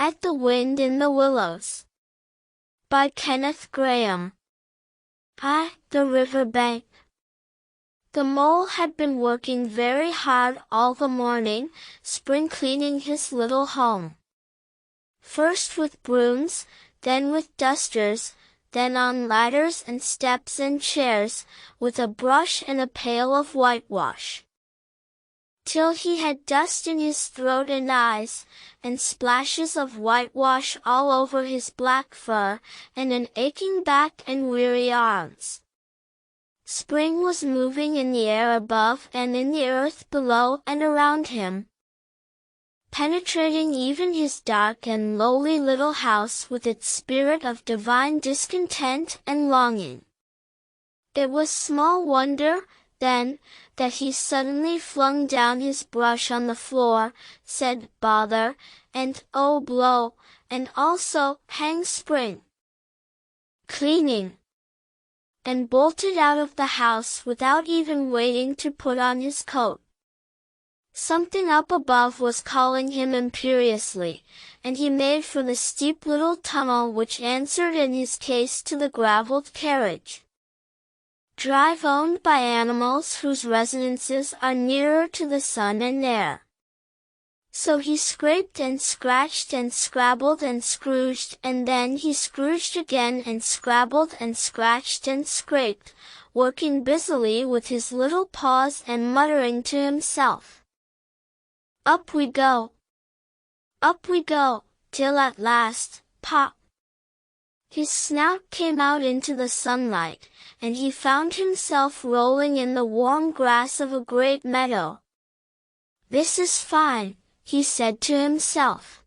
At the Wind in the Willows by Kenneth Graham. At the riverbank. The mole had been working very hard all the morning, spring cleaning his little home. First with brooms, then with dusters, then on ladders and steps and chairs, with a brush and a pail of whitewash. Till he had dust in his throat and eyes, and splashes of whitewash all over his black fur, and an aching back and weary arms. Spring was moving in the air above and in the earth below and around him, penetrating even his dark and lowly little house with its spirit of divine discontent and longing. It was small wonder, then, that he suddenly flung down his brush on the floor, said bother, and oh blow, and also hang spring cleaning, and bolted out of the house without even waiting to put on his coat. Something up above was calling him imperiously, and he made for the steep little tunnel which answered in his case to the gravelled carriage drive owned by animals whose residences are nearer to the sun and air. So he scraped and scratched and scrabbled and scrooged, and then he scrooged again and scrabbled and scratched and scraped, working busily with his little paws and muttering to himself. Up we go, till at last, pop! His snout came out into the sunlight, and he found himself rolling in the warm grass of a great meadow. This is fine, he said to himself.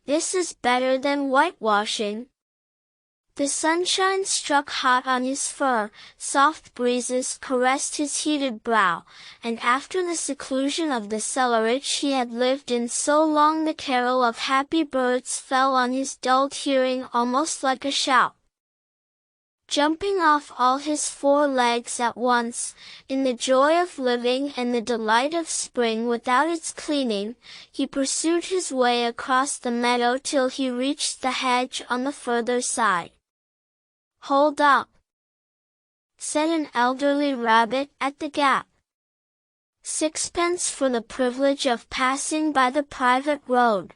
This is better than whitewashing. The sunshine struck hot on his fur, soft breezes caressed his heated brow, and after the seclusion of the cellarage he had lived in so long the carol of happy birds fell on his dulled hearing almost like a shout. Jumping off all his 4 legs at once, in the joy of living and the delight of spring without its cleaning, he pursued his way across the meadow till he reached the hedge on the further side. Hold up, said an elderly rabbit at the gap. 6pence for the privilege of passing by the private road.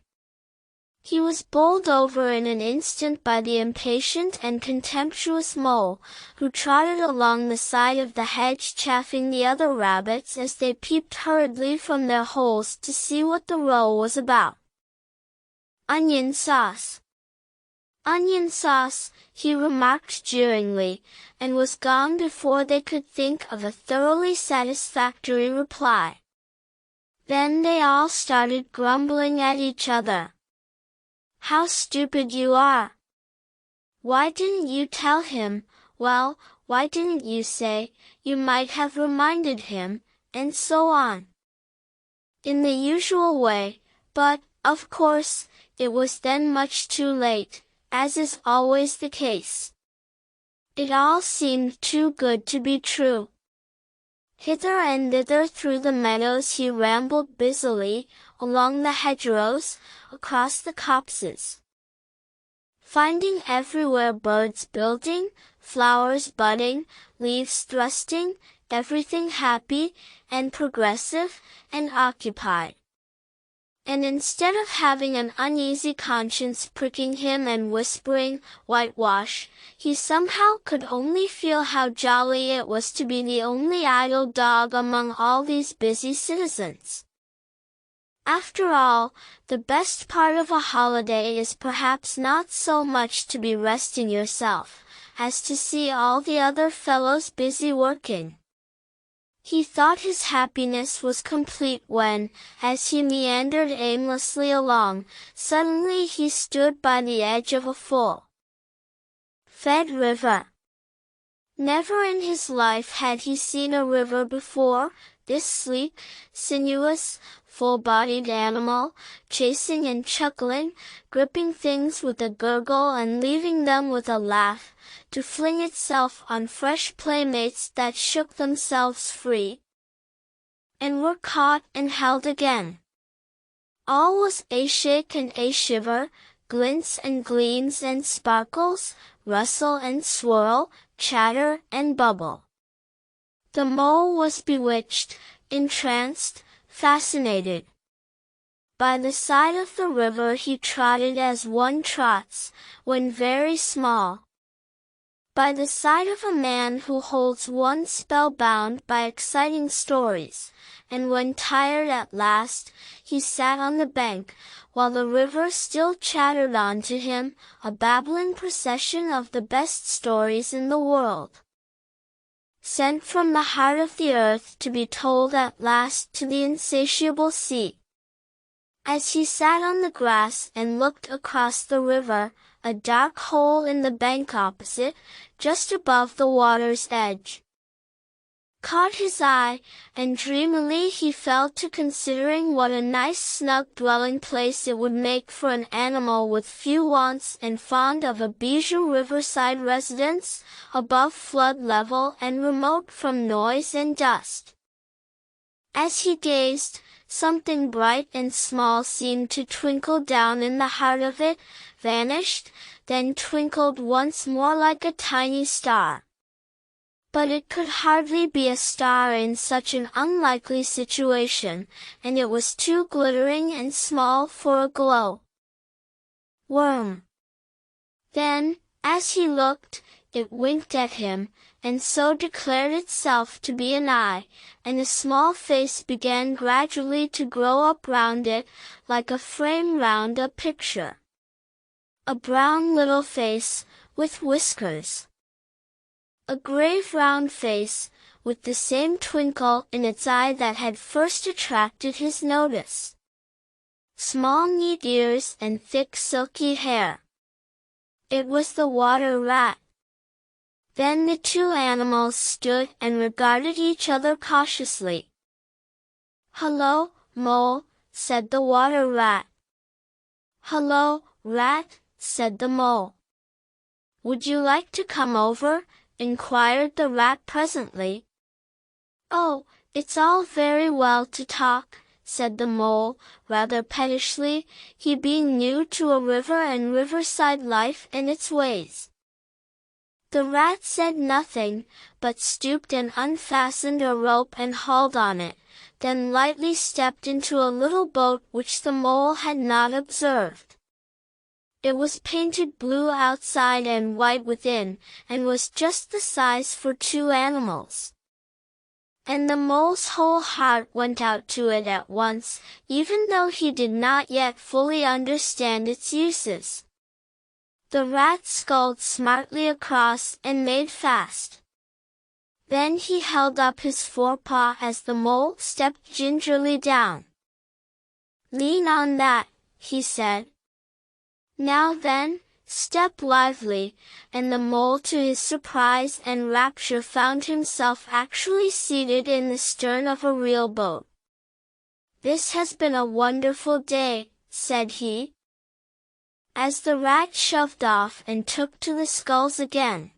He was bowled over in an instant by the impatient and contemptuous mole, who trotted along the side of the hedge chaffing the other rabbits as they peeped hurriedly from their holes to see what the row was about. Onion sauce. Onion sauce, he remarked jeeringly, and was gone before they could think of a thoroughly satisfactory reply. Then they all started grumbling at each other. How stupid you are! Why didn't you tell him? Well, why didn't you say, you might have reminded him, and so on. In the usual way, but, of course, it was then much too late, as is always the case. It all seemed too good to be true. Hither and thither through the meadows he rambled busily, along the hedgerows, across the copses, finding everywhere birds building, flowers budding, leaves thrusting, everything happy, and progressive, and occupied. And instead of having an uneasy conscience pricking him and whispering, whitewash, he somehow could only feel how jolly it was to be the only idle dog among all these busy citizens. After all, the best part of a holiday is perhaps not so much to be resting yourself, as to see all the other fellows busy working. He thought his happiness was complete when, as he meandered aimlessly along, suddenly he stood by the edge of a full-fed river. Never in his life had he seen a river before, this sleek, sinuous, full-bodied animal, chasing and chuckling, gripping things with a gurgle and leaving them with a laugh, to fling itself on fresh playmates that shook themselves free, and were caught and held again. All was a shake and a shiver, glints and gleams and sparkles, rustle and swirl, chatter and bubble. The mole was bewitched, entranced, fascinated. By the side of the river he trotted as one trots, when very small. By the side of a man who holds one spellbound by exciting stories, and when tired at last, he sat on the bank, while the river still chattered on to him, a babbling procession of the best stories in the world. Sent from the heart of the earth to be told at last to the insatiable sea. As he sat on the grass and looked across the river, a dark hole in the bank opposite, just above the water's edge, caught his eye, and dreamily he fell to considering what a nice snug dwelling place it would make for an animal with few wants and fond of a bijou riverside residence, above flood level and remote from noise and dust. As he gazed, something bright and small seemed to twinkle down in the heart of it, vanished, then twinkled once more like a tiny star. But it could hardly be a star in such an unlikely situation, and it was too glittering and small for a glow worm. Then, as he looked, it winked at him, and so declared itself to be an eye, and a small face began gradually to grow up round it, like a frame round a picture. A brown little face, with whiskers. A grave round face, with the same twinkle in its eye that had first attracted his notice. Small neat ears and thick silky hair. It was the water rat. Then the two animals stood and regarded each other cautiously. "Hello, Mole," said the water rat. "Hello, Rat," said the Mole. "Would you like to come over?" inquired the rat presently. "Oh, it's all very well to talk," said the Mole, rather pettishly, he being new to a river and riverside life and its ways. The rat said nothing, but stooped and unfastened a rope and hauled on it, then lightly stepped into a little boat which the Mole had not observed. It was painted blue outside and white within, and was just the size for two animals. And the Mole's whole heart went out to it at once, even though he did not yet fully understand its uses. The rat sculled smartly across and made fast. Then he held up his forepaw as the Mole stepped gingerly down. "Lean on that," he said. "Now then, step lively," and the Mole to his surprise and rapture found himself actually seated in the stern of a real boat. "This has been a wonderful day," said he, as the rat shoved off and took to the sculls again.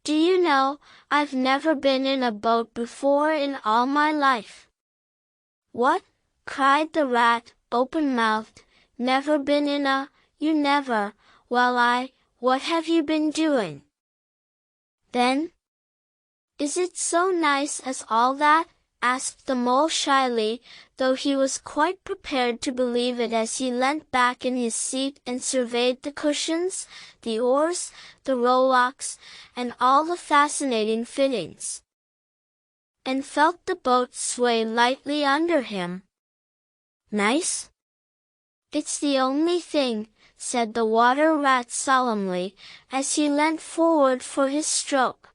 "Do you know, I've never been in a boat before in all my life." "What?" cried the rat, open-mouthed. "Never been in a, you never, well what have you been doing?" "Then? Is it so nice as all that?" asked the Mole shyly, though he was quite prepared to believe it as he leant back in his seat and surveyed the cushions, the oars, the rowlocks, and all the fascinating fittings, and felt the boat sway lightly under him. "Nice? It's the only thing," said the water rat solemnly, as he leant forward for his stroke.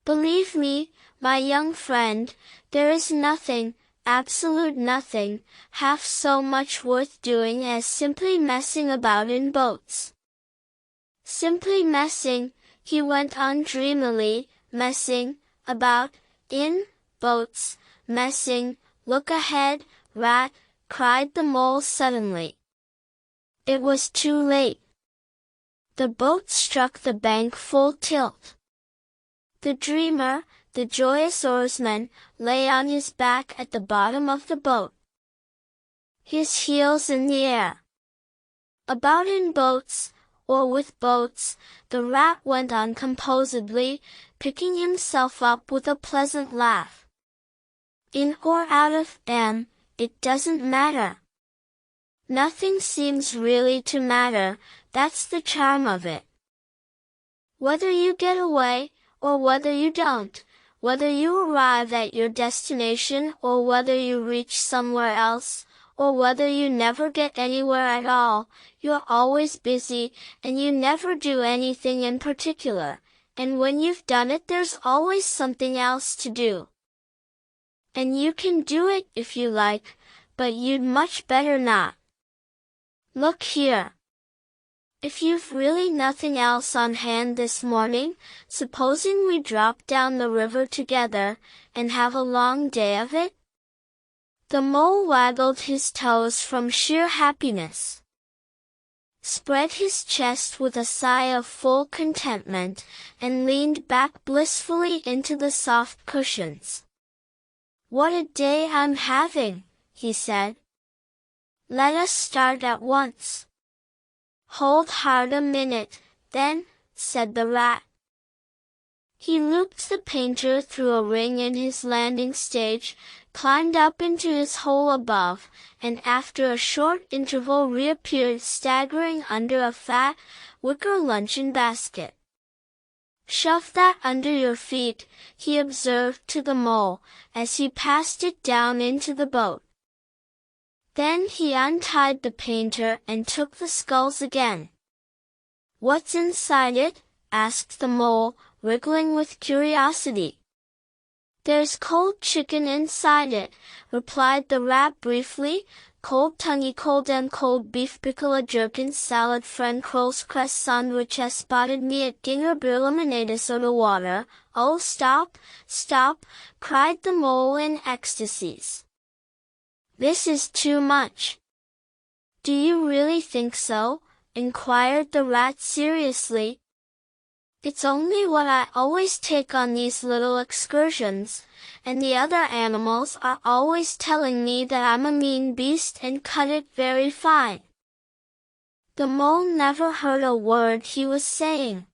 "Believe me, my young friend, there is nothing, absolute nothing, half so much worth doing as simply messing about in boats. Simply messing," he went on dreamily, "messing about in boats, messing, look ahead, rat," cried the Mole suddenly. It was too late. The boat struck the bank full tilt. The dreamer, the joyous oarsman, lay on his back at the bottom of the boat. his heels in the air. About in boats, or with boats, the rat went on composedly, picking himself up with a pleasant laugh. In or out of them, it doesn't matter. Nothing seems really to matter, that's the charm of it. Whether you get away, or whether you don't, whether you arrive at your destination or whether you reach somewhere else, or whether you never get anywhere at all, you're always busy, and you never do anything in particular, and when you've done it there's always something else to do. And you can do it if you like, but you'd much better not. Look here. If you've really nothing else on hand this morning, supposing we drop down the river together, and have a long day of it? The mole waggled his toes from sheer happiness, spread his chest with a sigh of full contentment, and leaned back blissfully into the soft cushions. What a day I'm having, he said. Let us start at once. Hold hard a minute, then, said the rat. He looped the painter through a ring in his landing stage, climbed up into his hole above, and after a short interval reappeared staggering under a fat, wicker luncheon basket. Shove that under your feet, he observed to the mole, as he passed it down into the boat. Then he untied the painter and took the sculls again. What's inside it? Asked the mole, wriggling with curiosity. There's cold chicken inside it, replied the rat briefly, cold tonguey cold and cold beef pickle jerkin salad friend crow's cress sandwich spotted meat ginger beer lemonade soda water. Oh stop, stop, cried the mole in ecstasies. This is too much. Do you really think so? Inquired the rat seriously. It's only what I always take on these little excursions, and the other animals are always telling me that I'm a mean beast and cut it very fine. The mole never heard a word he was saying.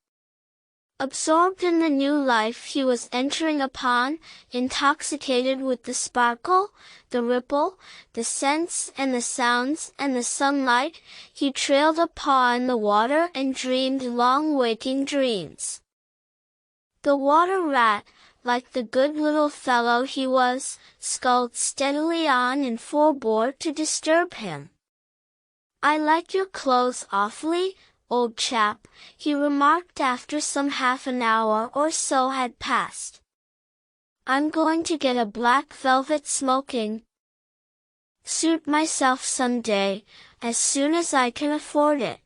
Absorbed in the new life he was entering upon, intoxicated with the sparkle, the ripple, the scents and the sounds and the sunlight, he trailed a paw in the water and dreamed long waking dreams. The water rat, like the good little fellow he was, sculled steadily on and forbore to disturb him. I like your clothes awfully, old chap, he remarked after some half an hour or so had passed. I'm going to get a black velvet smoking suit myself some day, as soon as I can afford it.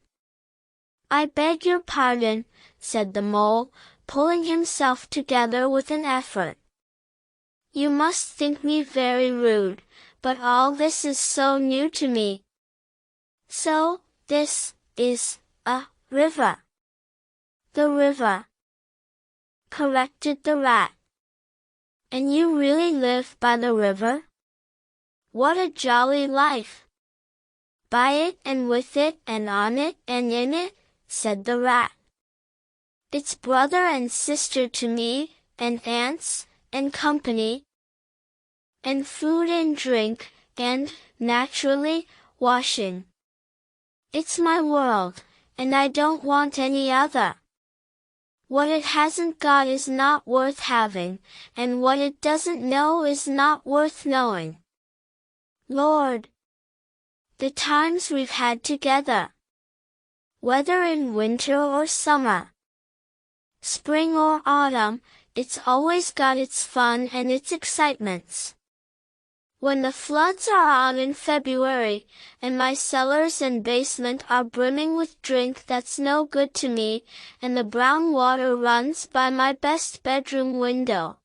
I beg your pardon, said the mole, pulling himself together with an effort. You must think me very rude, but all this is so new to me. So, this is a river. The river, corrected the rat. And you really live by the river? What a jolly life! By it and with it and on it and in it, said the rat. It's brother and sister to me, and aunts, and company, and food and drink, and, naturally, washing. It's my world, and I don't want any other. What it hasn't got is not worth having, and what it doesn't know is not worth knowing. Lord! The times we've had together! Whether in winter or summer, spring or autumn, it's always got its fun and its excitements. When the floods are out in February, and my cellars and basement are brimming with drink that's no good to me, and the brown water runs by my best bedroom window.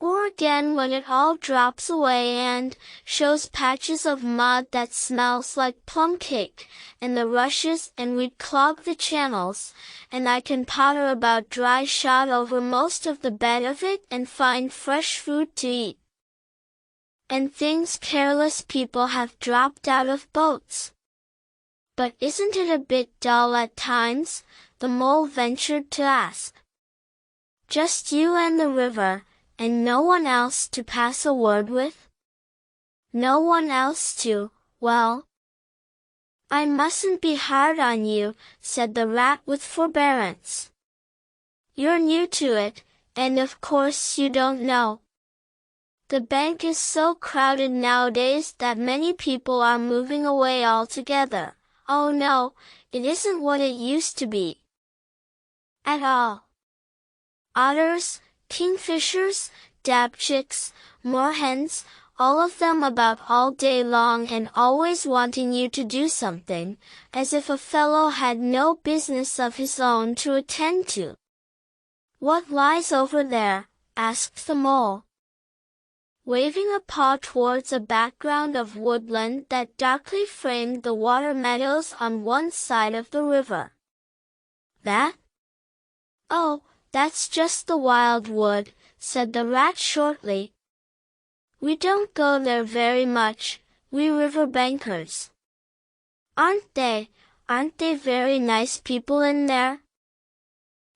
Or again when it all drops away and shows patches of mud that smells like plum cake, and the rushes and weed clog the channels, and I can potter about dry shod over most of the bed of it and find fresh food to eat. and things careless people have dropped out of boats. But isn't it a bit dull at times? The mole ventured to ask. Just you and the river, and no one else to pass a word with? No one else to, well, I mustn't be hard on you, said the rat with forbearance. You're new to it, and of course you don't know. The bank is so crowded nowadays that many people are moving away altogether. Oh no, it isn't what it used to be. At all. Otters, kingfishers, dabchicks, moorhens, all of them about all day long and always wanting you to do something, as if a fellow had no business of his own to attend to. What lies over there? Asked the mole, waving a paw towards a background of woodland that darkly framed the water meadows on one side of the river. That? Oh, that's just the wildwood, said the rat shortly. We don't go there very much, we riverbankers. Aren't they very nice people in there?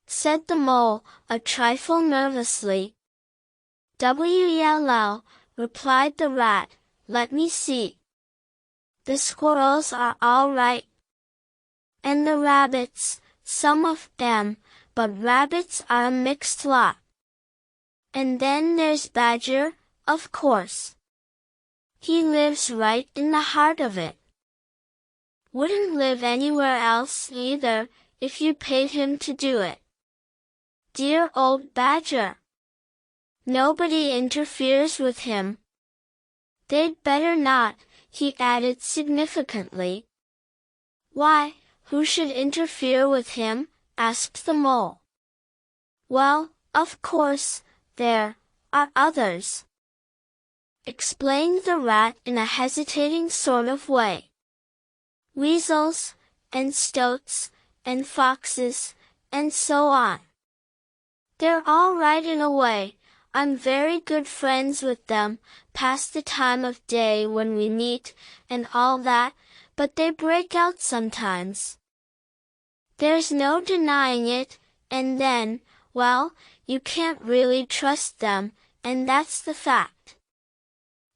Said the mole, a trifle nervously. Well, replied the rat, let me see. The squirrels are all right. And the rabbits, some of them, but rabbits are a mixed lot. And then there's Badger, of course. He lives right in the heart of it. Wouldn't live anywhere else either, if you paid him to do it. Dear old Badger. Nobody interferes with him. They'd better not, he added significantly. Why, who should interfere with him? Asked the mole. Well, of course, there are others, explained the rat in a hesitating sort of way. Weasels, and stoats, and foxes, and so on. They're all right in a way. I'm very good friends with them, past the time of day when we meet, and all that, but they break out sometimes. There's no denying it, and then, well, you can't really trust them, and that's the fact.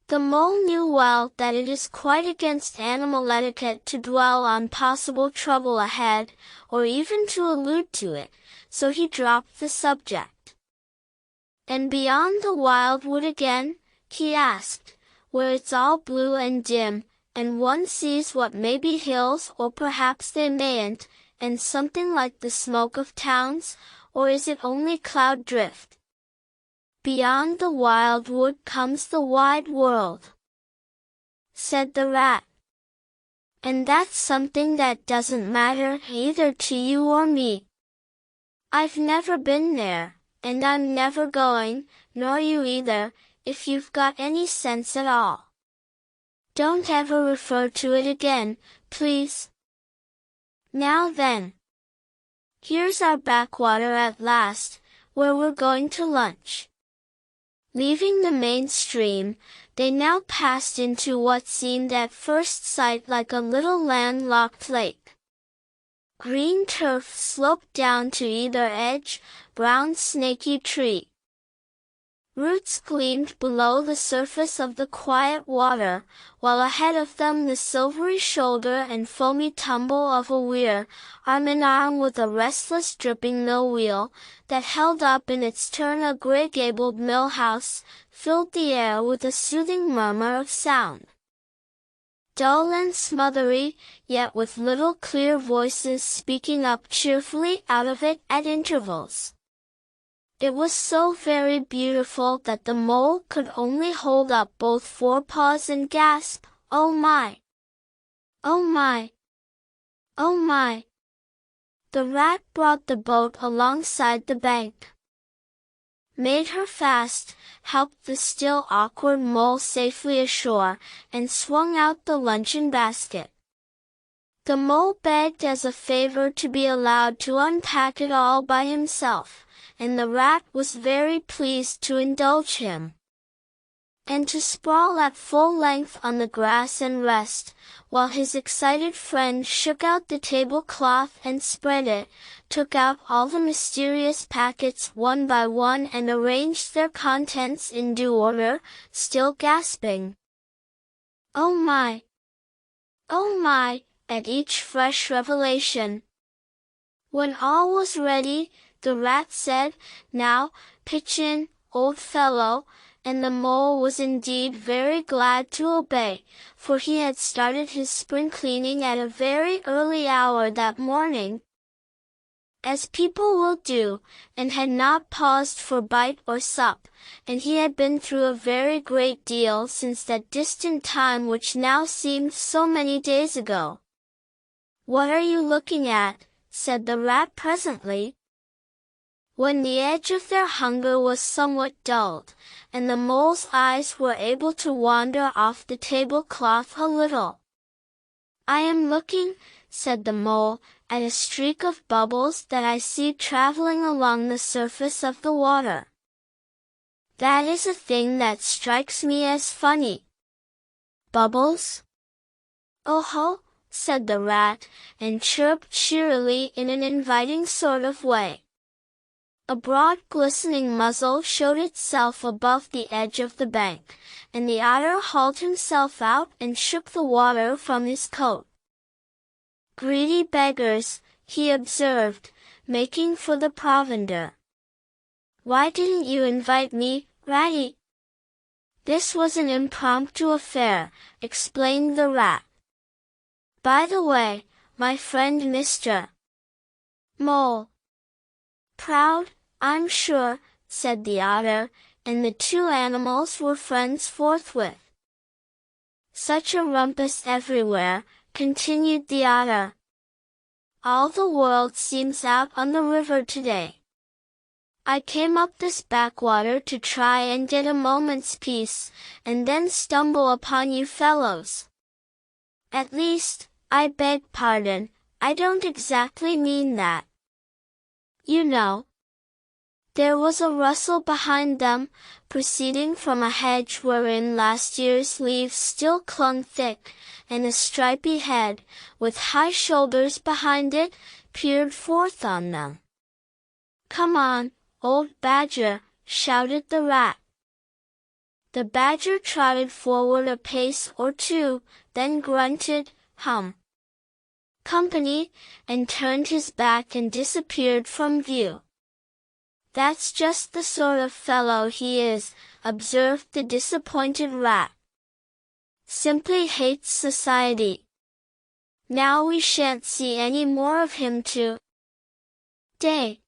The mole knew well that it is quite against animal etiquette to dwell on possible trouble ahead, or even to allude to it, so he dropped the subject. And beyond the wildwood again? He asked, where it's all blue and dim, and one sees what may be hills or perhaps they mayn't, and something like the smoke of towns, or is it only cloud drift? Beyond the wildwood comes the wide world, said the rat. And that's something that doesn't matter either to you or me. I've never been there, and I'm never going, nor you either, if you've got any sense at all. Don't ever refer to it again, please. Now then. Here's our backwater at last, where we're going to lunch. Leaving the main stream, they now passed into what seemed at first sight like a little landlocked lake. Green turf sloped down to either edge, brown snaky tree. Roots gleamed below the surface of the quiet water, while ahead of them the silvery shoulder and foamy tumble of a weir, arm in arm with a restless dripping mill wheel, that held up in its turn a grey-gabled mill house, filled the air with a soothing murmur of sound. Dull and smothery, yet with little clear voices speaking up cheerfully out of it at intervals. It was so very beautiful that the mole could only hold up both forepaws and gasp, "Oh my! Oh my! Oh my!" The rat brought the boat alongside the bank, made her fast, helped the still awkward mole safely ashore, and swung out the luncheon basket. The mole begged as a favor to be allowed to unpack it all by himself, and the rat was very pleased to indulge him. and to sprawl at full length on the grass and rest, while his excited friend shook out the tablecloth and spread it, took out all the mysterious packets one by one and arranged their contents in due order, still gasping. "Oh my! Oh my!" at each fresh revelation. When all was ready, the rat said, "Now, pitch in, old fellow," and the mole was indeed very glad to obey, for he had started his spring cleaning at a very early hour that morning, as people will do, and had not paused for bite or sup, and he had been through a very great deal since that distant time which now seemed so many days ago. "What are you looking at?" said the rat presently, when the edge of their hunger was somewhat dulled, and the mole's eyes were able to wander off the tablecloth a little. "I am looking," said the mole, "at a streak of bubbles that I see traveling along the surface of the water. That is a thing that strikes me as funny." "Bubbles?" "Oh ho," said the rat, and chirped cheerily in an inviting sort of way. A broad glistening muzzle showed itself above the edge of the bank, and the otter hauled himself out and shook the water from his coat. "Greedy beggars," he observed, making for the provender. "Why didn't you invite me, Ratty?" "This was an impromptu affair," explained the rat. "By the way, my friend Mr. Mole." "Proud, I'm sure," said the otter, and the two animals were friends forthwith. "Such a rumpus everywhere," continued the otter. "All the world seems out on the river today. I came up this backwater to try and get a moment's peace, and then stumble upon you fellows. At least, I beg pardon, I don't exactly mean that. You know." There was a rustle behind them, proceeding from a hedge wherein last year's leaves still clung thick, and a stripy head, with high shoulders behind it, peered forth on them. "Come on, old badger," shouted the rat. The badger trotted forward a pace or two, then grunted, "Hum! Company," and turned his back and disappeared from view. "That's just the sort of fellow he is," observed the disappointed rat. "Simply hates society. Now we shan't see any more of him to-day.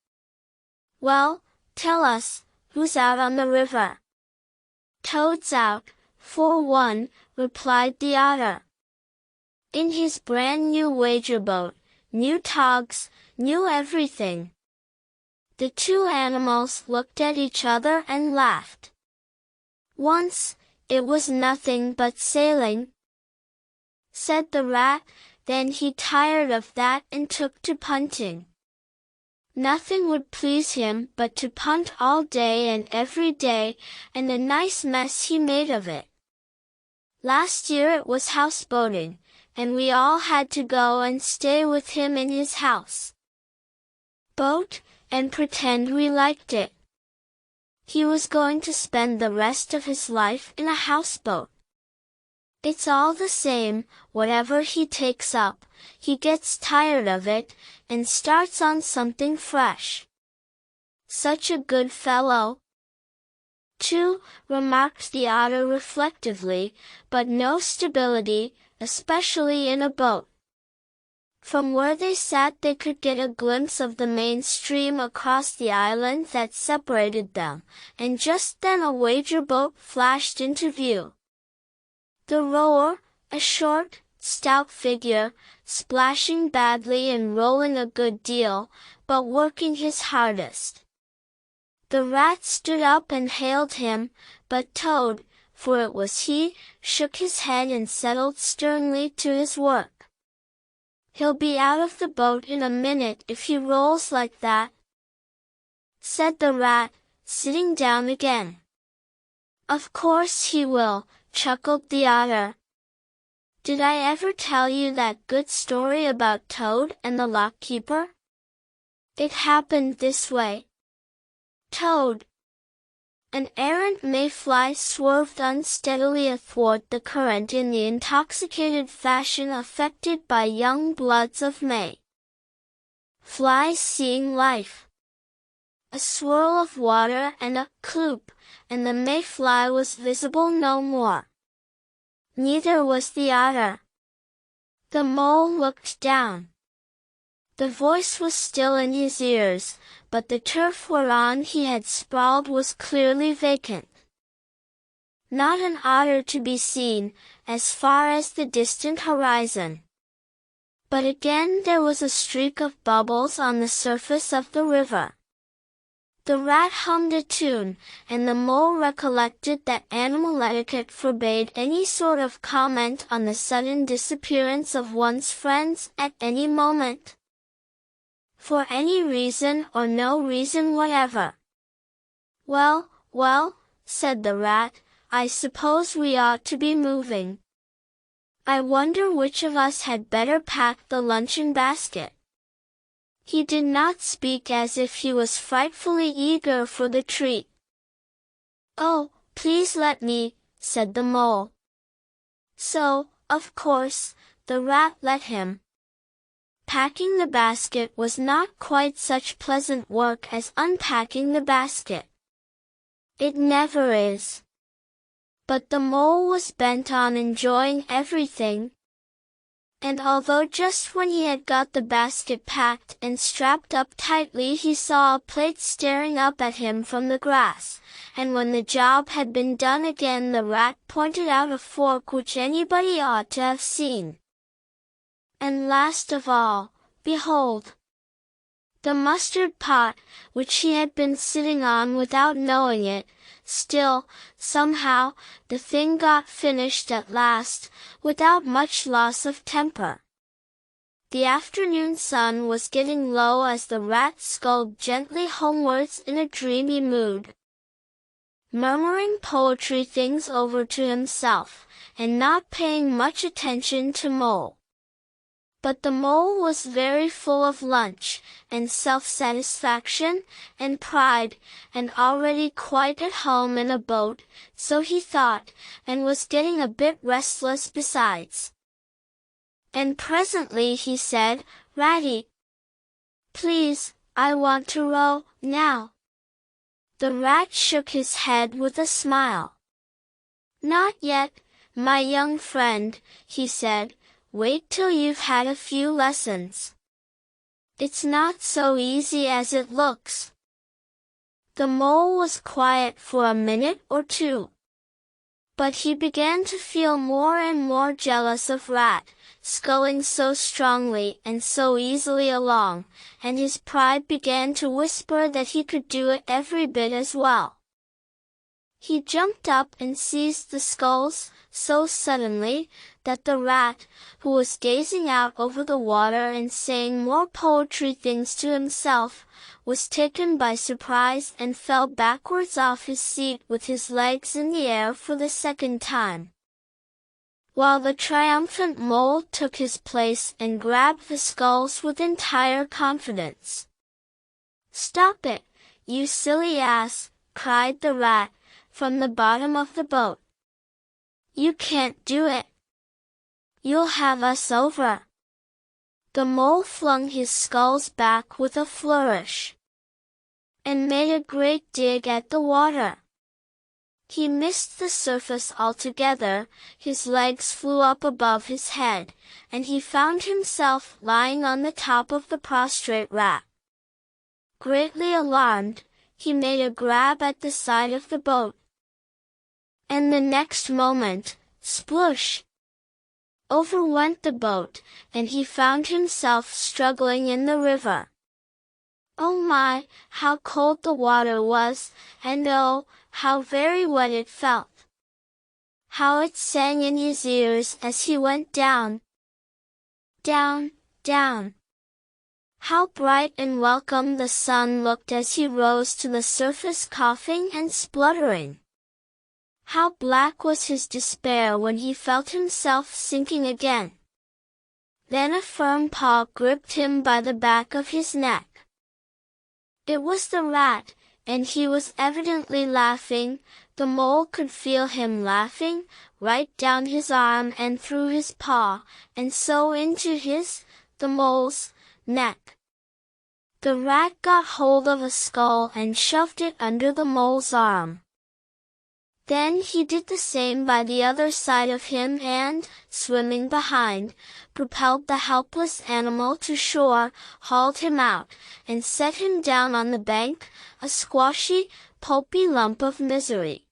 Well, tell us, who's out on the river?" "Toad's out, for one," replied the otter. "In his brand new wager boat, new togs, new everything." The two animals looked at each other and laughed. "Once, it was nothing but sailing," said the rat, "then he tired of that and took to punting. Nothing would please him but to punt all day and every day, and a nice mess he made of it. Last year it was houseboating, and we all had to go and stay with him in his house boat, and pretend we liked it. He was going to spend the rest of his life in a houseboat. It's all the same, whatever he takes up, he gets tired of it, and starts on something fresh. Such a good fellow." "Too," remarked the otter reflectively, "but no stability, especially in a boat." From where they sat they could get a glimpse of the main stream across the island that separated them, and just then a wager boat flashed into view. The rower, a short, stout figure, splashing badly and rolling a good deal, but working his hardest. The rat stood up and hailed him, but Toad, for it was he, shook his head and settled sternly to his work. "He'll be out of the boat in a minute if he rolls like that," said the rat, sitting down again. Of course he will, chuckled the otter. Did I ever tell you that good story about Toad and the lock keeper? It happened this way. Toad. An errant mayfly swerved unsteadily athwart the current in the intoxicated fashion affected by young bloods of May. Flies seeing life. A swirl of water and a cloop, and the mayfly was visible no more. Neither was the otter. The mole looked down. The voice was still in his ears, but the turf whereon he had sprawled was clearly vacant. Not an otter to be seen, as far as the distant horizon. But again there was a streak of bubbles on the surface of the river. The rat hummed a tune, and the mole recollected that animal etiquette forbade any sort of comment on the sudden disappearance of one's friends at any moment. For any reason or no reason whatever. Well, well, said the rat, I suppose we ought to be moving. I wonder which of us had better pack the luncheon basket. He did not speak as if he was frightfully eager for the treat. Oh, please let me, said the mole. So, of course, the rat let him. Packing the basket was not quite such pleasant work as unpacking the basket. It never is. But the mole was bent on enjoying everything. And although just when he had got the basket packed and strapped up tightly he saw a plate staring up at him from the grass, and when the job had been done again the rat pointed out a fork which anybody ought to have seen. And last of all, behold! The mustard pot, which he had been sitting on without knowing it. Still, somehow, the thing got finished at last, without much loss of temper. The afternoon sun was getting low as the rat sculled gently homewards in a dreamy mood, murmuring poetry things over to himself, and not paying much attention to Mole. But the mole was very full of lunch, and self-satisfaction, and pride, and already quite at home in a boat, so he thought, and was getting a bit restless besides. And presently he said, Ratty, please, I want to row, now. The rat shook his head with a smile. Not yet, my young friend, he said. Wait till you've had a few lessons. It's not so easy as it looks. The mole was quiet for a minute or two. But he began to feel more and more jealous of Rat, sculling so strongly and so easily along, and his pride began to whisper that he could do it every bit as well. He jumped up and seized the sculls, so suddenly, that the rat, who was gazing out over the water and saying more poetry things to himself, was taken by surprise and fell backwards off his seat with his legs in the air for the second time. While the triumphant mole took his place and grabbed the sculls with entire confidence. Stop it, you silly ass, cried the rat, from the bottom of the boat. You can't do it. You'll have us over. The mole flung his sculls back with a flourish, and made a great dig at the water. He missed the surface altogether, his legs flew up above his head, and he found himself lying on the top of the prostrate rat. Greatly alarmed, he made a grab at the side of the boat. And the next moment, sploosh! Over went the boat, and he found himself struggling in the river. Oh my, how cold the water was, and oh, how very wet it felt! How it sang in his ears as he went down, down, down! How bright and welcome the sun looked as he rose to the surface coughing and spluttering! How black was his despair when he felt himself sinking again. Then a firm paw gripped him by the back of his neck. It was the rat, and he was evidently laughing. The mole could feel him laughing, right down his arm and through his paw, and so into the mole's, neck. The rat got hold of a skull and shoved it under the mole's arm. Then he did the same by the other side of him and, swimming behind, propelled the helpless animal to shore, hauled him out, and set him down on the bank, a squashy, pulpy lump of misery.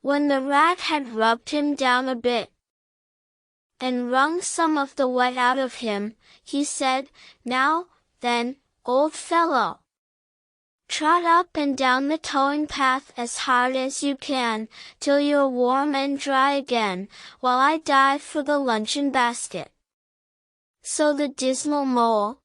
When the rat had rubbed him down a bit, and wrung some of the wet out of him, he said, "Now, then, old fellow, trot up and down the towing path as hard as you can, till you're warm and dry again, while I dive for the luncheon basket." So the dismal mole,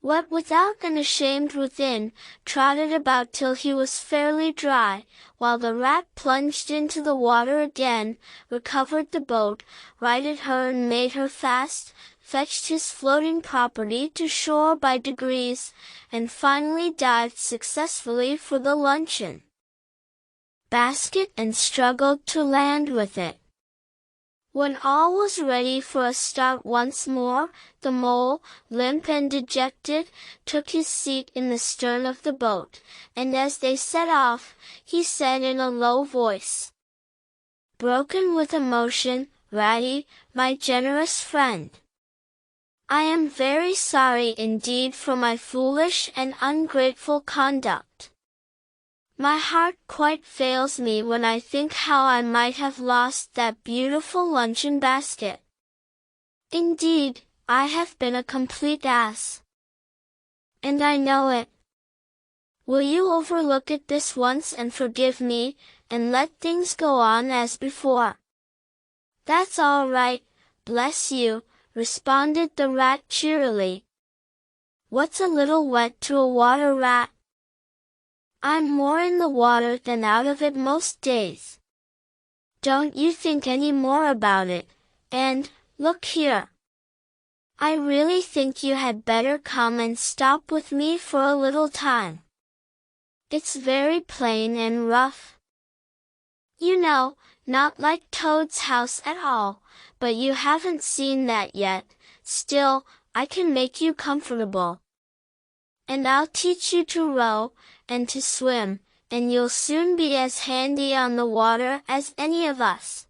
wet without and ashamed within, trotted about till he was fairly dry, while the rat plunged into the water again, recovered the boat, righted her and made her fast, fetched his floating property to shore by degrees, and finally dived successfully for the luncheon basket and struggled to land with it. When all was ready for a start once more, the mole, limp and dejected, took his seat in the stern of the boat, and as they set off, he said in a low voice, broken with emotion, "Ratty, my generous friend, I am very sorry indeed for my foolish and ungrateful conduct. My heart quite fails me when I think how I might have lost that beautiful luncheon basket. Indeed, I have been a complete ass. And I know it. Will you overlook it this once and forgive me, and let things go on as before?" "That's all right, bless you," responded the rat cheerily. "What's a little wet to a water rat? I'm more in the water than out of it most days. Don't you think any more about it, and, look here. I really think you had better come and stop with me for a little time. It's very plain and rough. You know, not like Toad's house at all, but you haven't seen that yet. Still, I can make you comfortable. And I'll teach you to row, and to swim, and you'll soon be as handy on the water as any of us."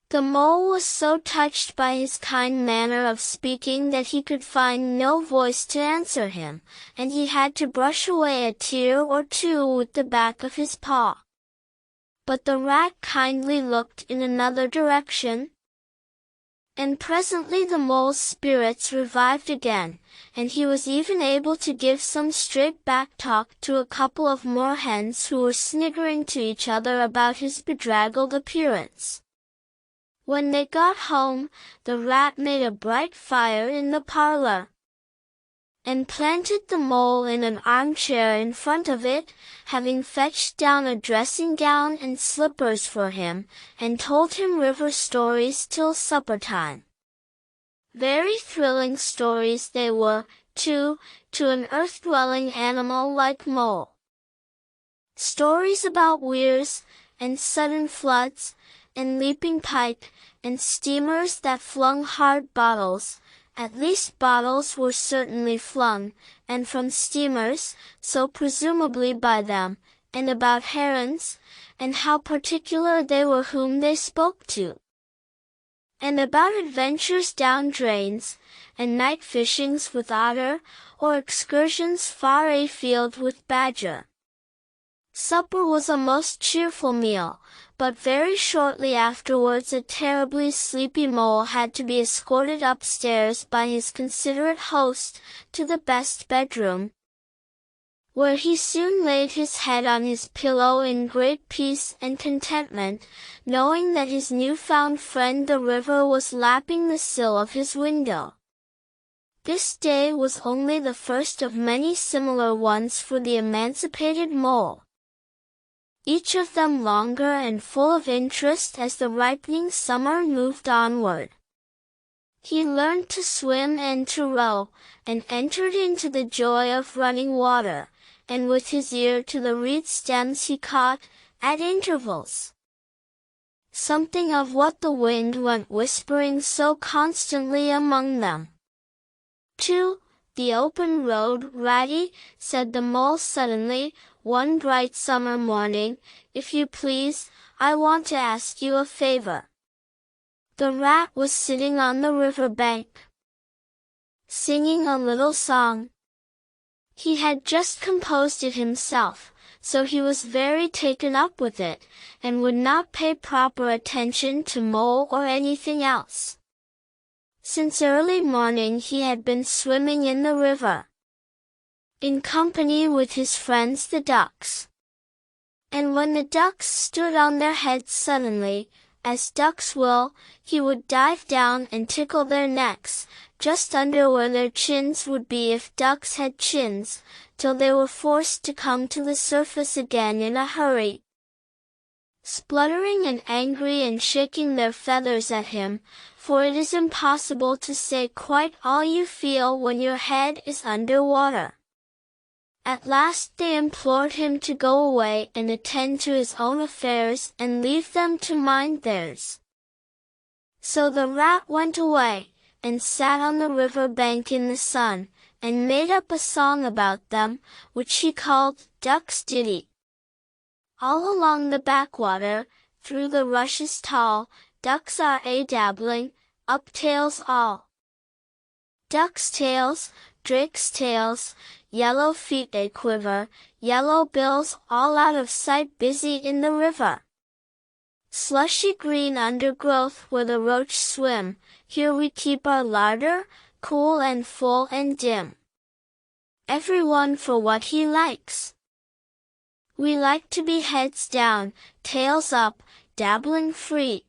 The mole was so touched by his kind manner of speaking that he could find no voice to answer him, and he had to brush away a tear or two with the back of his paw. But the rat kindly looked in another direction, and presently the mole's spirits revived again, and he was even able to give some straight-back talk to a couple of moorhens who were sniggering to each other about his bedraggled appearance. When they got home, the rat made a bright fire in the parlor, and planted the mole in an armchair in front of it, having fetched down a dressing-gown and slippers for him, and told him river stories till supper-time. Very thrilling stories they were, too, to an earth-dwelling animal like mole. Stories about weirs, and sudden floods, and leaping pike, and steamers that flung hard bottles. At least bottles were certainly flung, and from steamers, so presumably by them, and about herons, and how particular they were whom they spoke to. And about adventures down drains, and night fishings with otter, or excursions far afield with badger. Supper was a most cheerful meal, but very shortly afterwards a terribly sleepy mole had to be escorted upstairs by his considerate host to the best bedroom, where he soon laid his head on his pillow in great peace and contentment, knowing that his new-found friend the river was lapping the sill of his window. This day was only the first of many similar ones for the emancipated mole. each of them longer and full of interest as the ripening summer moved onward. He learned to swim and to row, and entered into the joy of running water, and with his ear to the reed stems he caught, at intervals, something of what the wind went whispering so constantly among them. "To the open road, Ratty," said the mole suddenly, one bright summer morning. "If you please, I want to ask you a favor." The rat was sitting on the river bank, singing a little song. He had just composed it himself, so he was very taken up with it, and would not pay proper attention to Mole or anything else. Since early morning he had been swimming in the river, in company with his friends the ducks. And when the ducks stood on their heads suddenly, as ducks will, he would dive down and tickle their necks, just under where their chins would be if ducks had chins, till they were forced to come to the surface again in a hurry, spluttering and angry and shaking their feathers at him, for it is impossible to say quite all you feel when your head is under water. At last they implored him to go away and attend to his own affairs and leave them to mind theirs. So the rat went away, and sat on the river bank in the sun, and made up a song about them, which he called Duck's Ditty. All along the backwater, through the rushes tall, ducks are a-dabbling, up tails all. Ducks' tails, drakes' tails, yellow feet a-quiver, yellow bills all out of sight busy in the river. Slushy green undergrowth where the roach swim, here we keep our larder, cool and full and dim. Every one for what he likes. We like to be heads down, tails up, dabbling free.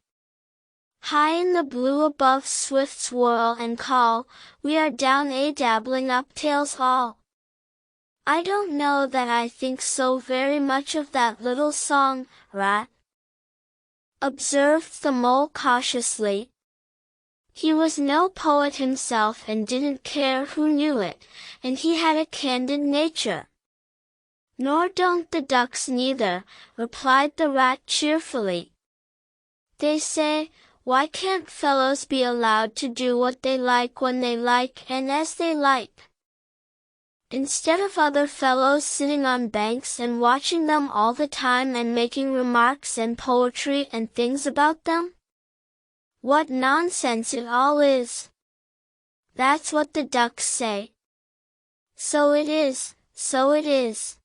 High in the blue above swifts whirl and call, we are down a-dabbling up tails all. I don't know that I think so very much of that little song, Rat, observed the mole cautiously. He was no poet himself and didn't care who knew it, and he had a candid nature. Nor don't the ducks neither, replied the rat cheerfully. They say, why can't fellows be allowed to do what they like when they like and as they like, instead of other fellows sitting on banks and watching them all the time and making remarks and poetry and things about them? What nonsense it all is! That's what the ducks say. So it is, so it is,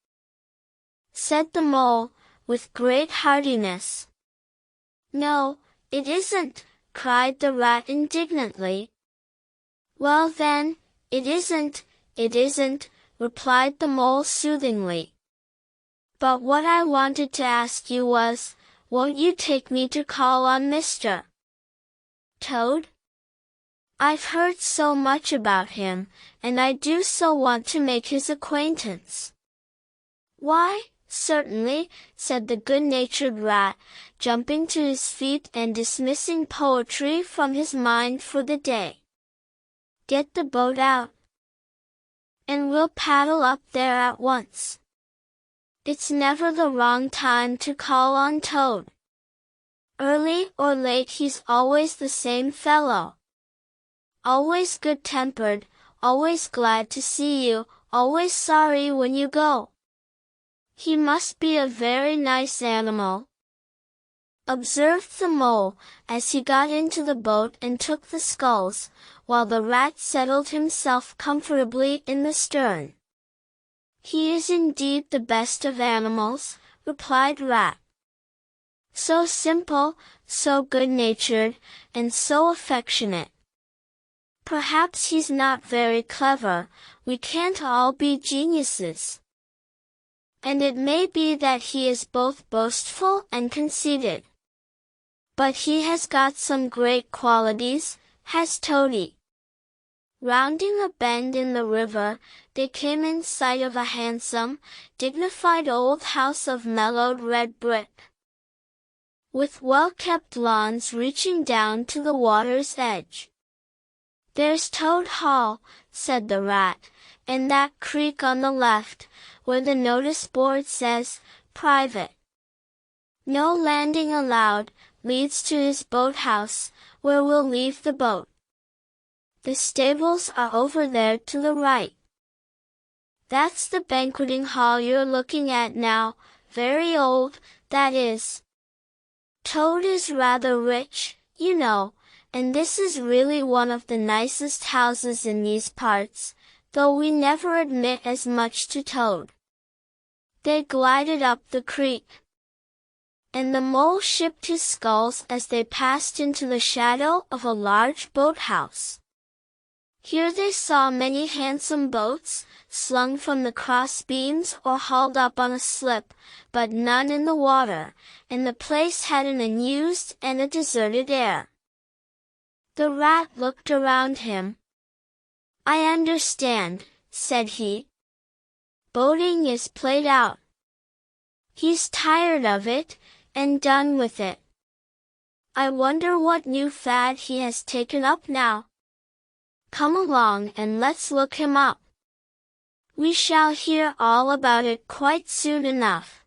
said the mole, with great heartiness. No, it isn't, cried the rat indignantly. Well then, it isn't, replied the mole soothingly. But what I wanted to ask you was, won't you take me to call on Mr. Toad? I've heard so much about him, and I do so want to make his acquaintance. Why, certainly, said the good-natured rat, jumping to his feet and dismissing poetry from his mind for the day. Get the boat out, and we'll paddle up there at once. It's never the wrong time to call on Toad. Early or late he's always the same fellow. Always good-tempered, always glad to see you, always sorry when you go. He must be a very nice animal, observed the mole, as he got into the boat and took the sculls, while the rat settled himself comfortably in the stern. He is indeed the best of animals, replied Rat. So simple, so good-natured, and so affectionate. Perhaps he's not very clever, we can't all be geniuses. And it may be that he is both boastful and conceited. But he has got some great qualities, has Toady. Rounding a bend in the river, they came in sight of a handsome, dignified old house of mellowed red brick, with well-kept lawns reaching down to the water's edge. "There's Toad Hall," said the rat, "and that creek on the left, where the notice board says, 'Private. No landing allowed,' leads to his boathouse, where we'll leave the boat. The stables are over there to the right. That's the banqueting hall you're looking at now, very old, that is. Toad is rather rich, you know, and this is really one of the nicest houses in these parts, though we never admit as much to Toad." They glided up the creek, and the mole shipped his sculls as they passed into the shadow of a large boathouse. Here they saw many handsome boats, slung from the cross beams or hauled up on a slip, but none in the water, and the place had an unused and a deserted air. The rat looked around him. "I understand," said he. "Boating is played out. He's tired of it, and done with it. I wonder what new fad he has taken up now. Come along and let's look him up. We shall hear all about it quite soon enough."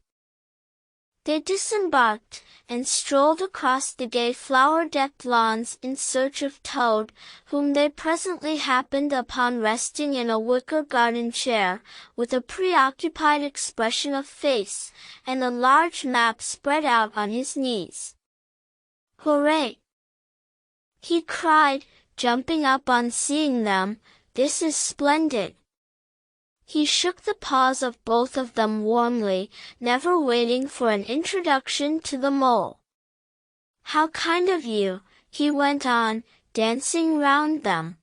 They disembarked, and strolled across the gay flower-decked lawns in search of Toad, whom they presently happened upon resting in a wicker garden chair, with a preoccupied expression of face, and a large map spread out on his knees. "Hooray!" he cried, jumping up on seeing them, "this is splendid." He shook the paws of both of them warmly, never waiting for an introduction to the mole. "How kind of you," he went on, dancing round them.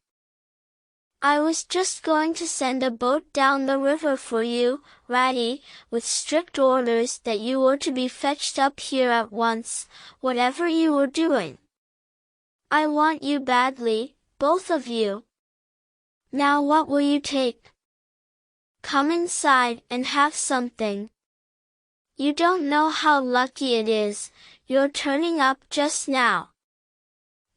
"I was just going to send a boat down the river for you, Ratty, with strict orders that you were to be fetched up here at once, whatever you were doing. I want you badly, both of you. Now what will you take? Come inside and have something. You don't know how lucky it is, you're turning up just now."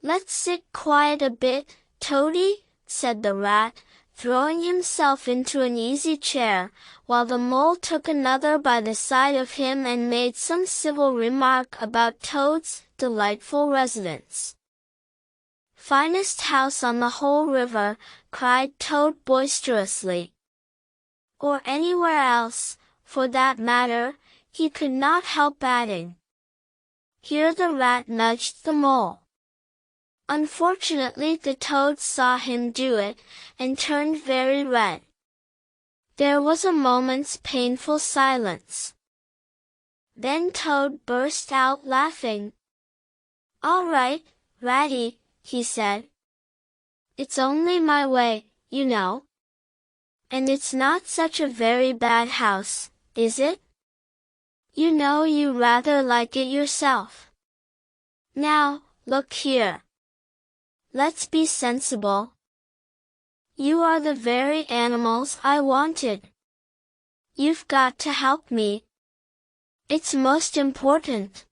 "Let's sit quiet a bit, Toady," said the rat, throwing himself into an easy chair, while the mole took another by the side of him and made some civil remark about Toad's delightful residence. "Finest house on the whole river," cried Toad boisterously. "Or anywhere else, for that matter," he could not help adding. Here the rat nudged the mole. Unfortunately the toad saw him do it, and turned very red. There was a moment's painful silence. Then Toad burst out laughing. "All right, Ratty," he said. "It's only my way, you know. And it's not such a very bad house, is it? You know you rather like it yourself. Now, look here. Let's be sensible. You are the very animals I wanted. You've got to help me. It's most important."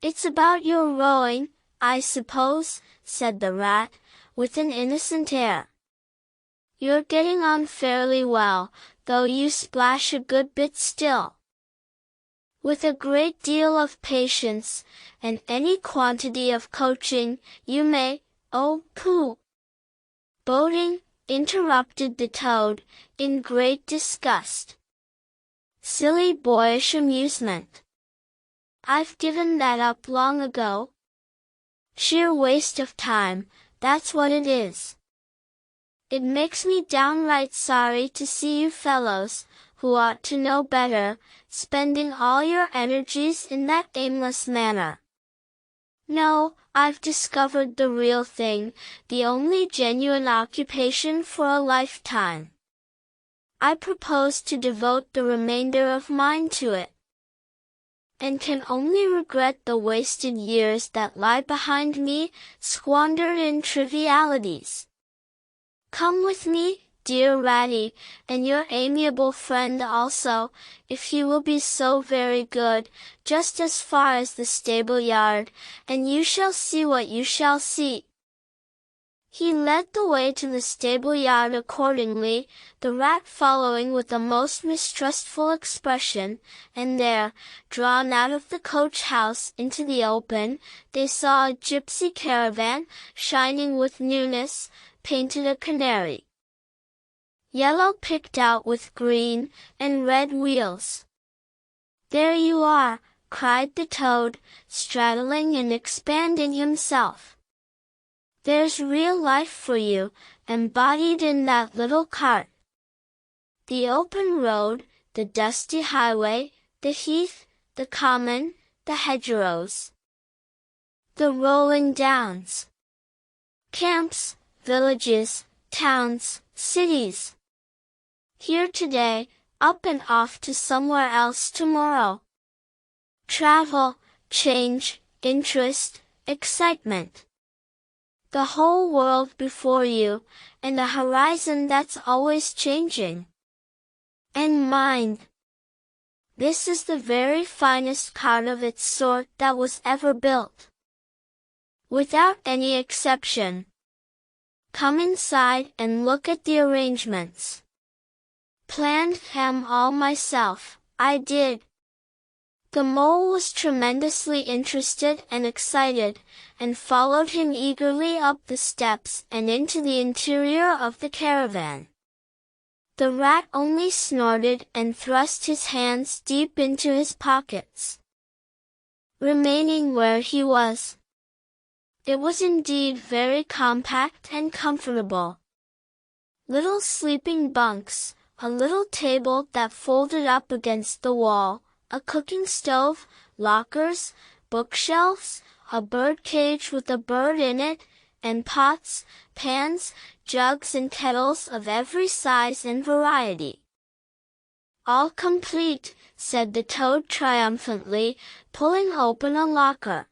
"It's about your rowing, I suppose," said the rat, with an innocent air. "You're getting on fairly well, though you splash a good bit still. With a great deal of patience, and any quantity of coaching, you may—" "Oh, pooh!" "Boating," interrupted the toad, in great disgust. "Silly boyish amusement. I've given that up long ago. Sheer waste of time, that's what it is. It makes me downright sorry to see you fellows, who ought to know better, spending all your energies in that aimless manner. No, I've discovered the real thing, the only genuine occupation for a lifetime. I propose to devote the remainder of mine to it, and can only regret the wasted years that lie behind me, squandered in trivialities. Come with me, dear Ratty, and your amiable friend also, if you will be so very good, just as far as the stable yard, and you shall see what you shall see. He led the way to the stable yard accordingly, the rat following with a most mistrustful expression, and there, drawn out of the coach-house into the open, they saw a gypsy caravan, shining with newness, painted a canary yellow picked out with green and red wheels. There you are, cried the toad, straddling and expanding himself. There's real life for you, embodied in that little cart. The open road, the dusty highway, the heath, the common, the hedgerows. The rolling downs. Camps, villages, towns, cities. Here today, up and off to somewhere else tomorrow. Travel, change, interest, excitement. The whole world before you, and a horizon that's always changing. And mind. This is the very finest cart of its sort that was ever built. Without any exception. Come inside and look at the arrangements. Planned them all myself, I did. The mole was tremendously interested and excited, and followed him eagerly up the steps and into the interior of the caravan. The rat only snorted and thrust his hands deep into his pockets, remaining where he was. It was indeed very compact and comfortable. Little sleeping bunks, a little table that folded up against the wall, a cooking stove, lockers, bookshelves, a bird cage with a bird in it, and pots, pans, jugs and kettles of every size and variety. All complete, said the toad triumphantly, pulling open a locker.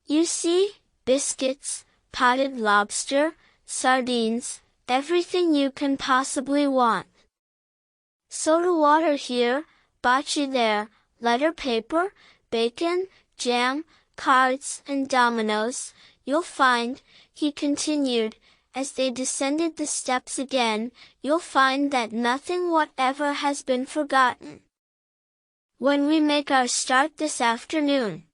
You see, biscuits, potted lobster, sardines, everything you can possibly want. Soda water here, bocce there, letter paper, bacon, jam, cards, and dominoes. You'll find, he continued, as they descended the steps again, you'll find that nothing whatever has been forgotten. When we make our start this afternoon.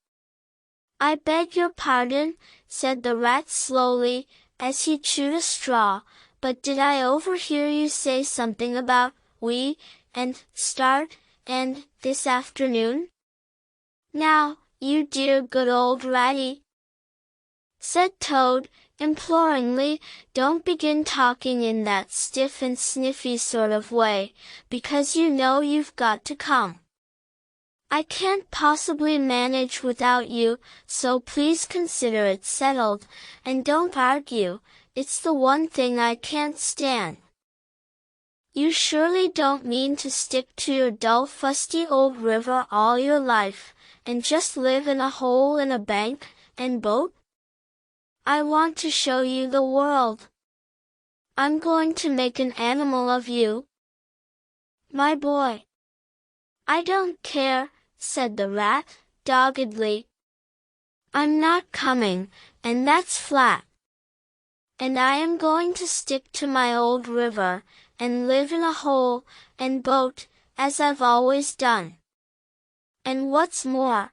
I beg your pardon, said the rat slowly, as he chewed a straw, but did I overhear you say something about we, and start, and this afternoon? Now, you dear good old Ratty, said Toad, imploringly, don't begin talking in that stiff and sniffy sort of way, because you know you've got to come. I can't possibly manage without you, so please consider it settled, and don't argue, it's the one thing I can't stand. You surely don't mean to stick to your dull fusty old river all your life, and just live in a hole in a bank, and boat? I want to show you the world. I'm going to make an animal of you. My boy. I don't care, said the rat, doggedly. I'm not coming, and that's flat. And I am going to stick to my old river, and live in a hole, and boat, as I've always done. And what's more,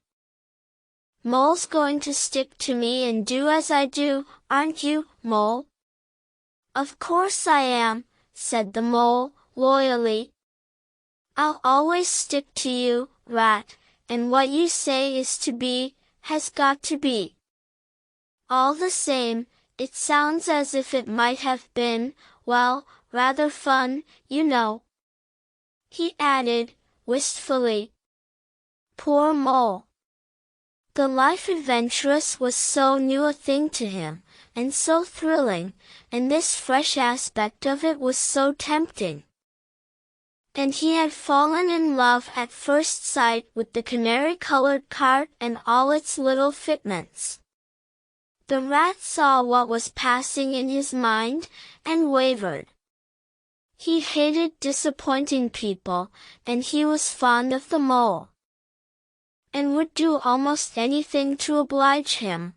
Mole's going to stick to me and do as I do, aren't you, Mole? Of course I am, said the Mole, loyally. I'll always stick to you, Rat, and what you say is to be, has got to be. All the same, it sounds as if it might have been, well, rather fun, you know. He added, wistfully. Poor Mole. The life adventurous was so new a thing to him, and so thrilling, and this fresh aspect of it was so tempting. And he had fallen in love at first sight with the canary-colored cart and all its little fitments. The rat saw what was passing in his mind, and wavered. He hated disappointing people, and he was fond of the mole, and would do almost anything to oblige him.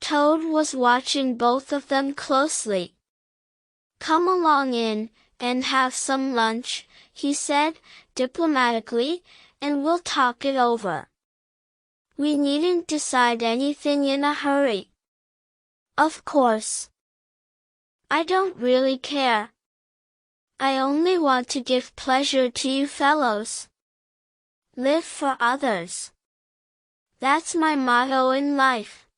Toad was watching both of them closely. "Come along in, and have some lunch," he said, diplomatically, "and we'll talk it over. We needn't decide anything in a hurry." "Of course. I don't really care. I only want to give pleasure to you fellows. Live for others. That's my motto in life."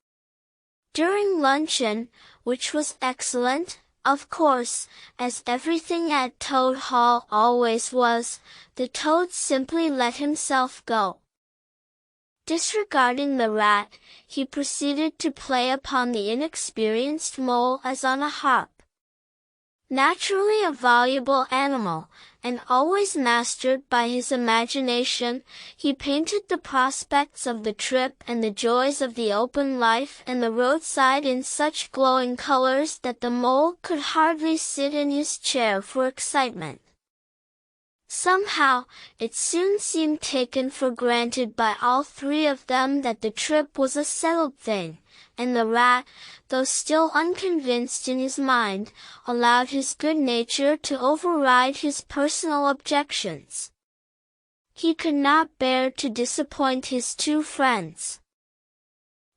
During luncheon, which was excellent, of course, as everything at Toad Hall always was, the toad simply let himself go. Disregarding the rat, he proceeded to play upon the inexperienced mole as on a harp. Naturally a voluble animal, and always mastered by his imagination, he painted the prospects of the trip and the joys of the open life and the roadside in such glowing colors that the mole could hardly sit in his chair for excitement. Somehow, it soon seemed taken for granted by all three of them that the trip was a settled thing, and the rat, though still unconvinced in his mind, allowed his good nature to override his personal objections. He could not bear to disappoint his two friends,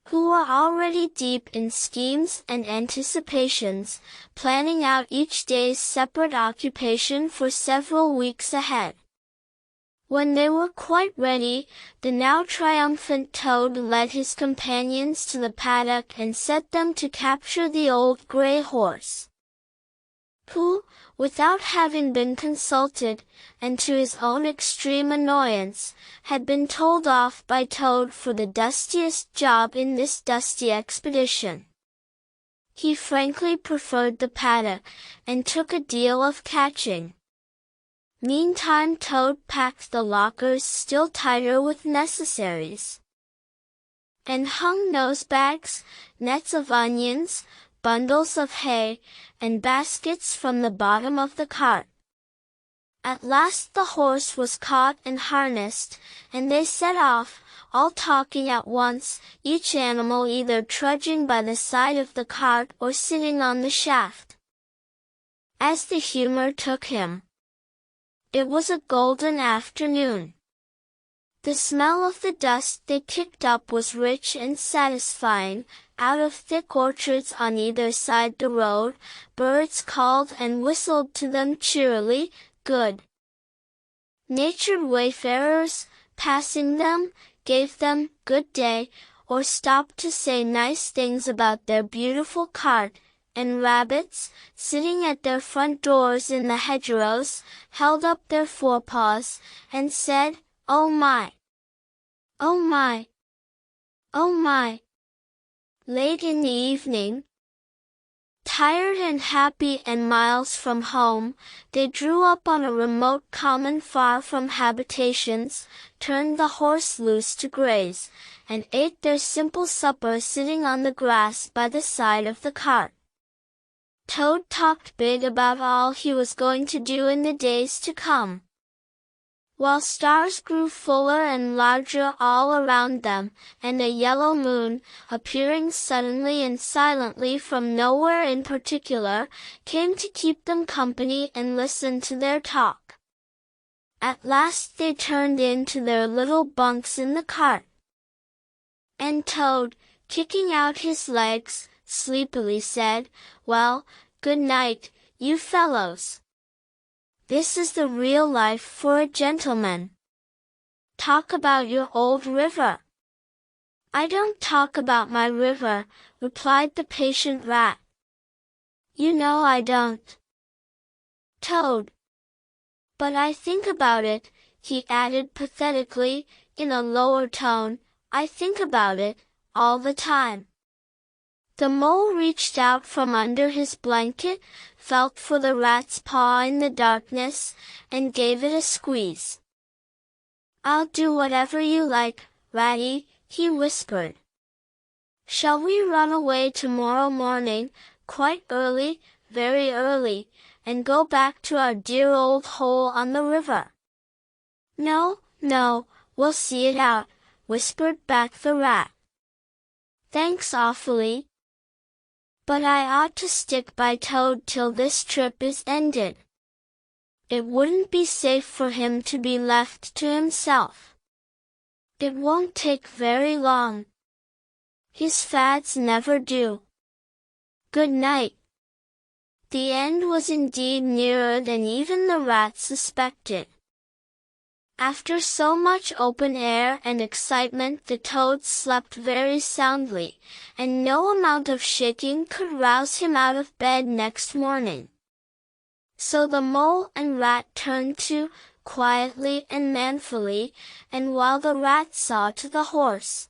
who were already deep in schemes and anticipations, planning out each day's separate occupation for several weeks ahead. When they were quite ready, the now triumphant Toad led his companions to the paddock and set them to capture the old gray horse, who, without having been consulted, and to his own extreme annoyance, had been told off by Toad for the dustiest job in this dusty expedition. He frankly preferred the paddock, and took a deal of catching. Meantime Toad packed the lockers still tighter with necessaries, and hung nosebags, nets of onions, bundles of hay, and baskets from the bottom of the cart. At last the horse was caught and harnessed, and they set off, all talking at once, each animal either trudging by the side of the cart or sitting on the shaft, as the humor took him. It was a golden afternoon. The smell of the dust they kicked up was rich and satisfying. Out of thick orchards on either side the road, birds called and whistled to them cheerily, good-natured wayfarers, passing them, gave them good day, or stopped to say nice things about their beautiful cart, and rabbits, sitting at their front doors in the hedgerows, held up their forepaws, and said, "Oh my! Oh my! Oh my!" Late in the evening, tired and happy and miles from home, they drew up on a remote common far from habitations, turned the horse loose to graze, and ate their simple supper sitting on the grass by the side of the cart. Toad talked big about all he was going to do in the days to come, while stars grew fuller and larger all around them, and a yellow moon, appearing suddenly and silently from nowhere in particular, came to keep them company and listen to their talk. At last they turned in to their little bunks in the cart, and Toad, kicking out his legs, sleepily said, "Well, good night, you fellows. This is the real life for a gentleman. Talk about your old river." "I don't talk about my river," replied the patient rat. "You know I don't." "Toad." "But I think about it," he added pathetically, in a lower tone, "I think about it, all the time." The mole reached out from under his blanket, felt for the rat's paw in the darkness, and gave it a squeeze. "I'll do whatever you like, Ratty," he whispered. Shall we run away tomorrow morning, quite early, very early, and go back to our dear old hole on the river? No, no, we'll see it out, whispered back the rat. Thanks awfully. But I ought to stick by Toad till this trip is ended. It wouldn't be safe for him to be left to himself. It won't take very long. His fads never do. Good night. The end was indeed nearer than even the rat suspected. After so much open air and excitement, the toad slept very soundly, and no amount of shaking could rouse him out of bed next morning. So the mole and rat turned to, quietly and manfully, and while the rat saw to the horse,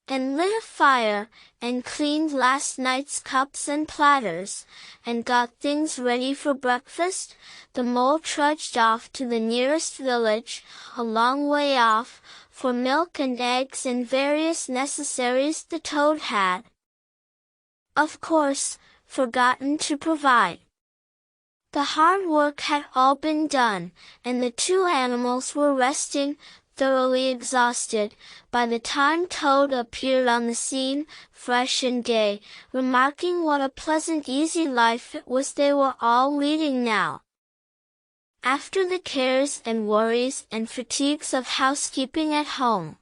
and lit a fire, and cleaned last night's cups and platters, and got things ready for breakfast, the mole trudged off to the nearest village, a long way off, for milk and eggs and various necessaries the toad had, of course, forgotten to provide. The hard work had all been done, and the two animals were resting, thoroughly exhausted, by the time Toad appeared on the scene, fresh and gay, remarking what a pleasant easy life it was they were all leading now. After the cares and worries and fatigues of housekeeping at home,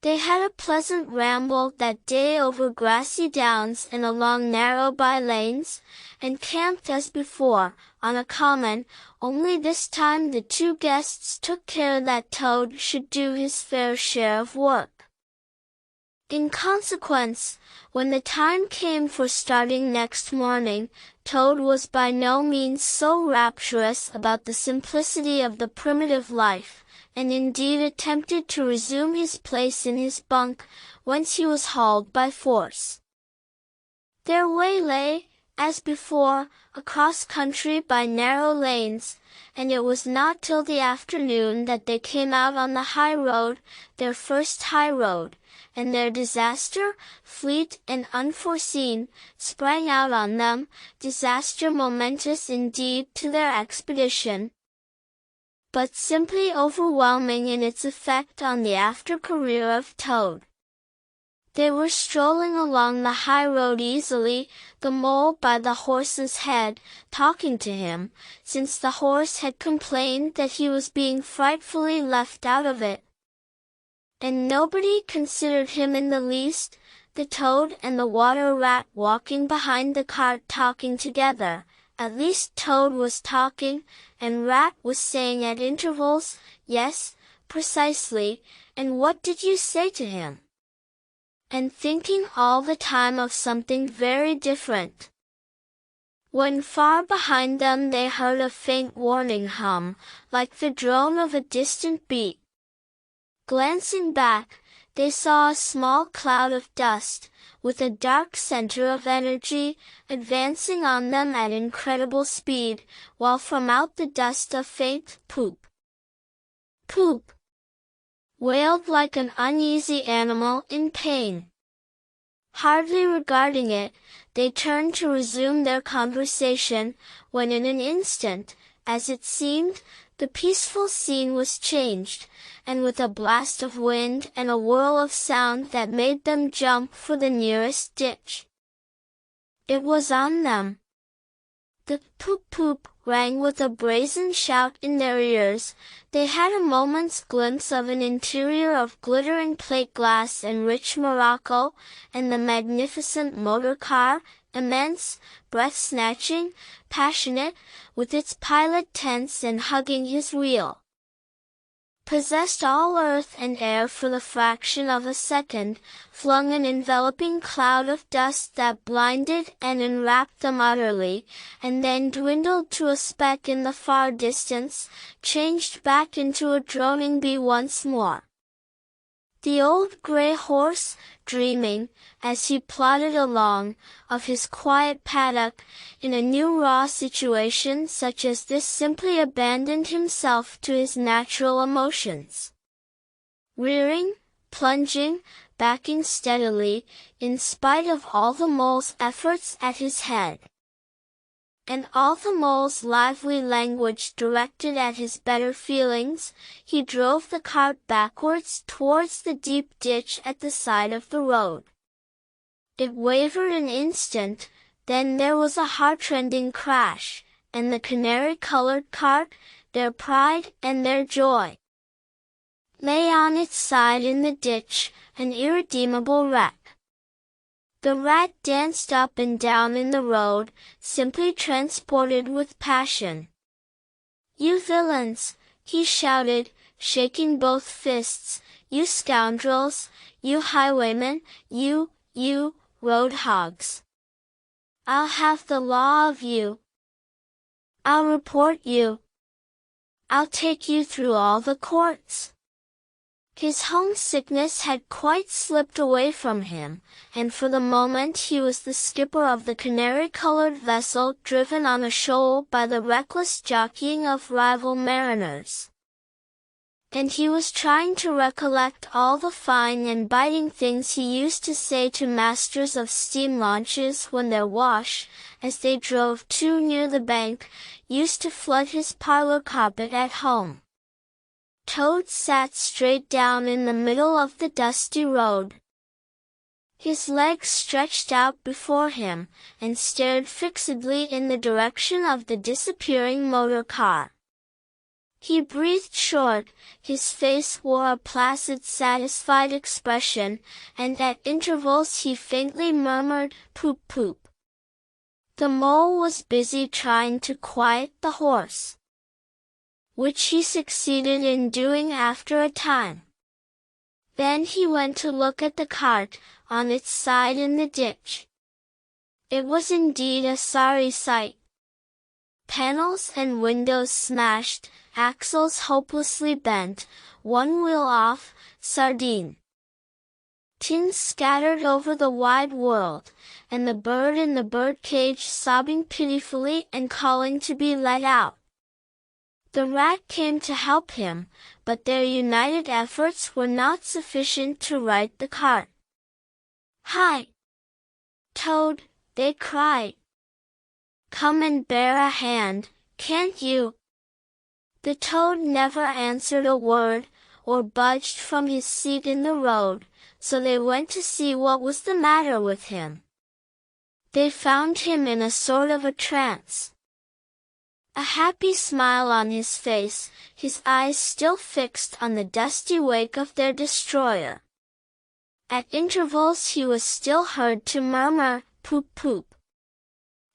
they had a pleasant ramble that day over grassy downs and along narrow by-lanes, and camped as before, on a common, only this time the two guests took care that Toad should do his fair share of work. In consequence, when the time came for starting next morning, Toad was by no means so rapturous about the simplicity of the primitive life, and indeed attempted to resume his place in his bunk, whence he was hauled by force. Their way lay, as before, across country by narrow lanes, and it was not till the afternoon that they came out on the high road, their first high road, and their disaster, fleet and unforeseen, sprang out on them, disaster momentous indeed to their expedition, but simply overwhelming in its effect on the after-career of Toad. They were strolling along the high road easily, the mole by the horse's head, talking to him, since the horse had complained that he was being frightfully left out of it. And nobody considered him in the least, the Toad and the water rat walking behind the cart talking together. At least Toad was talking, and Rat was saying at intervals, "Yes, precisely, and what did you say to him?" and thinking all the time of something very different. When far behind them they heard a faint warning hum, like the drone of a distant beat. Glancing back, they saw a small cloud of dust, with a dark center of energy, advancing on them at incredible speed, while from out the dust a faint poop, poop, wailed like an uneasy animal in pain. Hardly regarding it, they turned to resume their conversation, when in an instant, as it seemed, the peaceful scene was changed, and with a blast of wind and a whirl of sound that made them jump for the nearest ditch, it was on them. The poop-poop rang with a brazen shout in their ears. They had a moment's glimpse of an interior of glittering plate glass and rich morocco, and the magnificent motor car, immense, breath-snatching, passionate, with its pilot tense and hugging his wheel, possessed all earth and air for the fraction of a second, flung an enveloping cloud of dust that blinded and enwrapped them utterly, and then dwindled to a speck in the far distance, changed back into a droning bee once more. The old gray horse, dreaming, as he plodded along, of his quiet paddock, in a new raw situation such as this simply abandoned himself to his natural emotions. Rearing, plunging, backing steadily, in spite of all the mole's efforts at his head, and all the mole's lively language directed at his better feelings. He drove the cart backwards towards the deep ditch at the side of the road. It wavered an instant, then there was a heartrending crash, and the canary-colored cart, their pride and their joy, lay on its side in the ditch, an irredeemable wreck. The rat danced up and down in the road, simply transported with passion. "You villains," he shouted, shaking both fists, "you scoundrels, you highwaymen, you road hogs. I'll have the law of you. I'll report you. I'll take you through all the courts." His homesickness had quite slipped away from him, and for the moment he was the skipper of the canary-colored vessel driven on a shoal by the reckless jockeying of rival mariners. And he was trying to recollect all the fine and biting things he used to say to masters of steam launches when their wash, as they drove too near the bank, used to flood his parlor carpet at home. Toad sat straight down in the middle of the dusty road, his legs stretched out before him, and stared fixedly in the direction of the disappearing motor car. He breathed short, his face wore a placid, satisfied expression, and at intervals he faintly murmured, "Poop poop." The mole was busy trying to quiet the horse, which he succeeded in doing after a time. Then he went to look at the cart, on its side in the ditch. It was indeed a sorry sight. Panels and windows smashed, axles hopelessly bent, one wheel off, sardine tins scattered over the wide world, and the bird in the birdcage sobbing pitifully and calling to be let out. The rat came to help him, but their united efforts were not sufficient to right the cart. "Hi, Toad," they cried. "Come and bear a hand, can't you?" The toad never answered a word, or budged from his seat in the road, so they went to see what was the matter with him. They found him in a sort of a trance, a happy smile on his face, his eyes still fixed on the dusty wake of their destroyer. At intervals he was still heard to murmur, "Poop poop."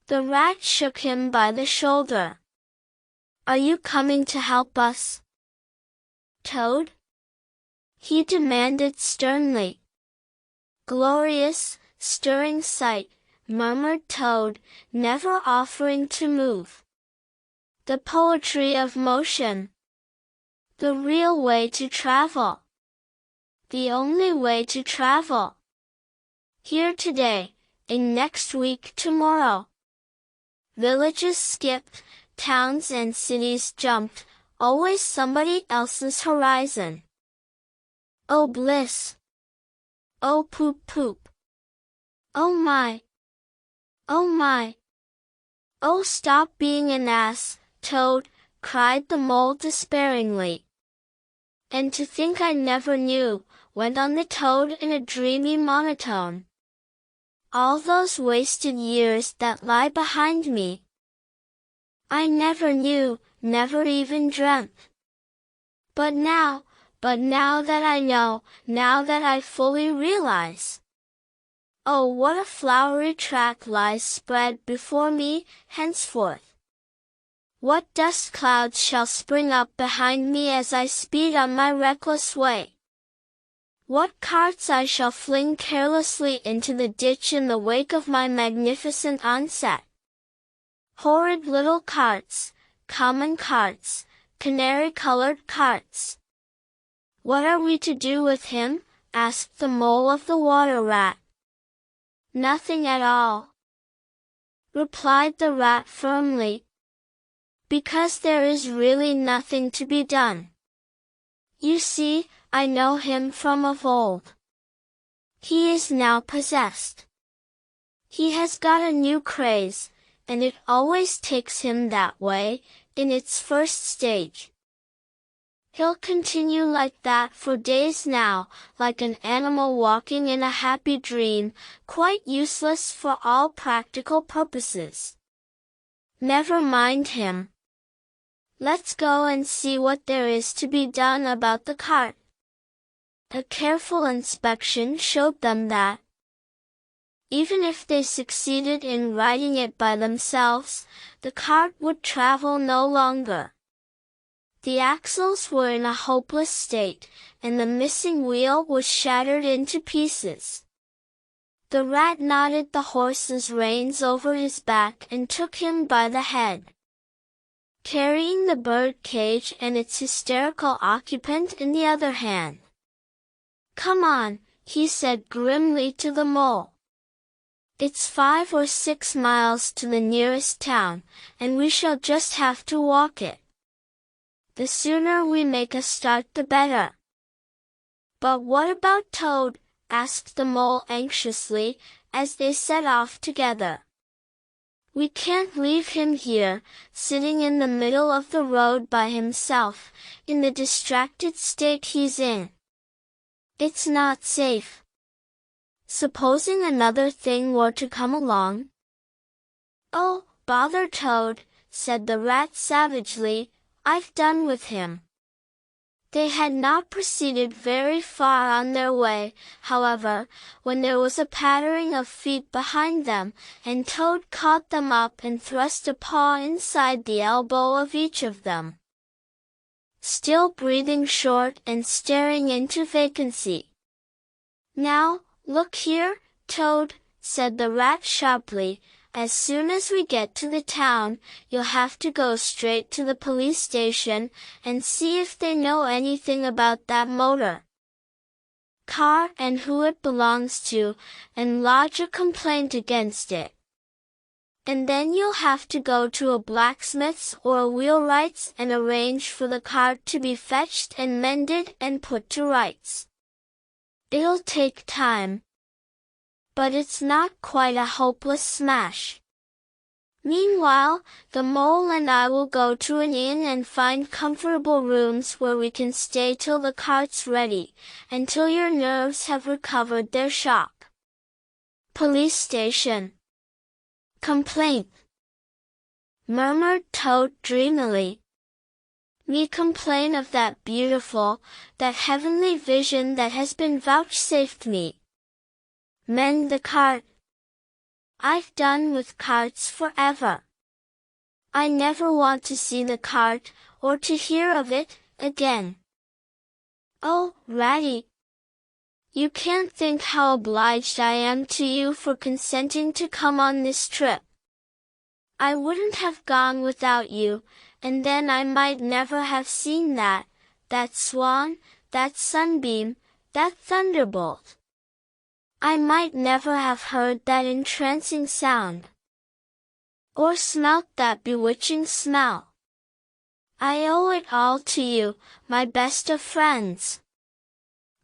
The rat shook him by the shoulder. "Are you coming to help us, Toad?" he demanded sternly. "Glorious, stirring sight," murmured Toad, never offering to move. "The poetry of motion. The real way to travel. The only way to travel. Here today, and next week tomorrow." Villages skipped, towns and cities jumped, always somebody else's horizon. Oh bliss! Oh poop poop! Oh my! Oh my! "Oh, stop being an ass, Toad," cried the mole despairingly. "And to think I never knew," went on the toad in a dreamy monotone. "All those wasted years that lie behind me. I never knew, never even dreamt. But now that I know, now that I fully realize. Oh, what a flowery track lies spread before me, henceforth. What dust clouds shall spring up behind me as I speed on my reckless way. What carts I shall fling carelessly into the ditch in the wake of my magnificent onset. Horrid little carts, common carts, canary-colored carts. What are we to do with him?" asked the mole of the water rat. "Nothing at all," replied the rat firmly. "Because there is really nothing to be done. You see, I know him from of old. He is now possessed. He has got a new craze, and it always takes him that way, in its first stage. He'll continue like that for days now, like an animal walking in a happy dream, quite useless for all practical purposes. Never mind him. Let's go and see what there is to be done about the cart. A careful inspection showed them that, even if they succeeded in riding it by themselves, the cart would travel no longer. The axles were in a hopeless state, and the missing wheel was shattered into pieces. The rat knotted the horse's reins over his back and took him by the head, carrying the bird cage and its hysterical occupant in the other hand. "Come on," he said grimly to the mole. "It's 5 or 6 miles to the nearest town, and we shall just have to walk it. The sooner we make a start the better." "But what about Toad?" asked the mole anxiously, as they set off together. "We can't leave him here, sitting in the middle of the road by himself, in the distracted state he's in. It's not safe. Supposing another thing were to come along?" "Oh, bother Toad," said the rat savagely, "I've done with him." They had not proceeded very far on their way, however, when there was a pattering of feet behind them, and Toad caught them up and thrust a paw inside the elbow of each of them. Still breathing short and staring into vacancy. "Now, look here, Toad," said the rat sharply, "as soon as we get to the town, you'll have to go straight to the police station, and see if they know anything about that motor car and who it belongs to, and lodge a complaint against it. And then you'll have to go to a blacksmith's or a wheelwright's and arrange for the cart to be fetched and mended and put to rights. It'll take time, but it's not quite a hopeless smash. Meanwhile, the mole and I will go to an inn and find comfortable rooms where we can stay till the cart's ready, and till your nerves have recovered their shock." "Police station. Complaint," murmured Toad dreamily. "Me complain of that beautiful, that heavenly vision that has been vouchsafed me. Mend the cart. I've done with carts forever. I never want to see the cart, or to hear of it, again. Oh, Ratty, you can't think how obliged I am to you for consenting to come on this trip. I wouldn't have gone without you, and then I might never have seen that swan, that sunbeam, that thunderbolt. I might never have heard that entrancing sound, or smelt that bewitching smell. I owe it all to you, my best of friends."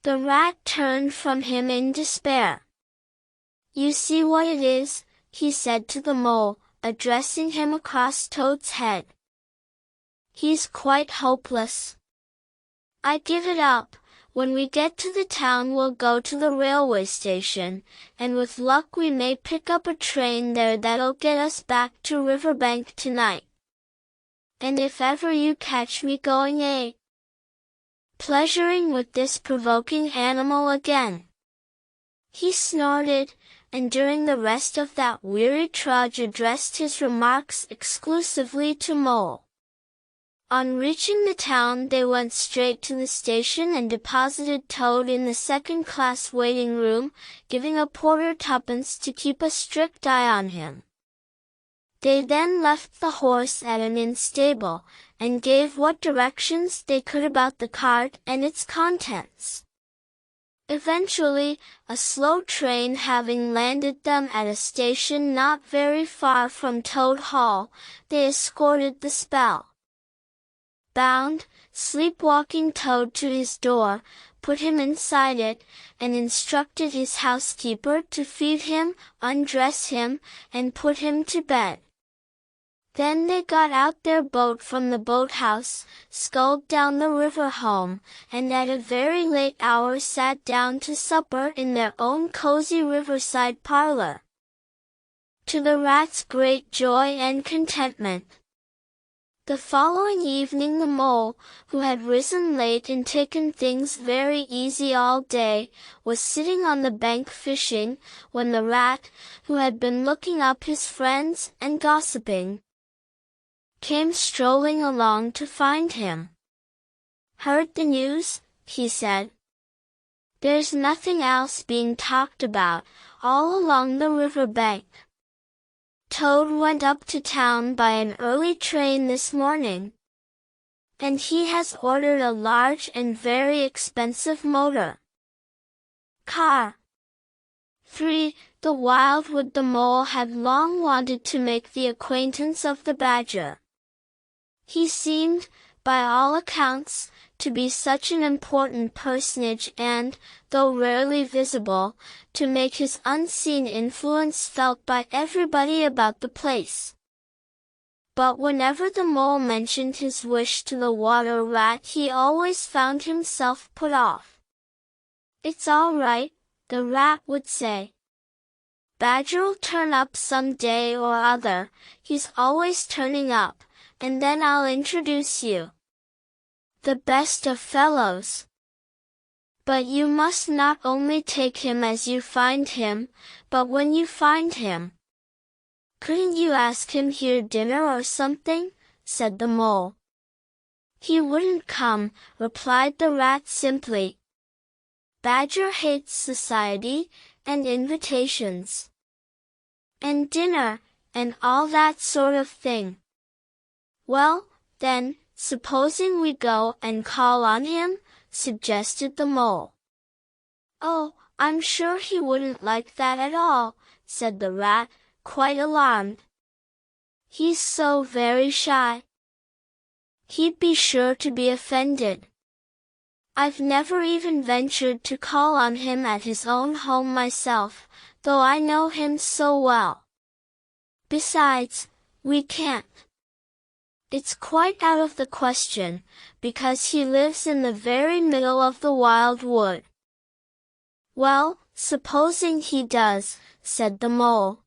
The rat turned from him in despair. "You see what it is," he said to the mole, addressing him across Toad's head. "He's quite hopeless. I give it up. When we get to the town we'll go to the railway station, and with luck we may pick up a train there that'll get us back to Riverbank tonight. And if ever you catch me going pleasuring with this provoking animal again." He snorted, and during the rest of that weary trudge addressed his remarks exclusively to Mole. On reaching the town they went straight to the station and deposited Toad in the second-class waiting room, giving a porter 2d to keep a strict eye on him. They then left the horse at an inn stable, and gave what directions they could about the cart and its contents. Eventually, a slow train having landed them at a station not very far from Toad Hall, they escorted the spell bound, sleepwalking Toad to his door, put him inside it, and instructed his housekeeper to feed him, undress him, and put him to bed. Then they got out their boat from the boathouse, sculled down the river home, and at a very late hour sat down to supper in their own cozy riverside parlor. To the rat's great joy and contentment. The following evening the mole, who had risen late and taken things very easy all day, was sitting on the bank fishing, when the rat, who had been looking up his friends and gossiping, came strolling along to find him. "Heard the news?" he said. "There's nothing else being talked about, all along the river bank. Toad went up to town by an early train this morning. And he has ordered a large and very expensive motor car." 3. The wildwood. The mole had long wanted to make the acquaintance of the badger. He seemed, by all accounts, to be such an important personage and, though rarely visible, to make his unseen influence felt by everybody about the place. But whenever the mole mentioned his wish to the water rat, he always found himself put off. "It's all right," the rat would say. "Badger'll turn up some day or other, he's always turning up, and then I'll introduce you. The best of fellows. But you must not only take him as you find him, but when you find him. Couldn't you ask him here dinner or something?" said the mole. "He wouldn't come," replied the rat simply. "Badger hates society, and invitations, and dinner, and all that sort of thing." "Well, then, supposing we go and call on him?" suggested the mole. "Oh, I'm sure he wouldn't like that at all," said the rat, quite alarmed. "He's so very shy. He'd be sure to be offended. I've never even ventured to call on him at his own home myself, though I know him so well. Besides, we can't. It's quite out of the question, because he lives in the very middle of the wild wood." "Well, supposing he does," said the mole.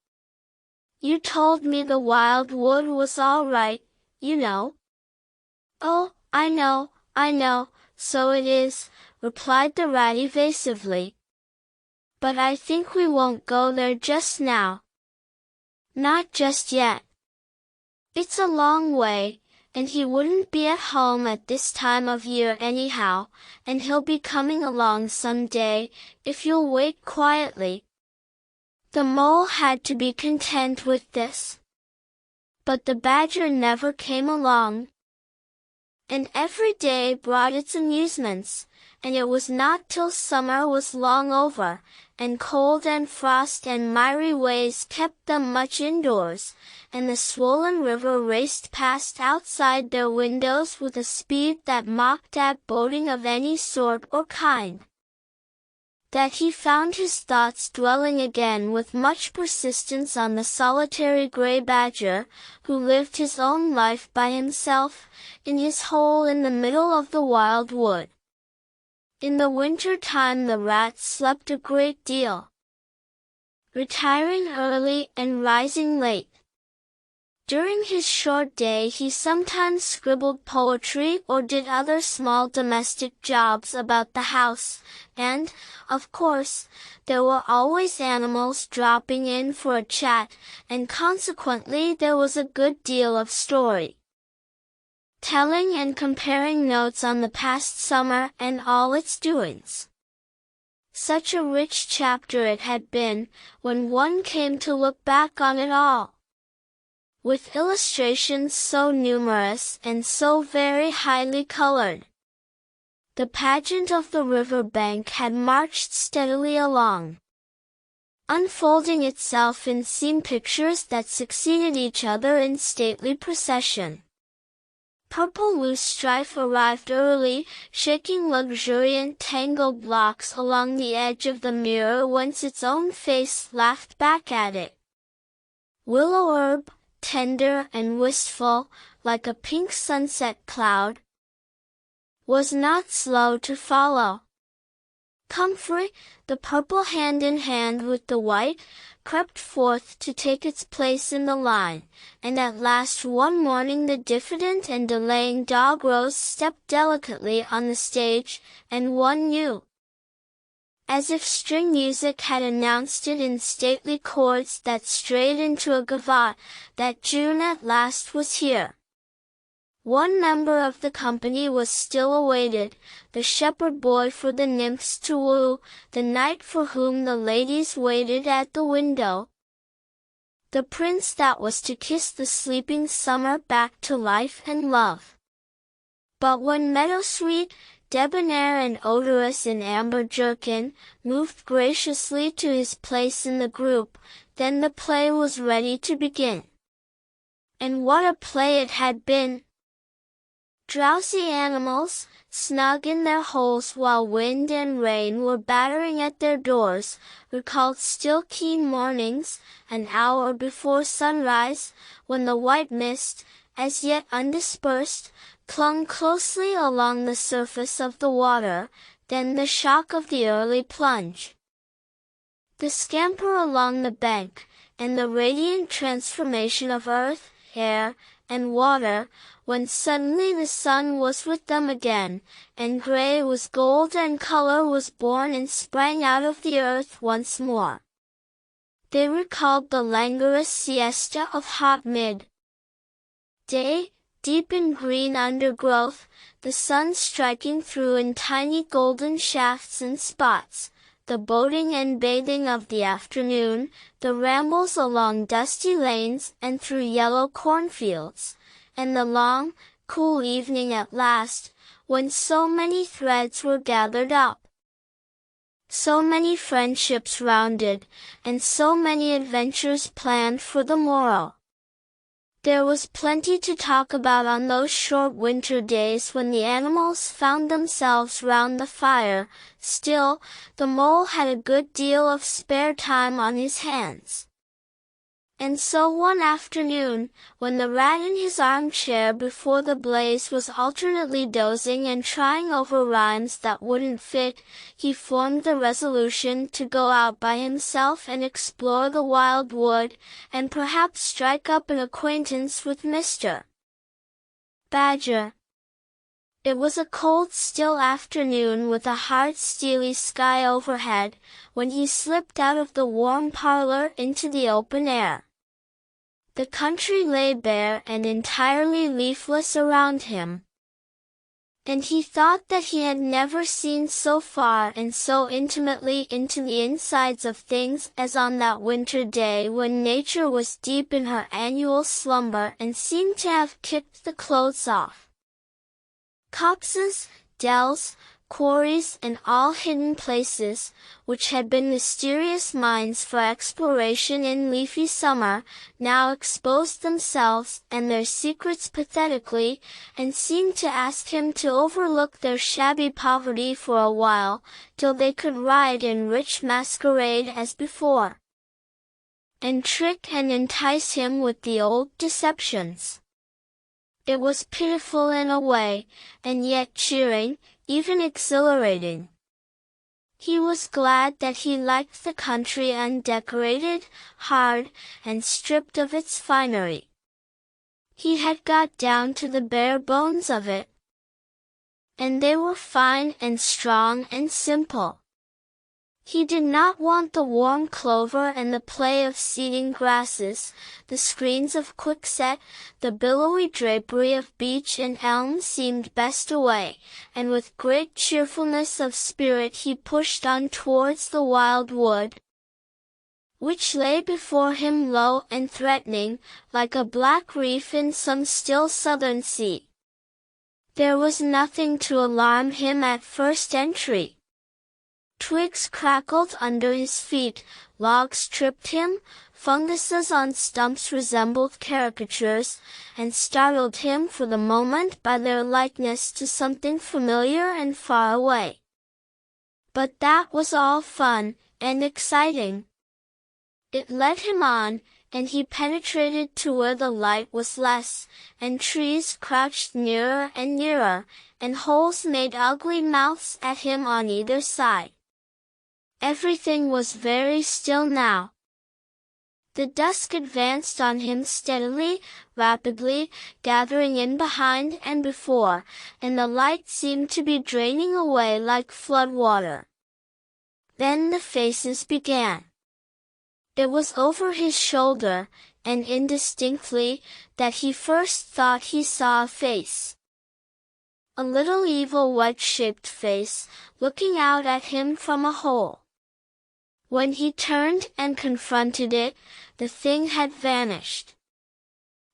"You told me the wild wood was all right, you know." "Oh, I know, so it is," replied the rat evasively. "But I think we won't go there just now. Not just yet. It's a long way, and he wouldn't be at home at this time of year anyhow, and he'll be coming along some day, if you'll wait quietly." The mole had to be content with this. But the badger never came along. And every day brought its amusements, and it was not till summer was long over, and cold and frost and miry ways kept them much indoors, and the swollen river raced past outside their windows with a speed that mocked at boating of any sort or kind, that he found his thoughts dwelling again with much persistence on the solitary gray badger, who lived his own life by himself, in his hole in the middle of the wild wood. In the winter time the rat slept a great deal, retiring early and rising late. During his short day he sometimes scribbled poetry or did other small domestic jobs about the house, and, of course, there were always animals dropping in for a chat, and consequently there was a good deal of story telling and comparing notes on the past summer and all its doings. Such a rich chapter it had been, when one came to look back on it all, with illustrations so numerous and so very highly colored. The pageant of the river bank had marched steadily along, unfolding itself in scene pictures that succeeded each other in stately procession. Purple loosestrife arrived early, shaking luxuriant tangled locks along the edge of the mirror whence its own face laughed back at it. Willow herb, tender and wistful, like a pink sunset cloud, was not slow to follow. Comfrey, the purple hand in hand with the white, crept forth to take its place in the line, and at last one morning the diffident and delaying dog Rose stepped delicately on the stage, and one knew, as if string music had announced it in stately chords that strayed into a gavotte, that June at last was here. One member of the company was still awaited, the shepherd boy for the nymphs to woo, the knight for whom the ladies waited at the window, the prince that was to kiss the sleeping summer back to life and love. But when Meadowsweet, debonair and odorous in amber jerkin, moved graciously to his place in the group, then the play was ready to begin. And what a play it had been! Drowsy animals, snug in their holes while wind and rain were battering at their doors, recalled still keen mornings, an hour before sunrise, when the white mist, as yet undispersed, clung closely along the surface of the water, then the shock of the early plunge, the scamper along the bank, and the radiant transformation of earth, air, and water, when suddenly the sun was with them again, and gray was gold and color was born and sprang out of the earth once more. They recalled the languorous siesta of hot mid-day, deep in green undergrowth, the sun striking through in tiny golden shafts and spots, the boating and bathing of the afternoon, the rambles along dusty lanes and through yellow cornfields, and the long, cool evening at last, when so many threads were gathered up, so many friendships rounded, and so many adventures planned for the morrow. There was plenty to talk about on those short winter days when the animals found themselves round the fire. Still, the mole had a good deal of spare time on his hands. And so one afternoon, when the rat in his armchair before the blaze was alternately dozing and trying over rhymes that wouldn't fit, he formed the resolution to go out by himself and explore the wild wood, and perhaps strike up an acquaintance with Mr. Badger. It was a cold, still afternoon with a hard, steely sky overhead, when he slipped out of the warm parlor into the open air. The country lay bare and entirely leafless around him, and he thought that he had never seen so far and so intimately into the insides of things as on that winter day when nature was deep in her annual slumber and seemed to have kicked the clothes off. Copses, dells, quarries and all hidden places, which had been mysterious mines for exploration in leafy summer, now exposed themselves and their secrets pathetically, and seemed to ask him to overlook their shabby poverty for a while, till they could ride in rich masquerade as before, and trick and entice him with the old deceptions. It was pitiful in a way, and yet cheering, even exhilarating. He was glad that he liked the country undecorated, hard, and stripped of its finery. He had got down to the bare bones of it, and they were fine and strong and simple. He did not want the warm clover and the play of seeding grasses, the screens of quickset, the billowy drapery of beech and elm seemed best away, and with great cheerfulness of spirit he pushed on towards the wild wood, which lay before him low and threatening, like a black reef in some still southern sea. There was nothing to alarm him at first entry. Twigs crackled under his feet, logs tripped him, funguses on stumps resembled caricatures, and startled him for the moment by their likeness to something familiar and far away. But that was all fun and exciting. It led him on, and he penetrated to where the light was less, and trees crouched nearer and nearer, and holes made ugly mouths at him on either side. Everything was very still now. The dusk advanced on him steadily, rapidly, gathering in behind and before, and the light seemed to be draining away like flood water. Then the faces began. It was over his shoulder, and indistinctly, that he first thought he saw a face. A little evil wedge-shaped face, looking out at him from a hole. When he turned and confronted it, the thing had vanished.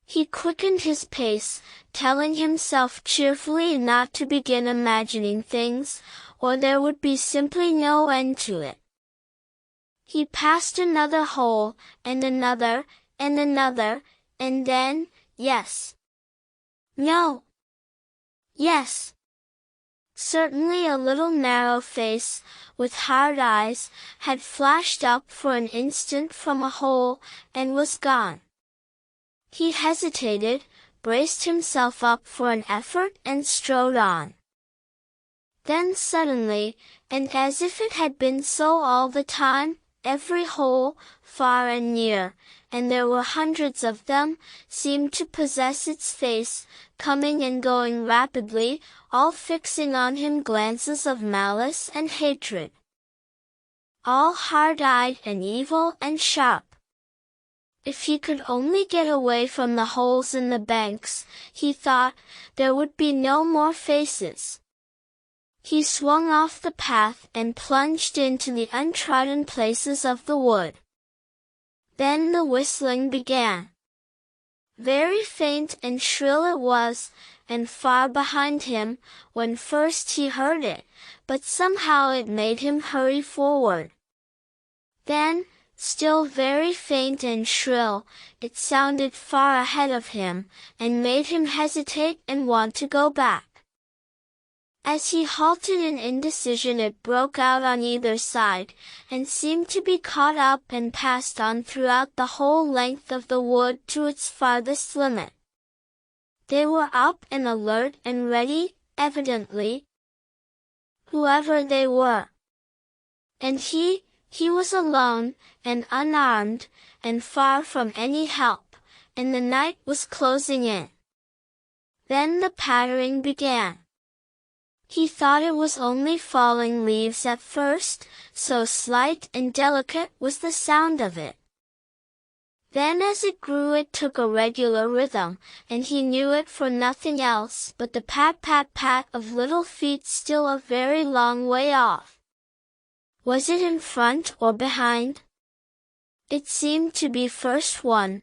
He quickened his pace, telling himself cheerfully not to begin imagining things, or there would be simply no end to it. He passed another hole, and another, and another, and then, yes. No. Yes. Certainly a little narrow face, with hard eyes, had flashed up for an instant from a hole, and was gone. He hesitated, braced himself up for an effort, and strode on. Then suddenly, and as if it had been so all the time, every hole, far and near, and there were hundreds of them, seemed to possess its face, coming and going rapidly, all fixing on him glances of malice and hatred. All hard-eyed and evil and sharp. If he could only get away from the holes in the banks, he thought, there would be no more faces. He swung off the path and plunged into the untrodden places of the wood. Then the whistling began. Very faint and shrill it was, and far behind him, when first he heard it, but somehow it made him hurry forward. Then, still very faint and shrill, it sounded far ahead of him, and made him hesitate and want to go back. As he halted in indecision, it broke out on either side, and seemed to be caught up and passed on throughout the whole length of the wood to its farthest limit. They were up and alert and ready, evidently, whoever they were. And he was alone, and unarmed, and far from any help, and the night was closing in. Then the pattering began. He thought it was only falling leaves at first, so slight and delicate was the sound of it. Then as it grew it took a regular rhythm, and he knew it for nothing else but the pat-pat-pat of little feet still a very long way off. Was it in front or behind? It seemed to be first one,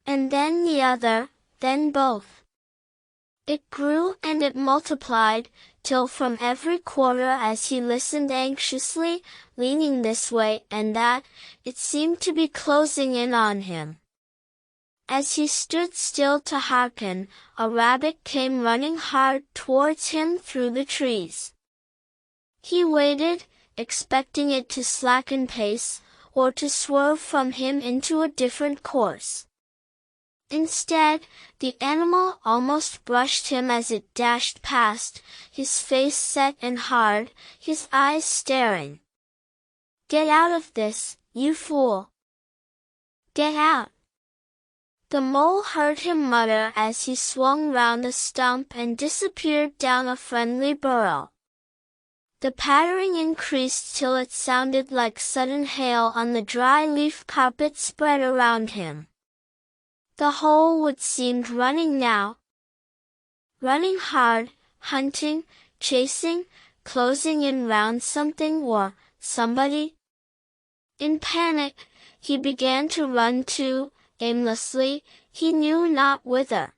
and then the other, then both. It grew and it multiplied, till from every quarter as he listened anxiously, leaning this way and that, it seemed to be closing in on him. As he stood still to hearken, a rabbit came running hard towards him through the trees. He waited, expecting it to slacken pace, or to swerve from him into a different course. Instead, the animal almost brushed him as it dashed past, his face set and hard, his eyes staring. "Get out of this, you fool! Get out!" The mole heard him mutter as he swung round a stump and disappeared down a friendly burrow. The pattering increased till it sounded like sudden hail on the dry leaf carpet spread around him. The whole wood seemed running now. Running hard, hunting, chasing, closing in round something or somebody. In panic, he began to run too, aimlessly, he knew not whither.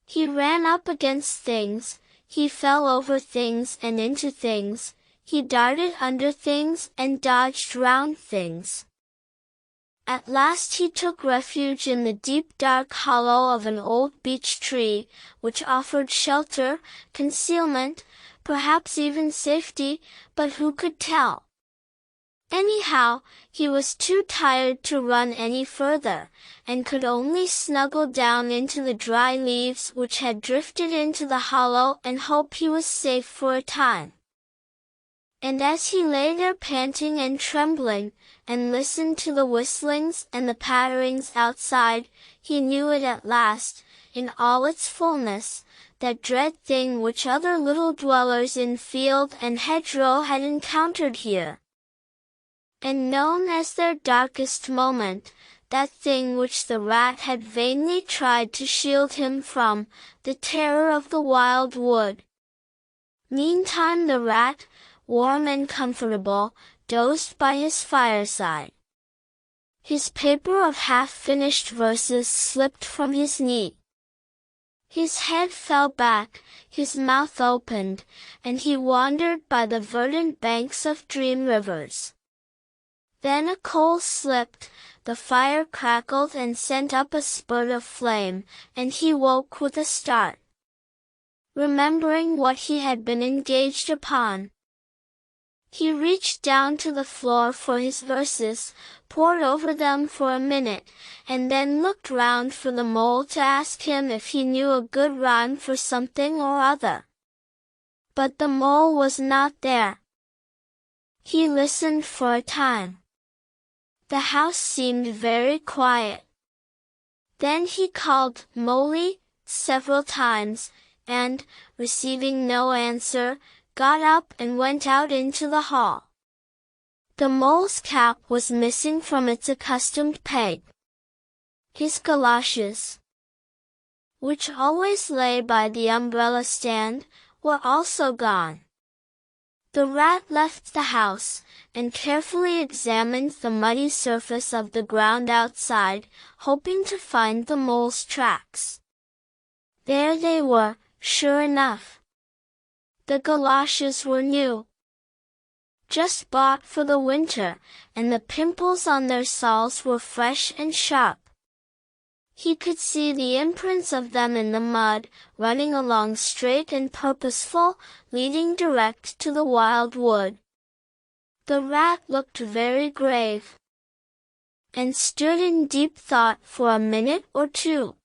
He ran up against things, he fell over things and into things, he darted under things and dodged round things. At last he took refuge in the deep dark hollow of an old beech tree, which offered shelter, concealment, perhaps even safety, but who could tell? Anyhow, he was too tired to run any further, and could only snuggle down into the dry leaves which had drifted into the hollow and hope he was safe for a time. And as he lay there panting and trembling, and listened to the whistlings and the patterings outside, he knew it at last, in all its fullness, that dread thing which other little dwellers in field and hedgerow had encountered here, and known as their darkest moment, that thing which the rat had vainly tried to shield him from, the terror of the wild wood. Meantime the rat, warm and comfortable, dozed by his fireside. His paper of half-finished verses slipped from his knee. His head fell back, his mouth opened, and he wandered by the verdant banks of dream rivers. Then a coal slipped, the fire crackled and sent up a spurt of flame, and he woke with a start, remembering what he had been engaged upon. He reached down to the floor for his verses, pored over them for a minute, and then looked round for the mole to ask him if he knew a good rhyme for something or other. But the mole was not there. He listened for a time. The house seemed very quiet. Then he called "Molly" several times, and, receiving no answer, got up and went out into the hall. The mole's cap was missing from its accustomed peg. His galoshes, which always lay by the umbrella stand, were also gone. The rat left the house, and carefully examined the muddy surface of the ground outside, hoping to find the mole's tracks. There they were, sure enough. The galoshes were new, just bought for the winter, and the pimples on their soles were fresh and sharp. He could see the imprints of them in the mud, running along straight and purposeful, leading direct to the wild wood. The rat looked very grave, and stood in deep thought for a minute or two.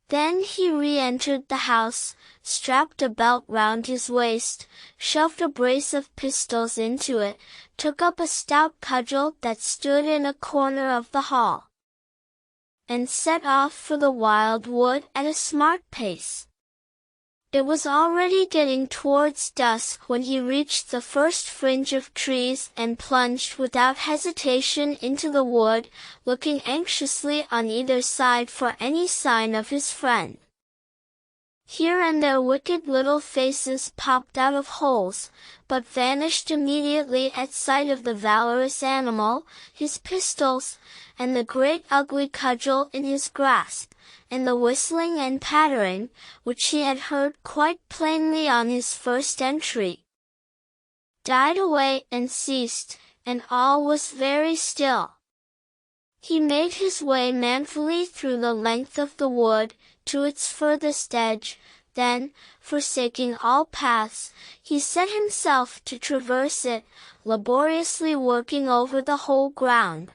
Then he re-entered the house, strapped a belt round his waist, shoved a brace of pistols into it, took up a stout cudgel that stood in a corner of the hall, and set off for the wild wood at a smart pace. It was already getting towards dusk when he reached the first fringe of trees and plunged without hesitation into the wood, looking anxiously on either side for any sign of his friend. Here and there wicked little faces popped out of holes, but vanished immediately at sight of the valorous animal, his pistols, and the great ugly cudgel in his grasp, and the whistling and pattering, which he had heard quite plainly on his first entry, died away and ceased, and all was very still. He made his way manfully through the length of the wood, to its furthest edge, then, forsaking all paths, he set himself to traverse it, laboriously working over the whole ground,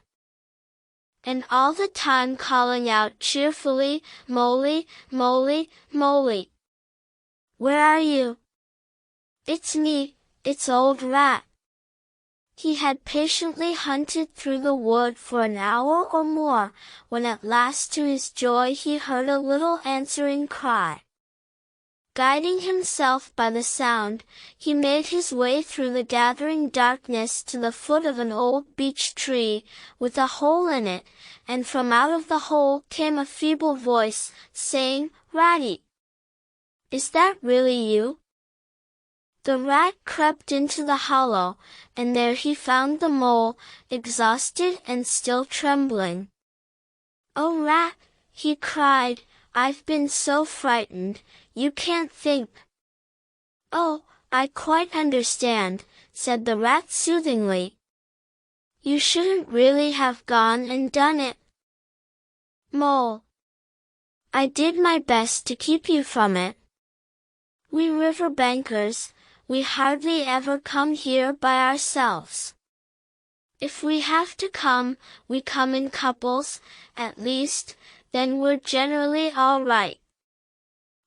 and all the time calling out cheerfully, "Molly, Molly, Molly! Where are you? It's me, it's old Rat." He had patiently hunted through the wood for an hour or more, when at last to his joy he heard a little answering cry. Guiding himself by the sound, he made his way through the gathering darkness to the foot of an old beech tree, with a hole in it, and from out of the hole came a feeble voice, saying, "Ratty! Is that really you?" The rat crept into the hollow, and there he found the mole, exhausted and still trembling. "Oh, Rat!" he cried, "I've been so frightened, you can't think." "Oh, I quite understand," said the rat soothingly. You shouldn't really have gone and done it. Mole. I did my best to keep you from it. We riverbankers, we hardly ever come here by ourselves. If we have to come, we come in couples, at least, then we're generally all right.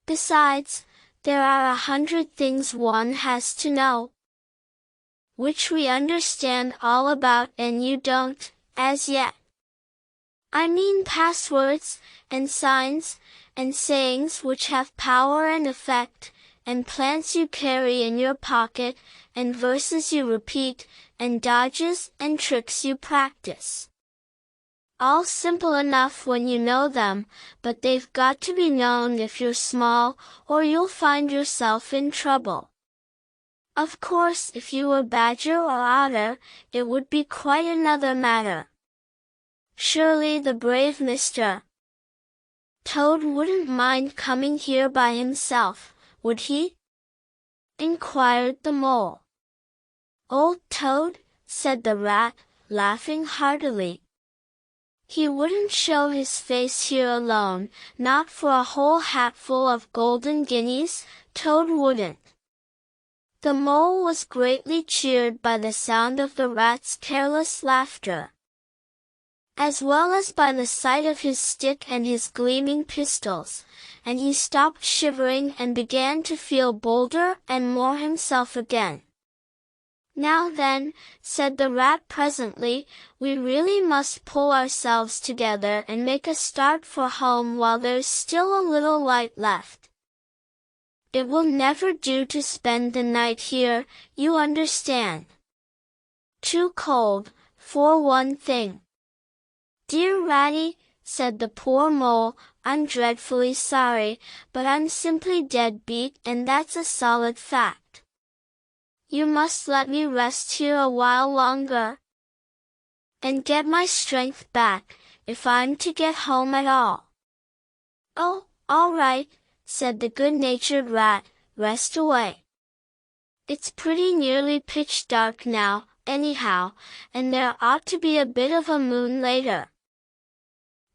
Besides, there are 100 things one has to know, which we understand all about and you don't, as yet. I mean passwords, and signs, and sayings which have power and effect, and plants you carry in your pocket, and verses you repeat, and dodges and tricks you practice. All simple enough when you know them, but they've got to be known if you're small, or you'll find yourself in trouble. Of course, if you were badger or otter, it would be quite another matter. Surely the brave Mr. Toad wouldn't mind coming here by himself, would he? Inquired the mole. Old Toad, said the rat, laughing heartily. He wouldn't show his face here alone, not for a whole hatful of golden guineas, Toad wouldn't. The mole was greatly cheered by the sound of the rat's careless laughter, as well as by the sight of his stick and his gleaming pistols, and he stopped shivering and began to feel bolder and more himself again. Now then, said the rat presently, we really must pull ourselves together and make a start for home while there's still a little light left. It will never do to spend the night here, you understand. Too cold, for one thing. Dear Ratty, said the poor mole, I'm dreadfully sorry, but I'm simply dead beat, and that's a solid fact. You must let me rest here a while longer, and get my strength back, if I'm to get home at all. Oh, all right, said the good-natured rat, rest away. It's pretty nearly pitch dark now, anyhow, and there ought to be a bit of a moon later.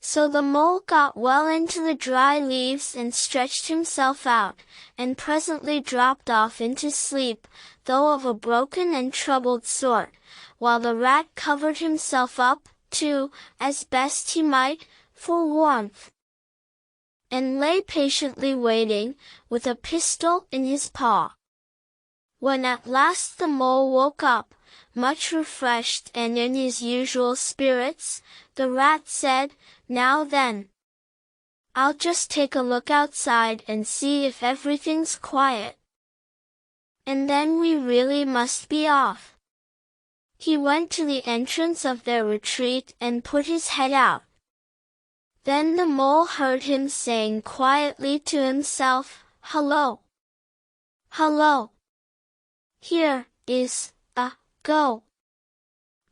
So the mole got well into the dry leaves and stretched himself out, and presently dropped off into sleep, though of a broken and troubled sort, while the rat covered himself up, too, as best he might, for warmth, and lay patiently waiting, with a pistol in his paw. When at last the mole woke up, much refreshed and in his usual spirits, the rat said, Now then, I'll just take a look outside and see if everything's quiet. And then we really must be off. He went to the entrance of their retreat and put his head out. Then the mole heard him saying quietly to himself, Hello! Hello! Here is a go!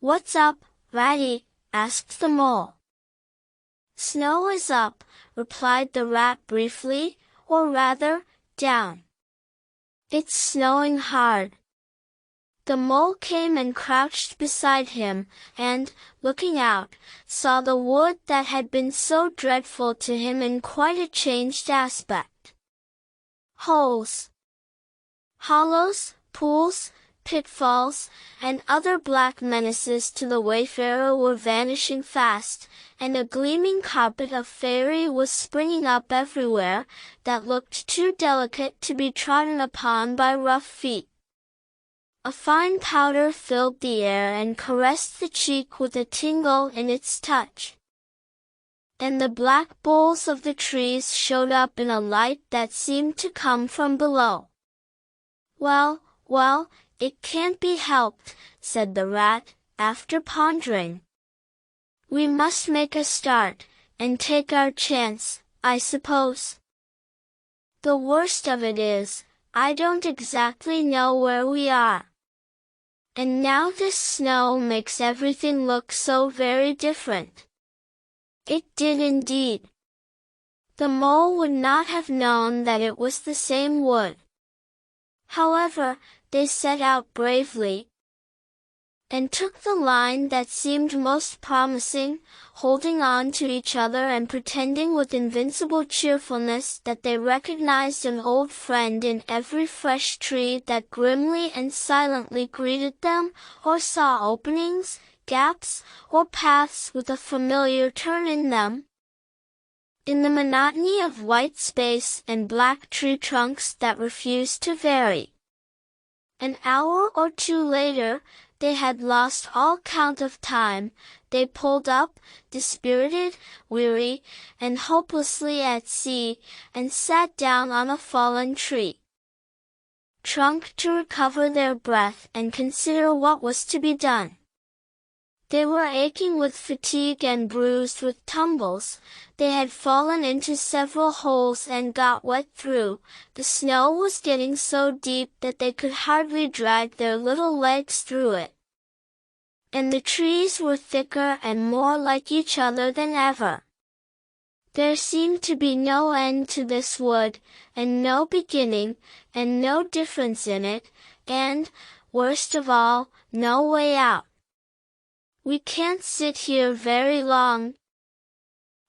What's up, Ratty? Asked the mole. Snow is up, replied the rat briefly, or rather, down. It's snowing hard. The mole came and crouched beside him, and, looking out, saw the wood that had been so dreadful to him in quite a changed aspect. Holes, hollows, pools, pitfalls, and other black menaces to the wayfarer were vanishing fast, and a gleaming carpet of fairy was springing up everywhere, that looked too delicate to be trodden upon by rough feet. A fine powder filled the air and caressed the cheek with a tingle in its touch, and the black boles of the trees showed up in a light that seemed to come from below. Well, well, it can't be helped, said the rat, after pondering. We must make a start, and take our chance, I suppose. The worst of it is, I don't exactly know where we are. And now this snow makes everything look so very different. It did indeed. The mole would not have known that it was the same wood. However, they set out bravely. and took the line that seemed most promising, holding on to each other and pretending with invincible cheerfulness that they recognized an old friend in every fresh tree that grimly and silently greeted them, or saw openings, gaps, or paths with a familiar turn in them. In the monotony of white space and black tree trunks that refused to vary. An hour or two later, they had lost all count of time. They pulled up, dispirited, weary, and hopelessly at sea, and sat down on a fallen tree trunk to recover their breath and consider what was to be done. They were aching with fatigue and bruised with tumbles. They had fallen into several holes and got wet through. The snow was getting so deep that they could hardly drag their little legs through it. And the trees were thicker and more like each other than ever. There seemed to be no end to this wood, and no beginning, and no difference in it, and, worst of all, no way out. "We can't sit here very long,"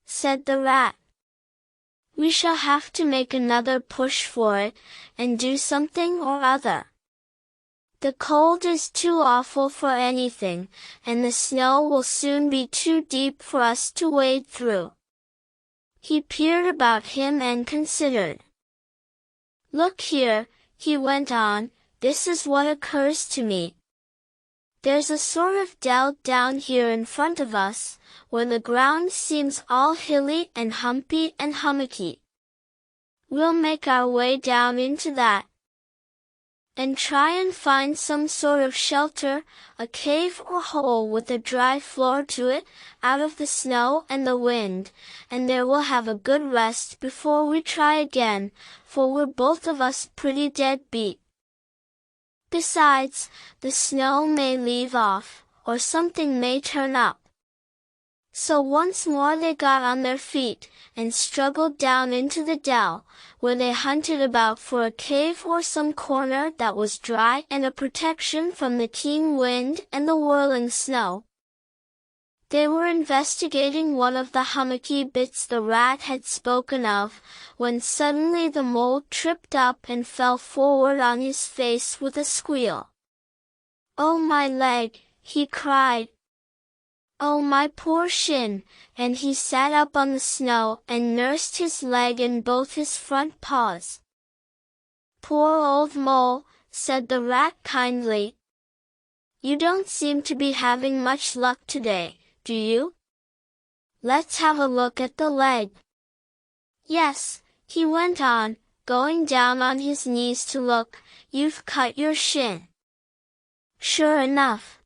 said the rat. "We shall have to make another push for it, and do something or other. The cold is too awful for anything, and the snow will soon be too deep for us to wade through." He peered about him and considered. "Look here," he went on, "this is what occurs to me. There's a sort of dell down here in front of us, where the ground seems all hilly and humpy and hummocky. We'll make our way down into that, and try and find some sort of shelter, a cave or hole with a dry floor to it, out of the snow and the wind, and there we'll have a good rest before we try again, for we're both of us pretty dead beat. Besides, the snow may leave off, or something may turn up." So once more they got on their feet, and struggled down into the dell, where they hunted about for a cave or some corner that was dry and a protection from the keen wind and the whirling snow. They were investigating one of the hummocky bits the rat had spoken of, when suddenly the mole tripped up and fell forward on his face with a squeal. "Oh, my leg!" he cried. "Oh, my poor shin!" and he sat up on the snow and nursed his leg in both his front paws. "Poor old mole," said the rat kindly. "You don't seem to be having much luck today, do you? Let's have a look at the leg. Yes," he went on, going down on his knees to look, "you've cut your shin. Sure enough.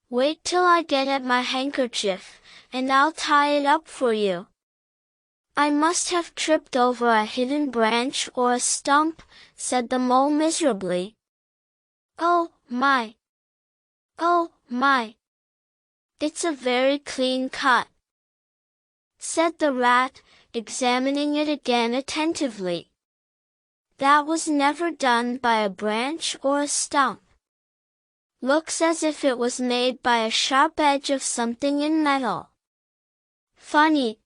Wait till I get at my handkerchief, and I'll tie it up for you. I must have tripped over a hidden branch or a stump," said the mole miserably. "Oh, my! Oh, my! It's a very clean cut," said the rat, examining it again attentively. "That was never done by a branch or a stump. Looks as if it was made by a sharp edge of something in metal. Funny."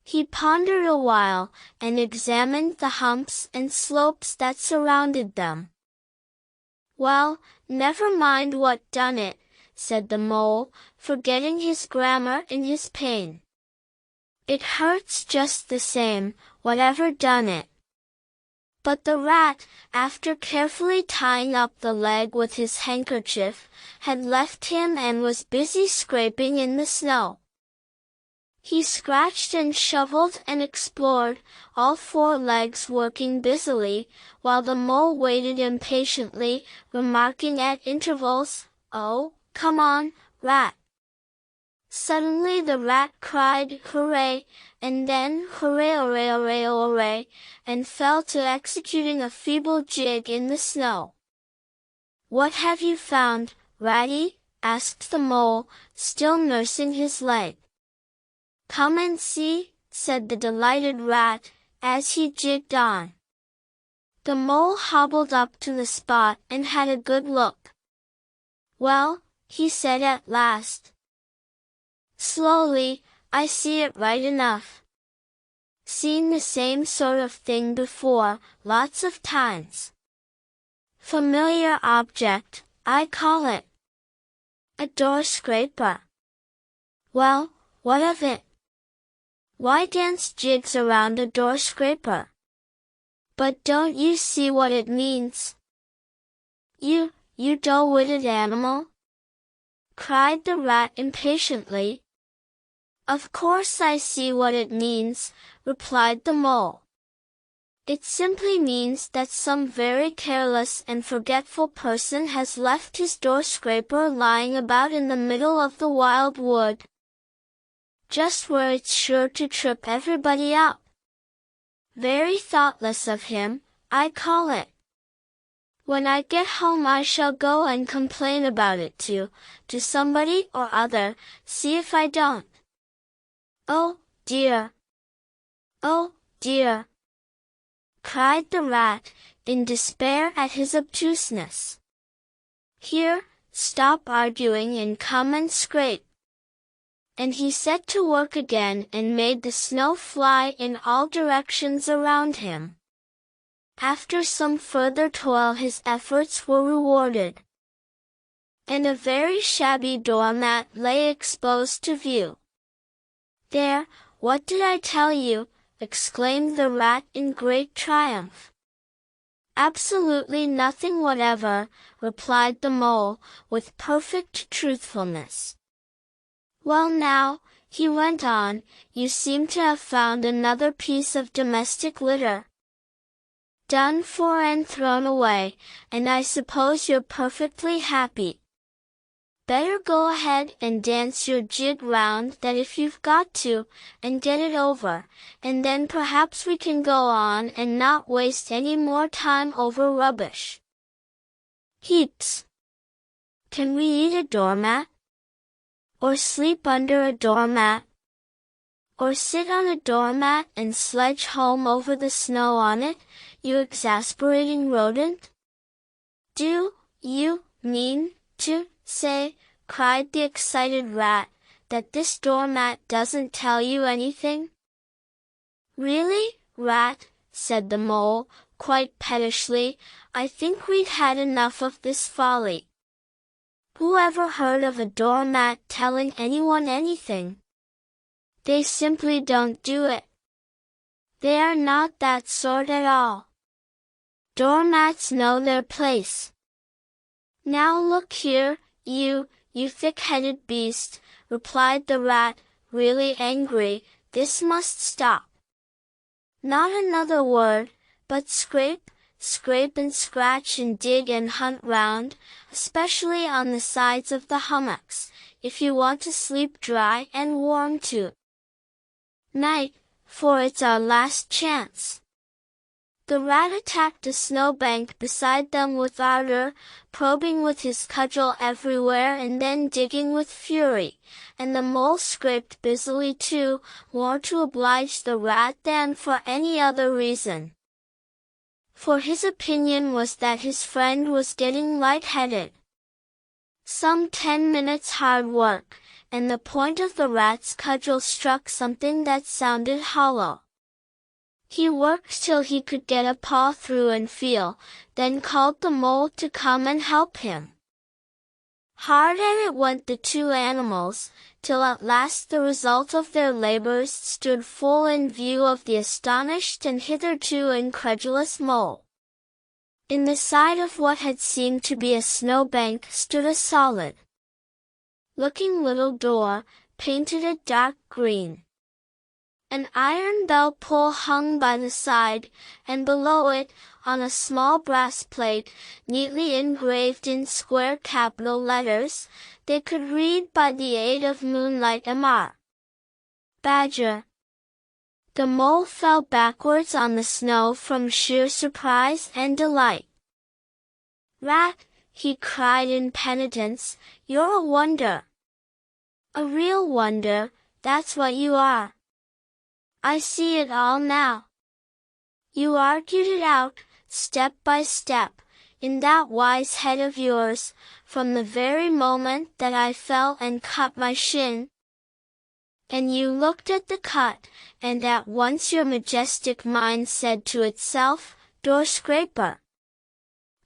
He pondered a while, and examined the humps and slopes that surrounded them. "Well, never mind what done it," said the mole, forgetting his grammar in his pain. "It hurts just the same, whatever done it." But the rat, after carefully tying up the leg with his handkerchief, had left him and was busy scraping in the snow. He scratched and shoveled and explored, all four legs working busily, while the mole waited impatiently, remarking at intervals, "Oh, come on, rat." Suddenly the rat cried, "Hooray!" and then, "Hooray, hooray, hooray, hooray!" and fell to executing a feeble jig in the snow. "What have you found, Ratty?" asked the mole, still nursing his leg. "Come and see," said the delighted rat, as he jigged on. The mole hobbled up to the spot and had a good look. Well, he said at last. Slowly, I see it right enough. Seen the same sort of thing before, lots of times. Familiar object, I call it. A door scraper. Well, what of it? Why dance jigs around a door scraper? But don't you see what it means? You dull-witted animal? Cried the rat impatiently. Of course I see what it means, replied the mole. It simply means that some very careless and forgetful person has left his door scraper lying about in the middle of the wild wood. Just where it's sure to trip everybody up. Very thoughtless of him, I call it. When I get home I shall go and complain about it to somebody or other, see if I don't. Oh, dear! Oh, dear! Cried the rat, in despair at his obtuseness. Here, stop arguing and come and scrape. And he set to work again and made the snow fly in all directions around him. After some further toil his efforts were rewarded. And a very shabby doormat lay exposed to view. There, what did I tell you? Exclaimed the rat in great triumph. Absolutely nothing whatever, replied the mole, with perfect truthfulness. Well now, he went on, you seem to have found another piece of domestic litter. Done for and thrown away, and I suppose you're perfectly happy. Better go ahead and dance your jig round that if you've got to, and get it over, and then perhaps we can go on and not waste any more time over rubbish. Heaps. Can we eat a doormat? Or sleep under a doormat? Or sit on a doormat and sledge home over the snow on it, you exasperating rodent? Do you mean to say, cried the excited rat, that this doormat doesn't tell you anything? Really, rat, said the mole, quite pettishly, I think we've had enough of this folly. Who ever heard of a doormat telling anyone anything? They simply don't do it. They are not that sort at all. Doormats know their place. Now look here, you thick-headed beast, replied the rat, really angry, this must stop. Not another word, but scrape, scrape and scratch and dig and hunt round, especially on the sides of the hummocks, if you want to sleep dry and warm too. Night, for it's our last chance. The rat attacked a snowbank beside them with ardor, probing with his cudgel everywhere and then digging with fury, and the mole scraped busily too, more to oblige the rat than for any other reason. For his opinion was that his friend was getting light-headed. Some 10 minutes hard work, and the point of the rat's cudgel struck something that sounded hollow. He worked till he could get a paw through and feel, then called the mole to come and help him. Hard at it went the two animals, till at last the result of their labors stood full in view of the astonished and hitherto incredulous mole. In the side of what had seemed to be a snowbank stood a solid looking little door, painted a dark green. An iron bell pull hung by the side, and below it, on a small brass plate, neatly engraved in square capital letters, they could read by the aid of moonlight Mr. Badger. The mole fell backwards on the snow from sheer surprise and delight. Rat, he cried in penitence, you're a wonder. A real wonder, that's what you are. I see it all now. You argued it out, step by step, in that wise head of yours, from the very moment that I fell and cut my shin? And you looked at the cut, and at once your majestic mind said to itself, door scraper.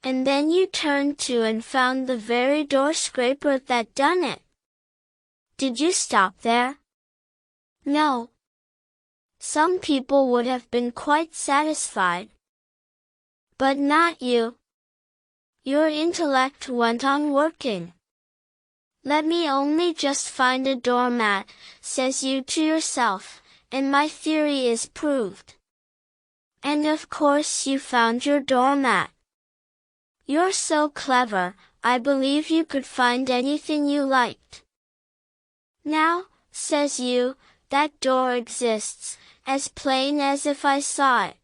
And then you turned to and found the very door scraper that done it. Did you stop there? No. Some people would have been quite satisfied. But not you. Your intellect went on working. Let me only just find a doormat, says you to yourself, and my theory is proved. And of course you found your doormat. You're so clever, I believe you could find anything you liked. Now, says you, that door exists, as plain as if I saw it.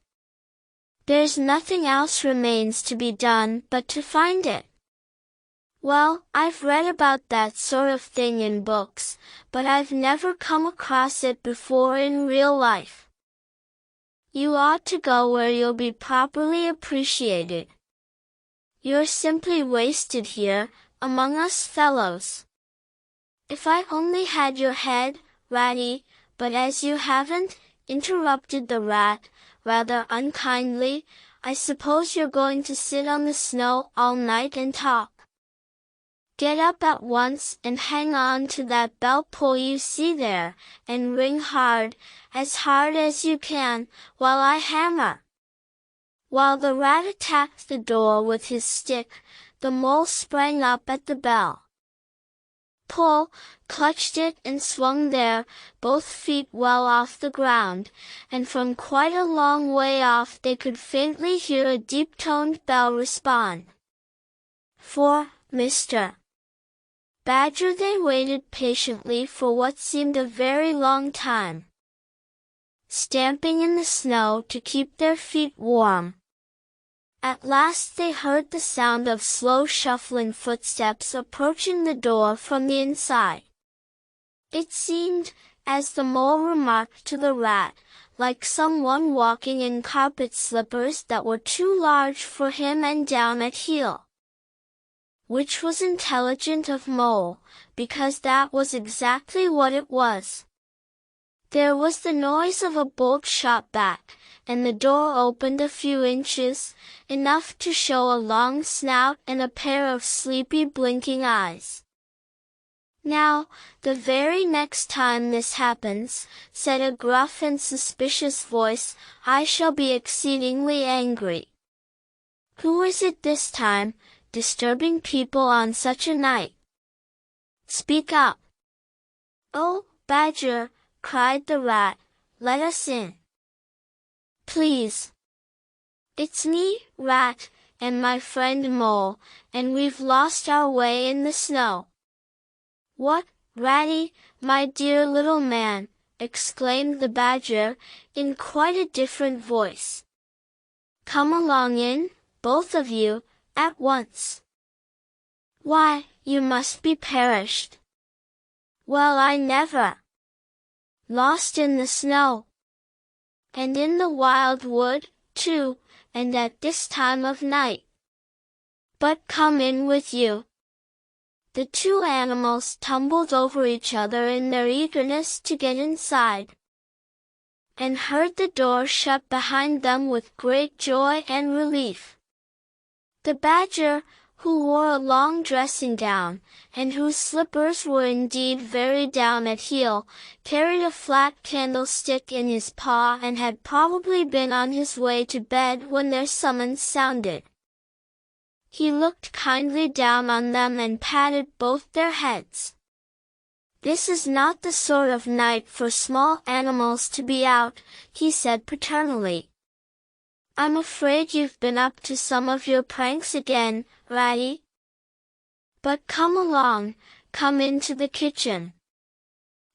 There's nothing else remains to be done but to find it. Well, I've read about that sort of thing in books, but I've never come across it before in real life. You ought to go where you'll be properly appreciated. You're simply wasted here, among us fellows. If I only had your head, Ratty, but as you haven't, interrupted the rat, rather unkindly, I suppose you're going to sit on the snow all night and talk. Get up at once and hang on to that bell pull you see there, and ring hard as you can, while I hammer. While the rat attacked the door with his stick, the mole sprang up at the bell. Pull, clutched it and swung there, both feet well off the ground, and from quite a long way off they could faintly hear a deep-toned bell respond. For Mr. Badger they waited patiently for what seemed a very long time, stamping in the snow to keep their feet warm. At last they heard the sound of slow shuffling footsteps approaching the door from the inside. It seemed, as the mole remarked to the rat, like someone walking in carpet slippers that were too large for him and down at heel. Which was intelligent of Mole, because that was exactly what it was. There was the noise of a bolt shot back, and the door opened a few inches, enough to show a long snout and a pair of sleepy blinking eyes. Now, the very next time this happens, said a gruff and suspicious voice, I shall be exceedingly angry. Who is it this time, disturbing people on such a night? Speak up. Oh, Badger, cried the rat, let us in. Please. It's me, Rat, and my friend Mole, and we've lost our way in the snow. What, Ratty, my dear little man, exclaimed the Badger, in quite a different voice. Come along in, both of you, at once. Why, you must be perished. Well, I never. Lost in the snow. And in the wild wood, too, and at this time of night. But come in with you. The two animals tumbled over each other in their eagerness to get inside, and heard the door shut behind them with great joy and relief. The Badger, who wore a long dressing gown, and whose slippers were indeed very down at heel, carried a flat candlestick in his paw and had probably been on his way to bed when their summons sounded. He looked kindly down on them and patted both their heads. This is not the sort of night for small animals to be out, he said paternally. I'm afraid you've been up to some of your pranks again, Ratty. But come along, come into the kitchen.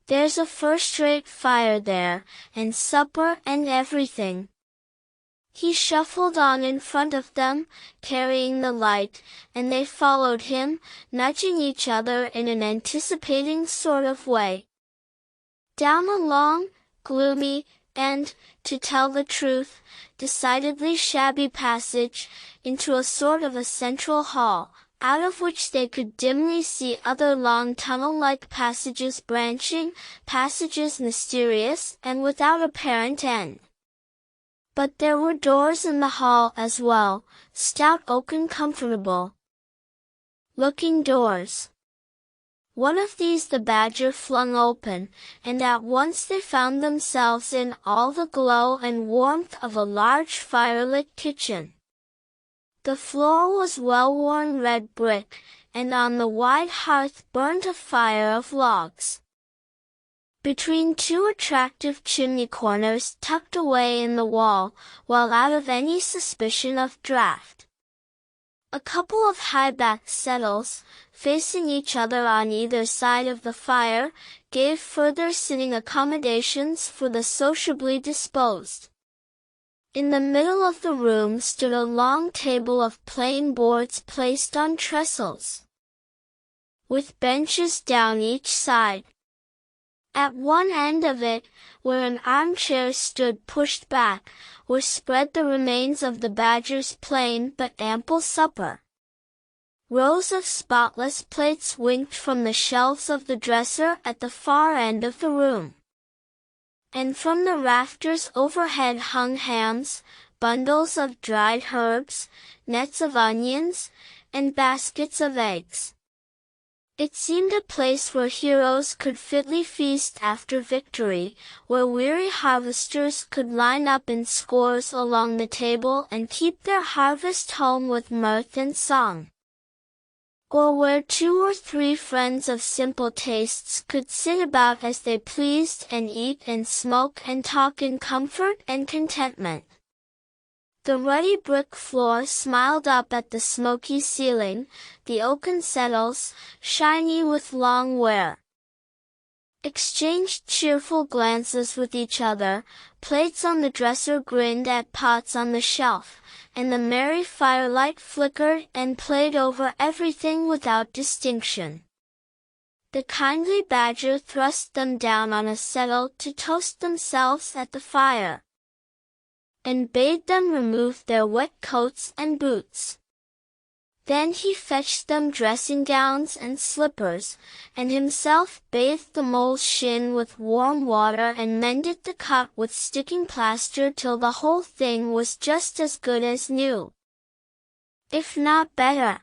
There's a first-rate fire there, and supper and everything. He shuffled on in front of them, carrying the light, and they followed him, nudging each other in an anticipating sort of way. Down a long, gloomy, and, to tell the truth, decidedly shabby passage, into a sort of a central hall, out of which they could dimly see other long tunnel-like passages branching, passages mysterious and without apparent end. But there were doors in the hall as well, stout oaken comfortable looking doors. One of these the badger flung open, and at once they found themselves in all the glow and warmth of a large firelit kitchen. The floor was well-worn red brick, and on the wide hearth burnt a fire of logs. Between two attractive chimney corners tucked away in the wall, well out of any suspicion of draught, a couple of high-backed settles, facing each other on either side of the fire, gave further sitting accommodations for the sociably disposed. In the middle of the room stood a long table of plain boards placed on trestles, with benches down each side. At one end of it, where an armchair stood pushed back, were spread the remains of the badger's plain but ample supper. Rows of spotless plates winked from the shelves of the dresser at the far end of the room. And from the rafters overhead hung hams, bundles of dried herbs, nets of onions, and baskets of eggs. It seemed a place where heroes could fitly feast after victory, where weary harvesters could line up in scores along the table and keep their harvest home with mirth and song. Or where 2 or 3 friends of simple tastes could sit about as they pleased and eat and smoke and talk in comfort and contentment. The ruddy brick floor smiled up at the smoky ceiling, the oaken settles, shiny with long wear, exchanged cheerful glances with each other, plates on the dresser grinned at pots on the shelf, and the merry firelight flickered and played over everything without distinction. The kindly badger thrust them down on a settle to toast themselves at the fire, and bade them remove their wet coats and boots. Then he fetched them dressing-gowns and slippers, and himself bathed the mole's shin with warm water and mended the cut with sticking plaster till the whole thing was just as good as new, if not better.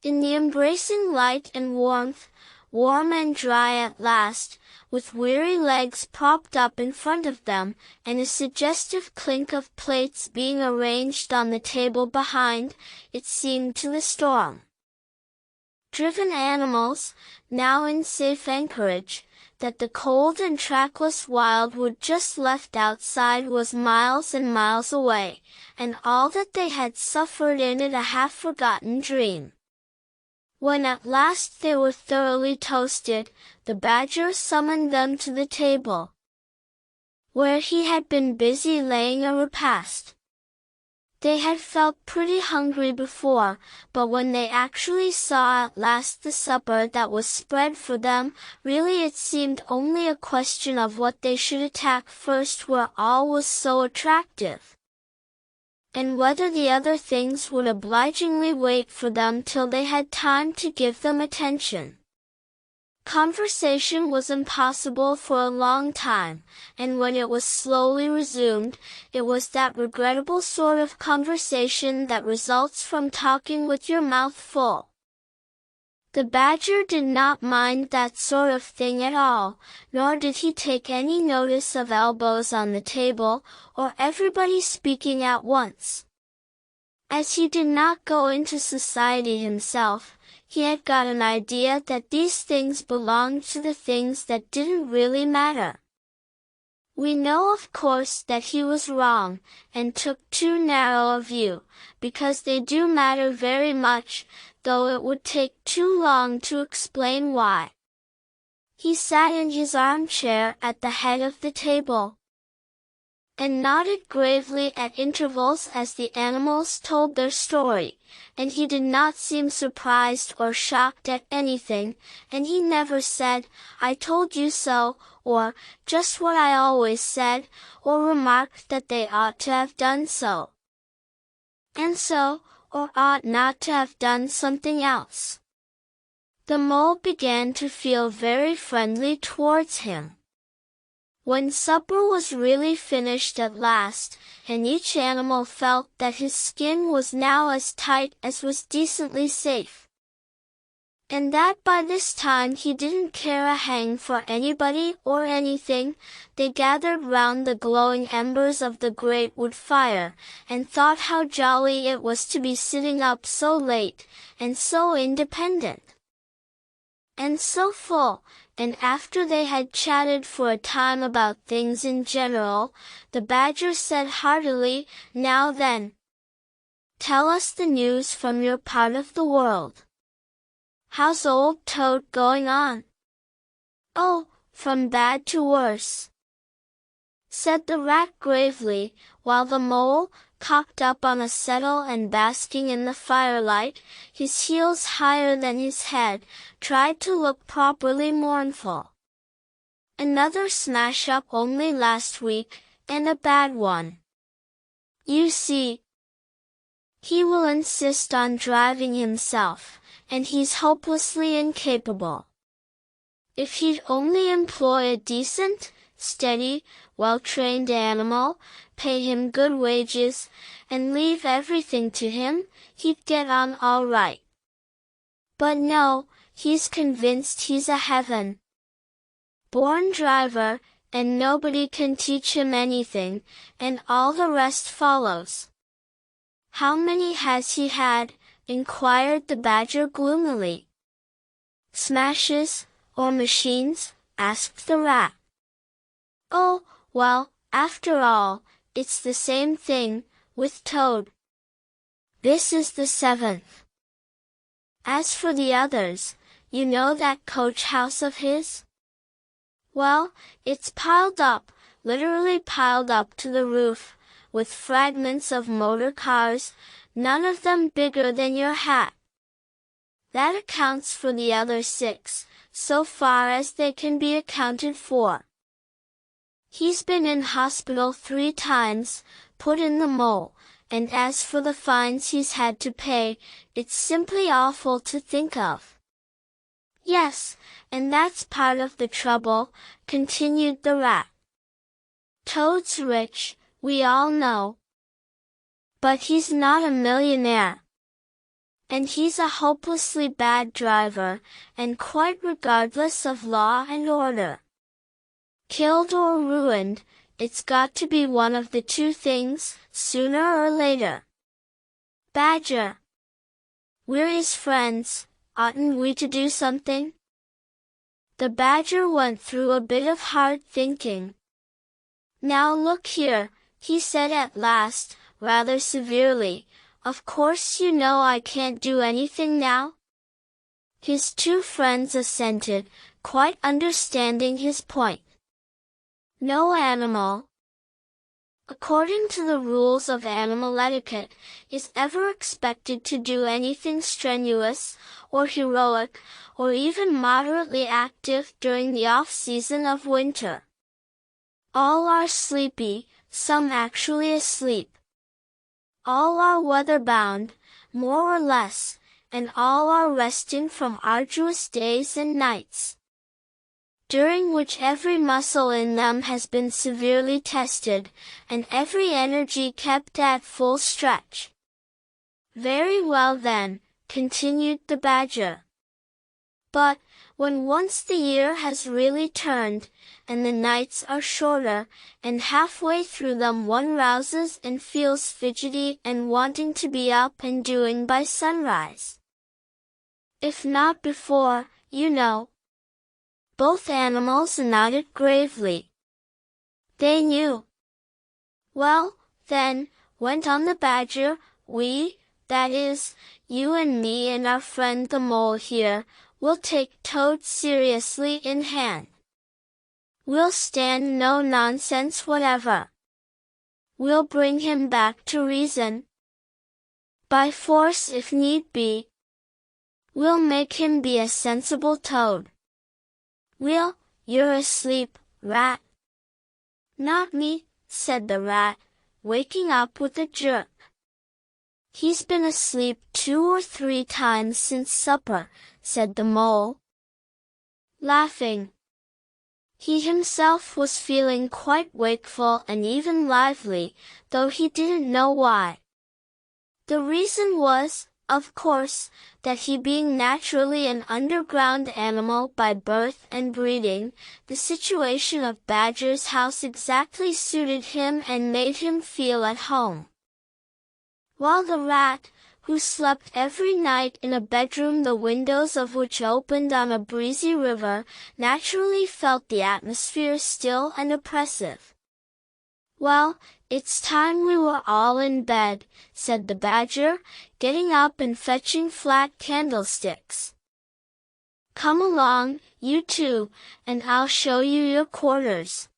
In the embracing light and warmth, warm and dry at last, with weary legs propped up in front of them, and a suggestive clink of plates being arranged on the table behind, it seemed to the storm-driven animals, now in safe anchorage, that the cold and trackless wildwood just left outside was miles and miles away, and all that they had suffered in it a half-forgotten dream. When at last they were thoroughly toasted, the badger summoned them to the table, where he had been busy laying a repast. They had felt pretty hungry before, but when they actually saw at last the supper that was spread for them, really it seemed only a question of what they should attack first, where all was so attractive, and whether the other things would obligingly wait for them till they had time to give them attention. Conversation was impossible for a long time, and when it was slowly resumed, it was that regrettable sort of conversation that results from talking with your mouth full. The badger did not mind that sort of thing at all, nor did he take any notice of elbows on the table, or everybody speaking at once. As he did not go into society himself, he had got an idea that these things belonged to the things that didn't really matter. We know of course that he was wrong, and took too narrow a view, because they do matter very much, though it would take too long to explain why. He sat in his armchair at the head of the table, and nodded gravely at intervals as the animals told their story, and he did not seem surprised or shocked at anything, and he never said, "I told you so," or "just what I always said," or remarked that they ought to have done so, and so, or ought not to have done something else. The mole began to feel very friendly towards him. When supper was really finished at last, and each animal felt that his skin was now as tight as was decently safe, and that by this time he didn't care a hang for anybody or anything, they gathered round the glowing embers of the great wood fire, and thought how jolly it was to be sitting up so late, and so independent, and so full. And after they had chatted for a time about things in general, the badger said heartily, "Now then, tell us the news from your part of the world. How's old Toad going on?" "Oh, from bad to worse," said the rat gravely, while the mole, cocked up on a settle and basking in the firelight, his heels higher than his head, tried to look properly mournful. "Another smash-up only last week, and a bad one. You see, he will insist on driving himself, and he's hopelessly incapable. If he'd only employ a decent, steady, well-trained animal, pay him good wages, and leave everything to him, he'd get on all right. But no, he's convinced he's a heaven-born driver, and nobody can teach him anything, and all the rest follows." "How many has he had?" inquired the badger gloomily. "Smashes, or machines?" asked the rat. "Oh, well, after all, it's the same thing, with Toad. This is the 7th. As for the others, you know that coach house of his? Well, it's piled up, literally piled up to the roof, with fragments of motor cars, none of them bigger than your hat. That accounts for the other 6, so far as they can be accounted for. He's been in hospital 3 times, put in the mole, and as for the fines he's had to pay, it's simply awful to think of." "Yes, and that's part of the trouble," continued the rat. "Toad's rich, we all know. But he's not a millionaire. And he's a hopelessly bad driver, and quite regardless of law and order. Killed or ruined, it's got to be one of the 2 things, sooner or later. Badger, we're his friends, oughtn't we to do something?" The badger went through a bit of hard thinking. "Now look here," he said at last, rather severely, "of course you know I can't do anything now?" His 2 friends assented, quite understanding his point. No animal, according to the rules of animal etiquette, is ever expected to do anything strenuous, or heroic, or even moderately active during the off-season of winter. All are sleepy, some actually asleep. All are weather-bound, more or less, and all are resting from arduous days and nights, during which every muscle in them has been severely tested, and every energy kept at full stretch. "Very well then," continued the badger. "But, when once the year has really turned, and the nights are shorter, and halfway through them one rouses and feels fidgety and wanting to be up and doing by sunrise. If not before, you know." Both animals nodded gravely. They knew. "Well, then," went on the badger, "we, that is, you and me and our friend the mole here, will take Toad seriously in hand. We'll stand no nonsense whatever. We'll bring him back to reason. By force if need be. We'll make him be a sensible toad. You're asleep, rat. Not me, said the rat, waking up with a jerk. He's been asleep 2 or 3 times since supper, said the mole, laughing. He himself was feeling quite wakeful and even lively, though he didn't know why. The reason was, of course, that he being naturally an underground animal by birth and breeding, the situation of Badger's house exactly suited him and made him feel at home. While the rat, who slept every night in a bedroom the windows of which opened on a breezy river, naturally felt the atmosphere still and oppressive. Well, it's time we were all in bed, said the badger, getting up and fetching flat candlesticks. Come along, you two, and I'll show you your quarters.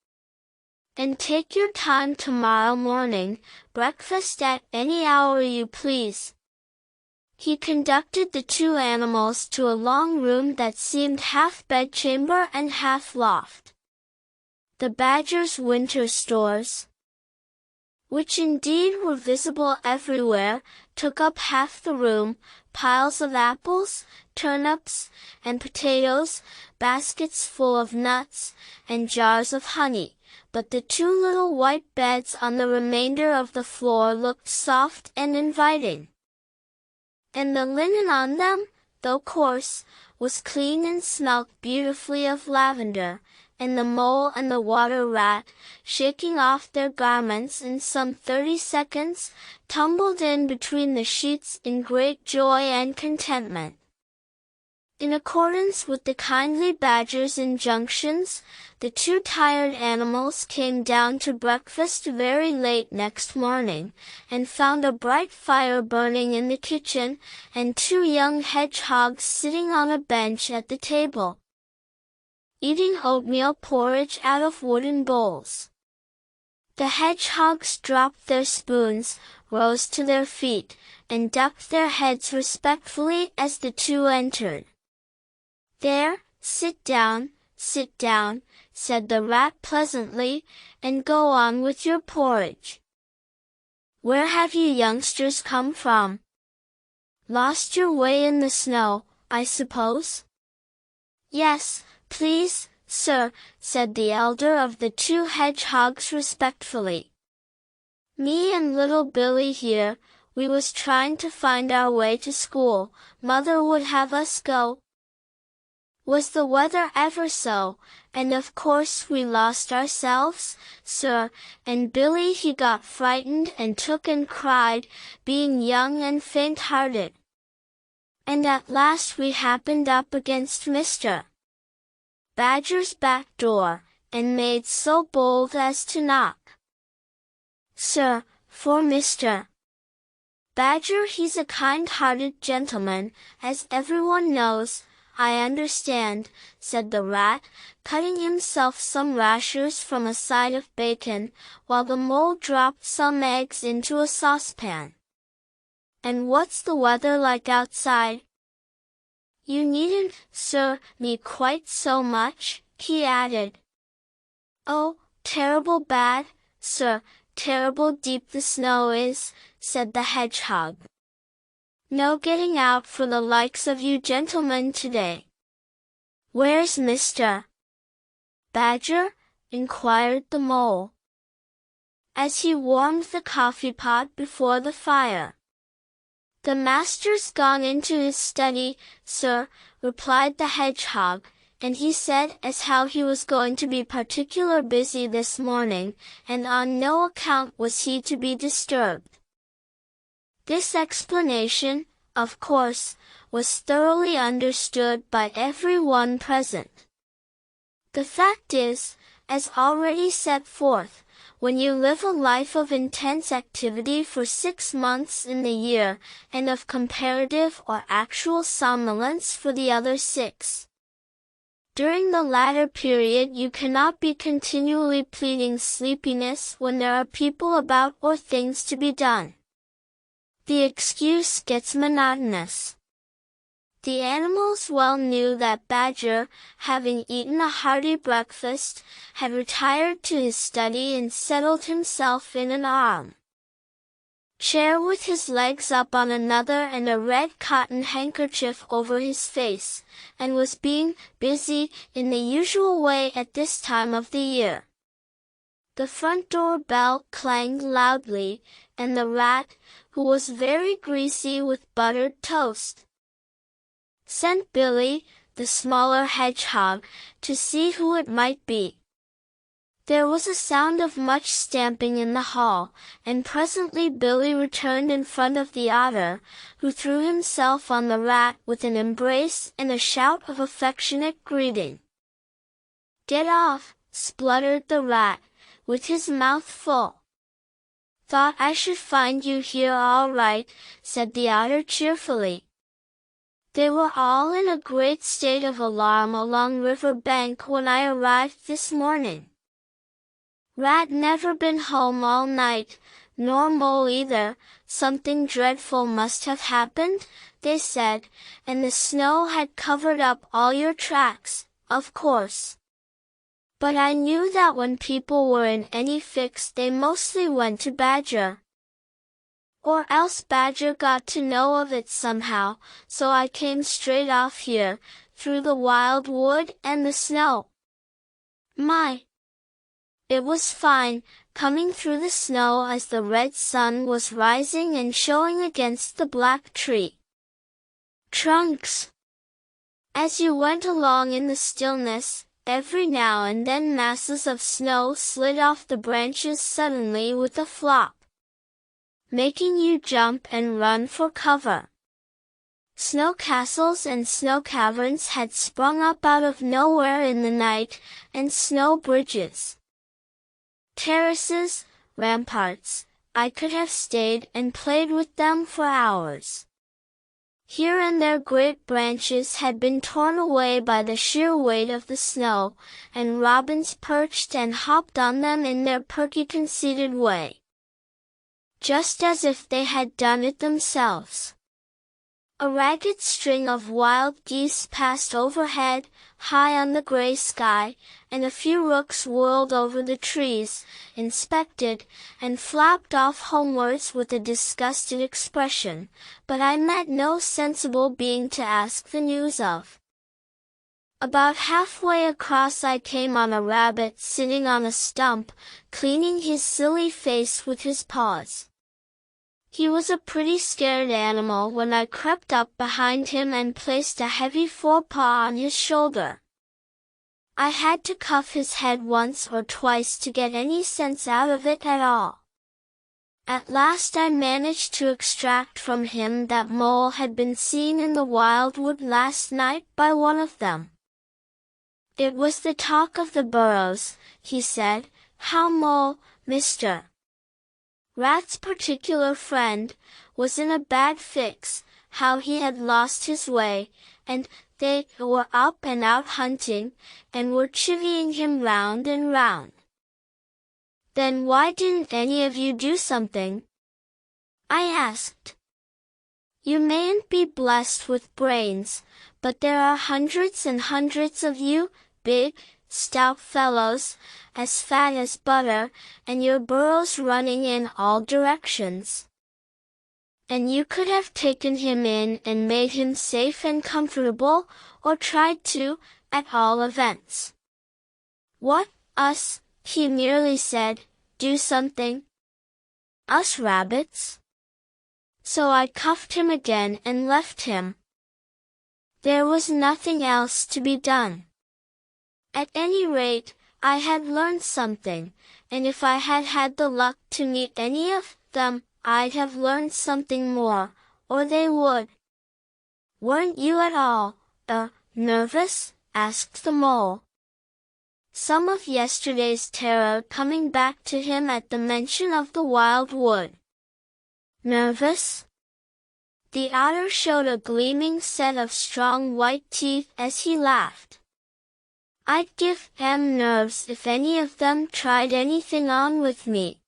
And take your time tomorrow morning, breakfast at any hour you please. He conducted the 2 animals to a long room that seemed half bedchamber and half loft. The badger's winter stores, which indeed were visible everywhere, took up half the room, piles of apples, turnips, and potatoes, baskets full of nuts, and jars of honey, but the 2 little white beds on the remainder of the floor looked soft and inviting. And the linen on them, though coarse, was clean and smelt beautifully of lavender, and the mole and the water rat, shaking off their garments in some 30 seconds, tumbled in between the sheets in great joy and contentment. In accordance with the kindly badger's injunctions, the 2 tired animals came down to breakfast very late next morning, and found a bright fire burning in the kitchen, and 2 young hedgehogs sitting on a bench at the table, eating oatmeal porridge out of wooden bowls. The hedgehogs dropped their spoons, rose to their feet, and ducked their heads respectfully as the 2 entered. There, sit down, said the rat pleasantly, and go on with your porridge. Where have you youngsters come from? Lost your way in the snow, I suppose? Yes, please, sir, said the elder of the 2 hedgehogs respectfully. Me and little Billy here, we was trying to find our way to school, mother would have us go. Was the weather ever so, and of course we lost ourselves, sir, and Billy he got frightened and took and cried, being young and faint-hearted. And at last we happened up against Mr. Badger's back door, and made so bold as to knock. Sir, for Mr. Badger he's a kind-hearted gentleman, as everyone knows, I understand, said the rat, cutting himself some rashers from a side of bacon, while the mole dropped some eggs into a saucepan. And what's the weather like outside? You needn't, sir, me quite so much, he added. Oh, terrible bad, sir, terrible deep the snow is, said the hedgehog. No getting out for the likes of you gentlemen today. Where's Mr. Badger? Inquired the mole, as he warmed the coffee pot before the fire. The master's gone into his study, sir, replied the hedgehog, and he said as how he was going to be particular busy this morning, and on no account was he to be disturbed. This explanation, of course, was thoroughly understood by every one present. The fact is, as already set forth, when you live a life of intense activity for 6 months in the year, and of comparative or actual somnolence for the other 6, During the latter period you cannot be continually pleading sleepiness when there are people about or things to be done. The excuse gets monotonous. The animals well knew that Badger, having eaten a hearty breakfast, had retired to his study and settled himself in an arm chair with his legs up on another and a red cotton handkerchief over his face, and was being busy in the usual way at this time of the year. The front door bell clanged loudly, and the rat, who was very greasy with buttered toast, sent Billy, the smaller hedgehog, to see who it might be. There was a sound of much stamping in the hall, and presently Billy returned in front of the otter, who threw himself on the rat with an embrace and a shout of affectionate greeting. "Get off," spluttered the rat, with his mouth full. "Thought I should find you here all right," said the otter cheerfully. They were all in a great state of alarm along river bank when I arrived this morning. Rat never been home all night, nor Mole either. Something dreadful must have happened, they said, and the snow had covered up all your tracks, of course. But I knew that when people were in any fix they mostly went to Badger. Or else Badger got to know of it somehow, so I came straight off here, through the wild wood and the snow. My! It was fine, coming through the snow as the red sun was rising and showing against the black tree trunks. As you went along in the stillness, every now and then masses of snow slid off the branches suddenly with a flop, making you jump and run for cover. Snow castles and snow caverns had sprung up out of nowhere in the night, and snow bridges, terraces, ramparts. I could have stayed and played with them for hours. Here and there great branches had been torn away by the sheer weight of the snow, and robins perched and hopped on them in their perky conceited way, just as if they had done it themselves. A ragged string of wild geese passed overhead, high on the gray sky, and a few rooks whirled over the trees, inspected, and flapped off homewards with a disgusted expression, but I met no sensible being to ask the news of. About halfway across I came on a rabbit sitting on a stump, cleaning his silly face with his paws. He was a pretty scared animal when I crept up behind him and placed a heavy forepaw on his shoulder. I had to cuff his head once or twice to get any sense out of it at all. At last I managed to extract from him that Mole had been seen in the wildwood last night by one of them. It was the talk of the burrows, he said. How Mole, Mr. Rat's particular friend, was in a bad fix, how he had lost his way, and they were up and out hunting, and were chivying him round and round. Then why didn't any of you do something? I asked. You mayn't be blessed with brains, but there are hundreds and hundreds of you, big, stout fellows, as fat as butter, and your burrows running in all directions. And you could have taken him in and made him safe and comfortable, or tried to, at all events. What, us? He merely said, do something. Us rabbits? So I cuffed him again and left him. There was nothing else to be done. At any rate, I had learned something, and if I had had the luck to meet any of them, I'd have learned something more, or they would. Weren't you at all, nervous? Asked the Mole, some of yesterday's terror coming back to him at the mention of the wild wood. Nervous? The otter showed a gleaming set of strong white teeth as he laughed. I'd give them nerves if any of them tried anything on with me.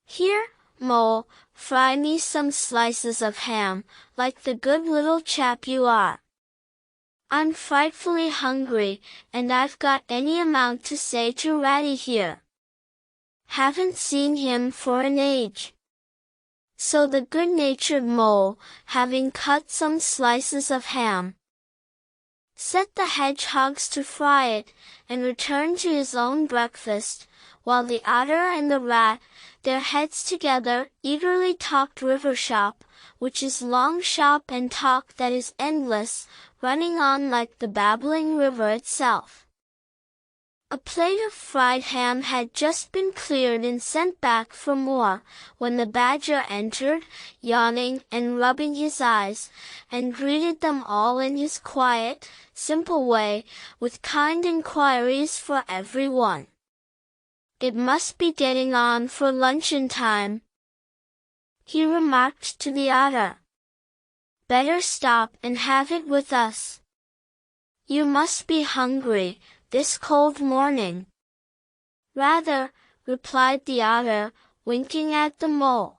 Here, Mole, fry me some slices of ham, like the good little chap you are. I'm frightfully hungry, and I've got any amount to say to Ratty here. Haven't seen him for an age. So the good-natured Mole, having cut some slices of ham, set the hedgehogs to fry it, and returned to his own breakfast, while the Otter and the Rat, their heads together, eagerly talked river shop, which is long shop and talk that is endless, running on like the babbling river itself. A plate of fried ham had just been cleared and sent back for more, when the Badger entered, yawning and rubbing his eyes, and greeted them all in his quiet, simple way, with kind inquiries for every one. It must be getting on for luncheon time, he remarked to the Otter. Better stop and have it with us. You must be hungry, this cold morning. Rather, replied the Otter, winking at the Mole.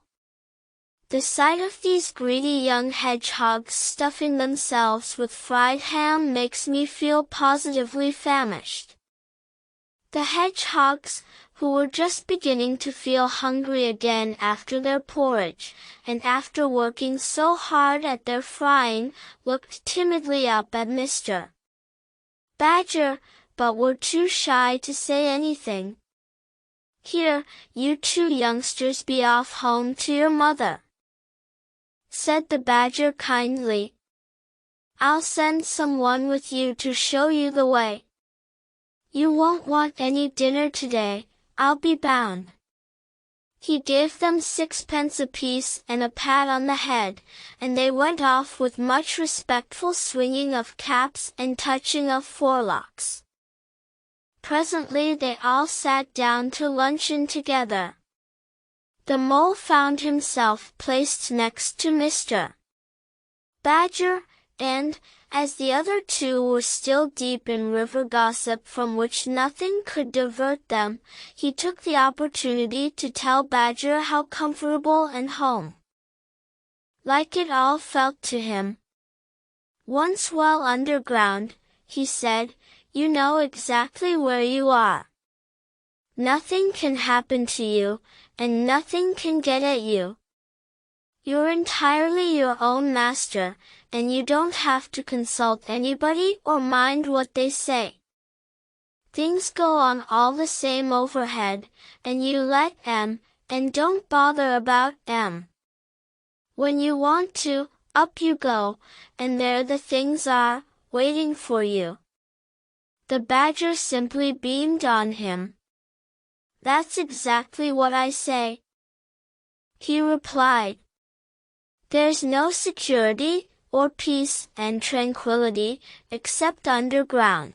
The sight of these greedy young hedgehogs stuffing themselves with fried ham makes me feel positively famished. The hedgehogs, who were just beginning to feel hungry again after their porridge, and after working so hard at their frying, looked timidly up at Mr. Badger, but were too shy to say anything. Here, you two youngsters be off home to your mother, said the Badger kindly. I'll send someone with you to show you the way. You won't want any dinner today, I'll be bound. He gave them 6 pence apiece and a pat on the head, and they went off with much respectful swinging of caps and touching of forelocks. Presently they all sat down to luncheon together. The Mole found himself placed next to Mr. Badger, and, as the other two were still deep in river gossip from which nothing could divert them, he took the opportunity to tell Badger how comfortable and home like it all felt to him. Once well underground, he said, you know exactly where you are. Nothing can happen to you, and nothing can get at you. You're entirely your own master, and you don't have to consult anybody or mind what they say. Things go on all the same overhead, and you let 'em, and don't bother about 'em. When you want to, up you go, and there the things are, waiting for you. The Badger simply beamed on him. That's exactly what I say, he replied. There's no security, or peace and tranquility, except underground.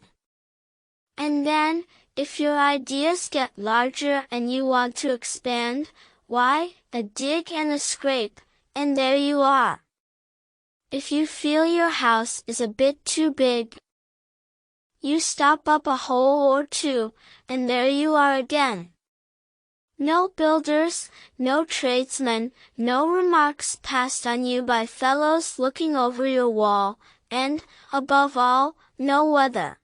And then, if your ideas get larger and you want to expand, why, a dig and a scrape, and there you are. If you feel your house is a bit too big, you stop up a hole or two, and there you are again. No builders, no tradesmen, no remarks passed on you by fellows looking over your wall, and, above all, no weather.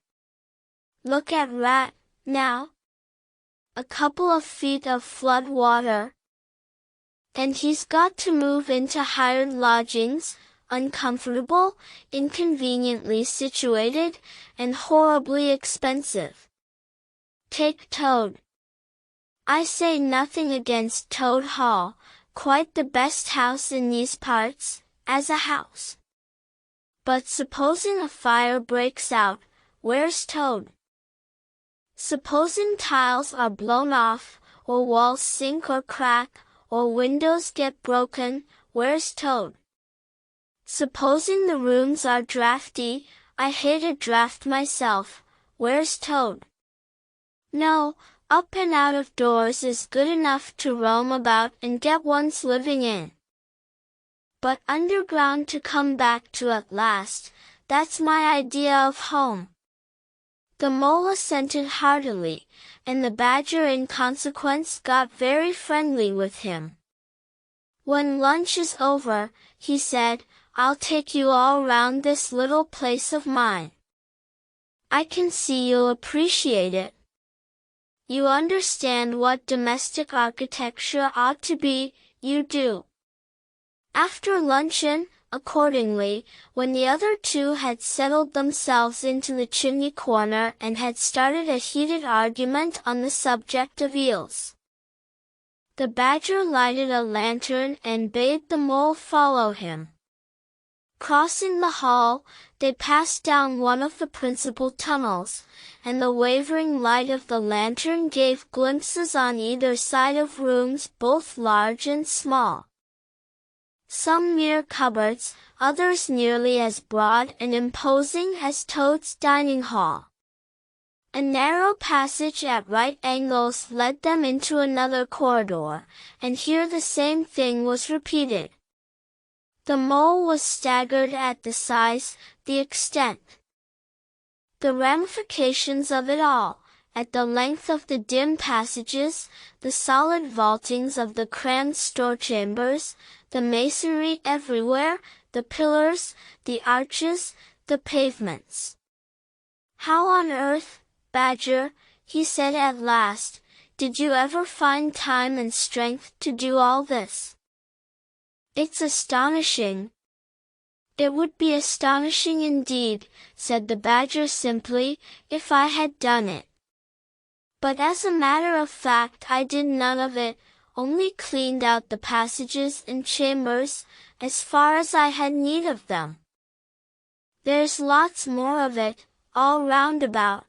Look at Rat, now. A couple of feet of flood water, and he's got to move into hired lodgings, uncomfortable, inconveniently situated, and horribly expensive. Take Toad. I say nothing against Toad Hall, quite the best house in these parts, as a house. But supposing a fire breaks out, where's Toad? Supposing tiles are blown off, or walls sink or crack, or windows get broken, where's Toad? Supposing the rooms are drafty, I hate a draft myself, where's Toad? No, up and out of doors is good enough to roam about and get one's living in. But underground to come back to at last, that's my idea of home. The mole assented heartily, and the badger in consequence got very friendly with him. "When lunch is over," he said, "I'll take you all round this little place of mine. I can see you'll appreciate it. You understand what domestic architecture ought to be, you do." After luncheon, accordingly, when the other two had settled themselves into the chimney corner and had started a heated argument on the subject of eels, the badger lighted a lantern and bade the mole follow him. Crossing the hall, they passed down one of the principal tunnels, and the wavering light of the lantern gave glimpses on either side of rooms both large and small. Some mere cupboards, others nearly as broad and imposing as Toad's dining hall. A narrow passage at right angles led them into another corridor, and here the same thing was repeated. The mole was staggered at the size, the extent, the ramifications of it all, at the length of the dim passages, the solid vaultings of the crammed store chambers, the masonry everywhere, the pillars, the arches, the pavements. "How on earth, Badger," he said at last, "did you ever find time and strength to do all this?" "It's astonishing." "It would be astonishing indeed," said the badger simply, "if I had done it. But as a matter of fact I did none of it, only cleaned out the passages and chambers, as far as I had need of them. There's lots more of it, all round about.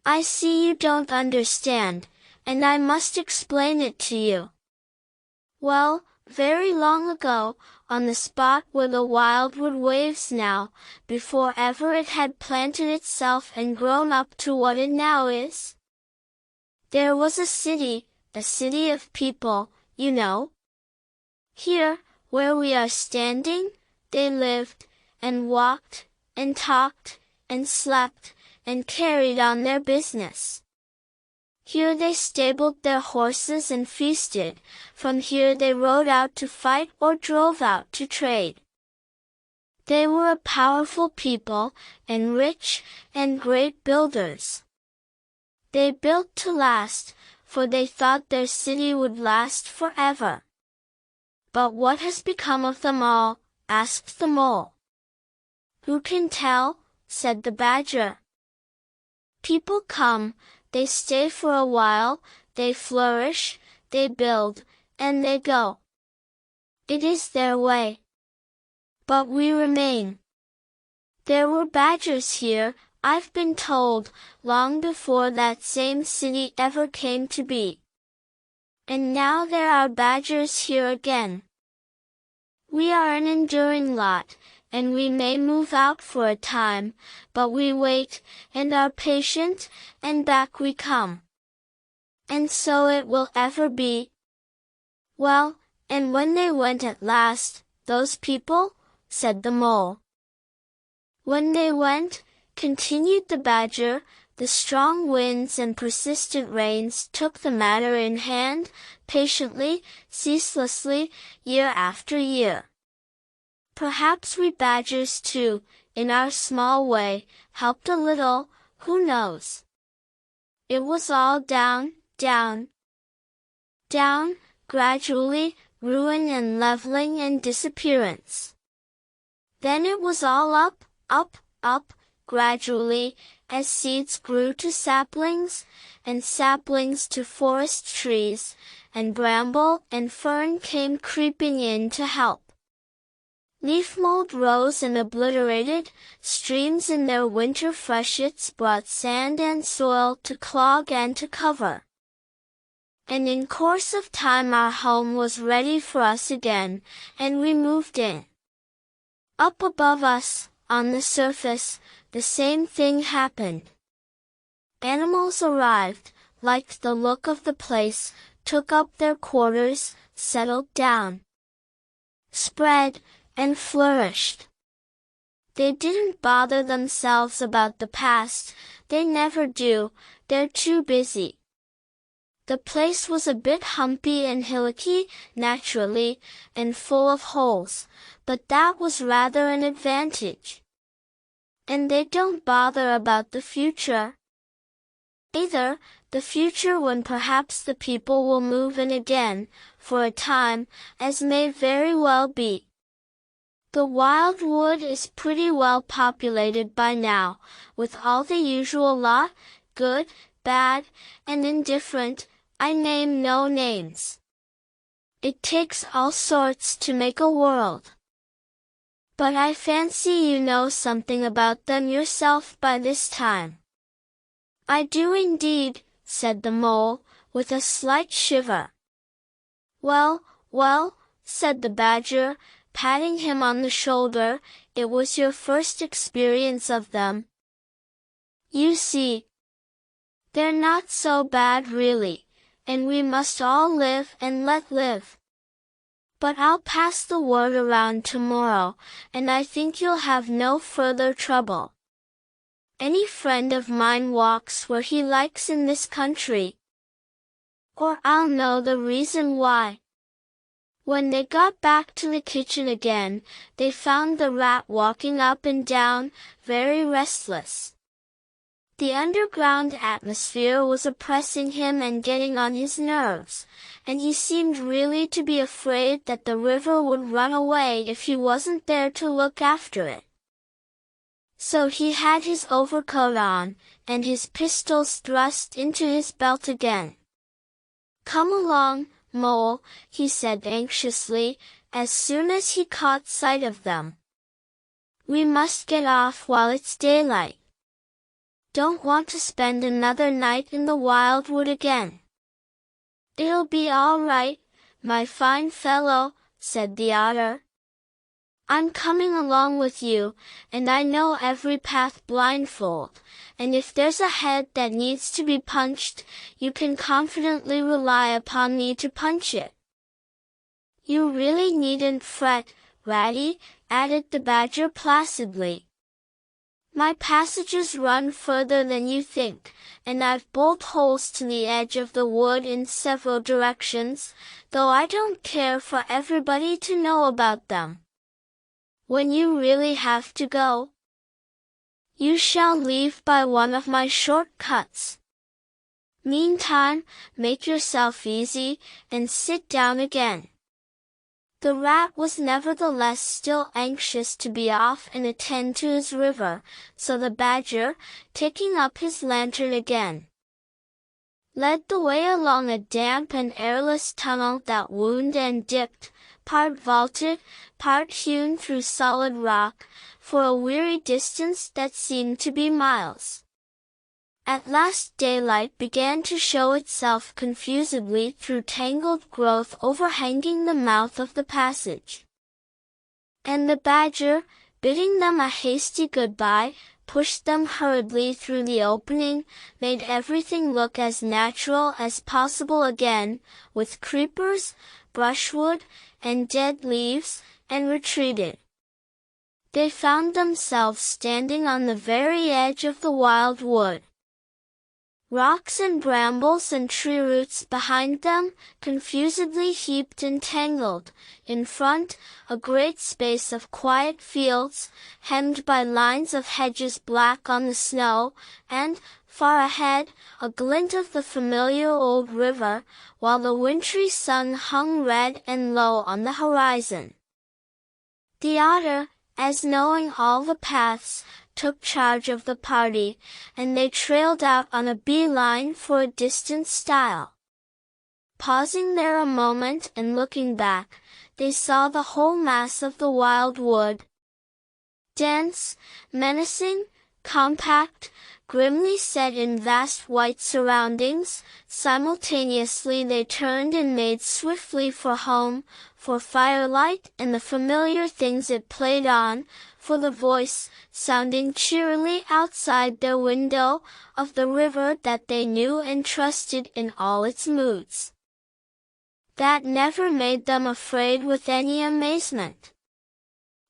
I see you don't understand, and I must explain it to you. Well, very long ago, on the spot where the wildwood waves now, before ever it had planted itself and grown up to what it now is, there was a city of people, you know. Here, where we are standing, they lived, and walked, and talked, and slept, and carried on their business. Here they stabled their horses and feasted, from here they rode out to fight or drove out to trade. They were a powerful people, and rich, and great builders. They built to last, for they thought their city would last forever. But what has become of them all?" asked the mole. "Who can tell?" said the badger. "People come, they stay for a while, they flourish, they build, and they go. It is their way. But we remain. There were badgers here, I've been told, long before that same city ever came to be. And now there are badgers here again. We are an enduring lot, and we may move out for a time, but we wait, and are patient, and back we come. And so it will ever be." "Well, and when they went at last, those people?" said the mole. "When they went," continued the badger, "the strong winds and persistent rains took the matter in hand, patiently, ceaselessly, year after year. Perhaps we badgers too, in our small way, helped a little, who knows? It was all down, down, down, gradually, ruin and leveling and disappearance. Then it was all up, up, up, gradually, as seeds grew to saplings, and saplings to forest trees, and bramble and fern came creeping in to help. Leaf mold rose and obliterated, streams in their winter freshets brought sand and soil to clog and to cover. And in course of time our home was ready for us again, and we moved in. Up above us, on the surface, the same thing happened. Animals arrived, liked the look of the place, took up their quarters, settled down, spread, and flourished. They didn't bother themselves about the past, They never do, they're too busy. The place was a bit humpy and hillocky, naturally, and full of holes, but that was rather an advantage. And they don't bother about the future either, the future when perhaps the people will move in again, for a time, as may very well be. The wildwood is pretty well populated by now, with all the usual lot, good, bad, and indifferent. I name no names. It takes all sorts to make a world. But I fancy you know something about them yourself by this time. I do indeed, said the mole, with a slight shiver. Well, well, said the badger, patting him on the shoulder, it was your first experience of them. You see, they're not so bad really, and we must all live and let live. But I'll pass the word around tomorrow, and I think you'll have no further trouble. Any friend of mine walks where he likes in this country, or I'll know the reason why. When they got back to the kitchen again, they found the rat walking up and down, very restless. The underground atmosphere was oppressing him and getting on his nerves, and he seemed really to be afraid that the river would run away if he wasn't there to look after it. So he had his overcoat on, and his pistols thrust into his belt again. Come along, Mole, he said anxiously, as soon as he caught sight of them. We must get off while it's daylight. Don't want to spend another night in the wildwood again. It'll be all right, my fine fellow, said the otter. I'm coming along with you, and I know every path blindfold, and if there's a head that needs to be punched, you can confidently rely upon me to punch it. You really needn't fret, Ratty, added the badger placidly. My passages run further than you think, and I've bolt holes to the edge of the wood in several directions, though I don't care for everybody to know about them. When you really have to go, you shall leave by one of my short cuts. Meantime, make yourself easy, and sit down again. The rat was nevertheless still anxious to be off and attend to his river, so the badger, taking up his lantern again, led the way along a damp and airless tunnel that wound and dipped, part vaulted, part hewn through solid rock, for a weary distance that seemed to be miles. At last daylight began to show itself confusedly through tangled growth overhanging the mouth of the passage. And the badger, bidding them a hasty goodbye, pushed them hurriedly through the opening, made everything look as natural as possible again, with creepers, brushwood, and dead leaves, and retreated. They found themselves standing on the very edge of the wild wood. Rocks and brambles and tree roots behind them, confusedly heaped and tangled. In front, a great space of quiet fields, hemmed by lines of hedges black on the snow, and, far ahead, a glint of the familiar old river, while the wintry sun hung red and low on the horizon. The otter, as knowing all the paths, took charge of the party, and they trailed out on a bee-line for a distant stile. Pausing there a moment and looking back, they saw the whole mass of the wild wood. Dense, menacing, compact, grimly set in vast white surroundings, simultaneously they turned and made swiftly for home, for firelight and the familiar things it played on, for the voice, sounding cheerily outside their window, of the river that they knew and trusted in all its moods. That never made them afraid with any amazement.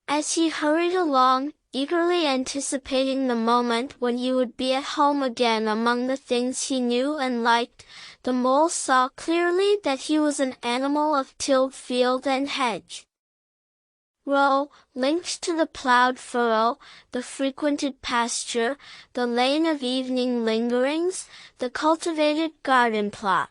As he hurried along, eagerly anticipating the moment when he would be at home again among the things he knew and liked. The mole saw clearly that he was an animal of tilled field and hedge. Row, linked to the plowed furrow, the frequented pasture, the lane of evening lingerings, the cultivated garden plot.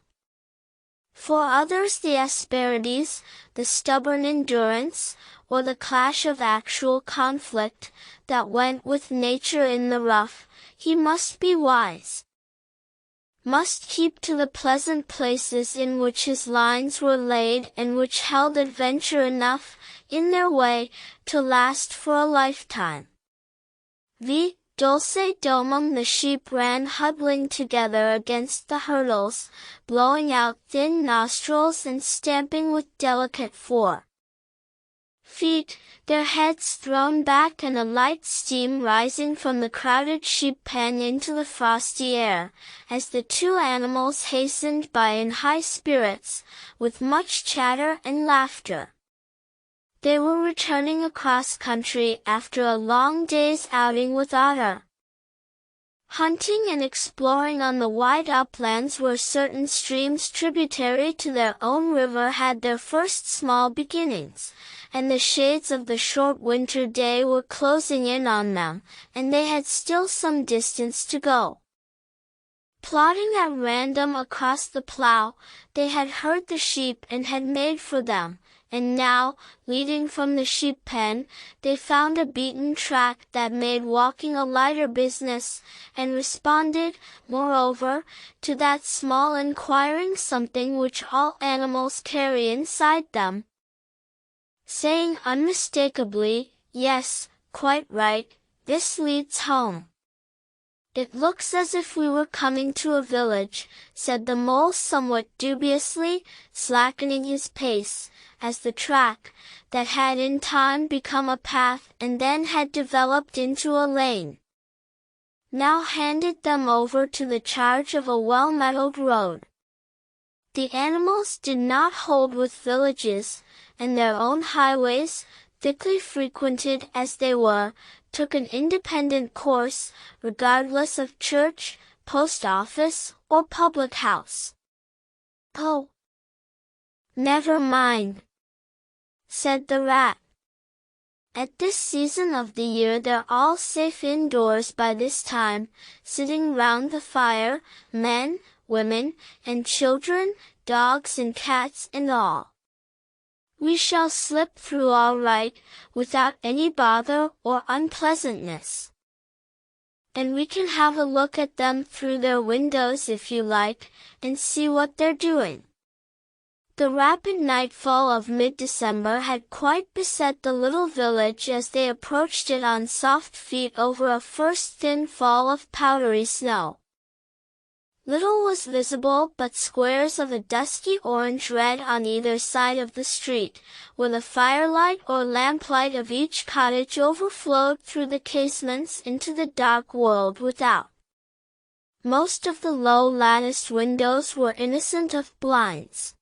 For others the asperities, the stubborn endurance, or the clash of actual conflict, that went with nature in the rough. He must be wise. Must keep to the pleasant places in which his lines were laid and which held adventure enough, in their way, to last for a lifetime. V. Dulce domum. The sheep ran huddling together against the hurdles, blowing out thin nostrils and stamping with delicate fore feet, their heads thrown back and a light steam rising from the crowded sheep pen into the frosty air, as the two animals hastened by in high spirits, with much chatter and laughter. They were returning across country after a long day's outing with Otter. Hunting and exploring on the wide uplands where certain streams tributary to their own river had their first small beginnings, and the shades of the short winter day were closing in on them, and they had still some distance to go. Plodding at random across the plough, they had heard the sheep and had made for them, and now, leading from the sheep pen, they found a beaten track that made walking a lighter business, and responded, moreover, to that small inquiring something which all animals carry inside them, saying unmistakably, "Yes, quite right, this leads home." "It looks as if we were coming to a village," said the mole somewhat dubiously, slackening his pace, as the track, that had in time become a path and then had developed into a lane, now handed them over to the charge of a well-metalled road. The animals did not hold with villages, and their own highways, thickly frequented as they were, took an independent course, regardless of church, post office, or public house. "Oh, never mind," said the rat. "At this season of the year they're all safe indoors by this time, sitting round the fire, men, women, and children, dogs and cats and all. We shall slip through all right, without any bother or unpleasantness. And we can have a look at them through their windows if you like, and see what they're doing." The rapid nightfall of mid-December had quite beset the little village as they approached it on soft feet over a first thin fall of powdery snow. Little was visible but squares of a dusky orange-red on either side of the street, where the firelight or lamplight of each cottage overflowed through the casements into the dark world without. Most of the low latticed windows were innocent of blinds.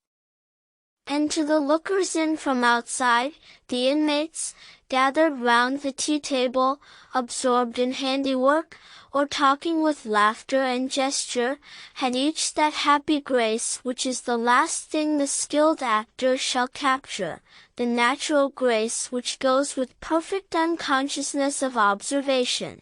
And to the lookers in from outside, the inmates, gathered round the tea-table, absorbed in handiwork, or talking with laughter and gesture, had each that happy grace which is the last thing the skilled actor shall capture, the natural grace which goes with perfect unconsciousness of observation.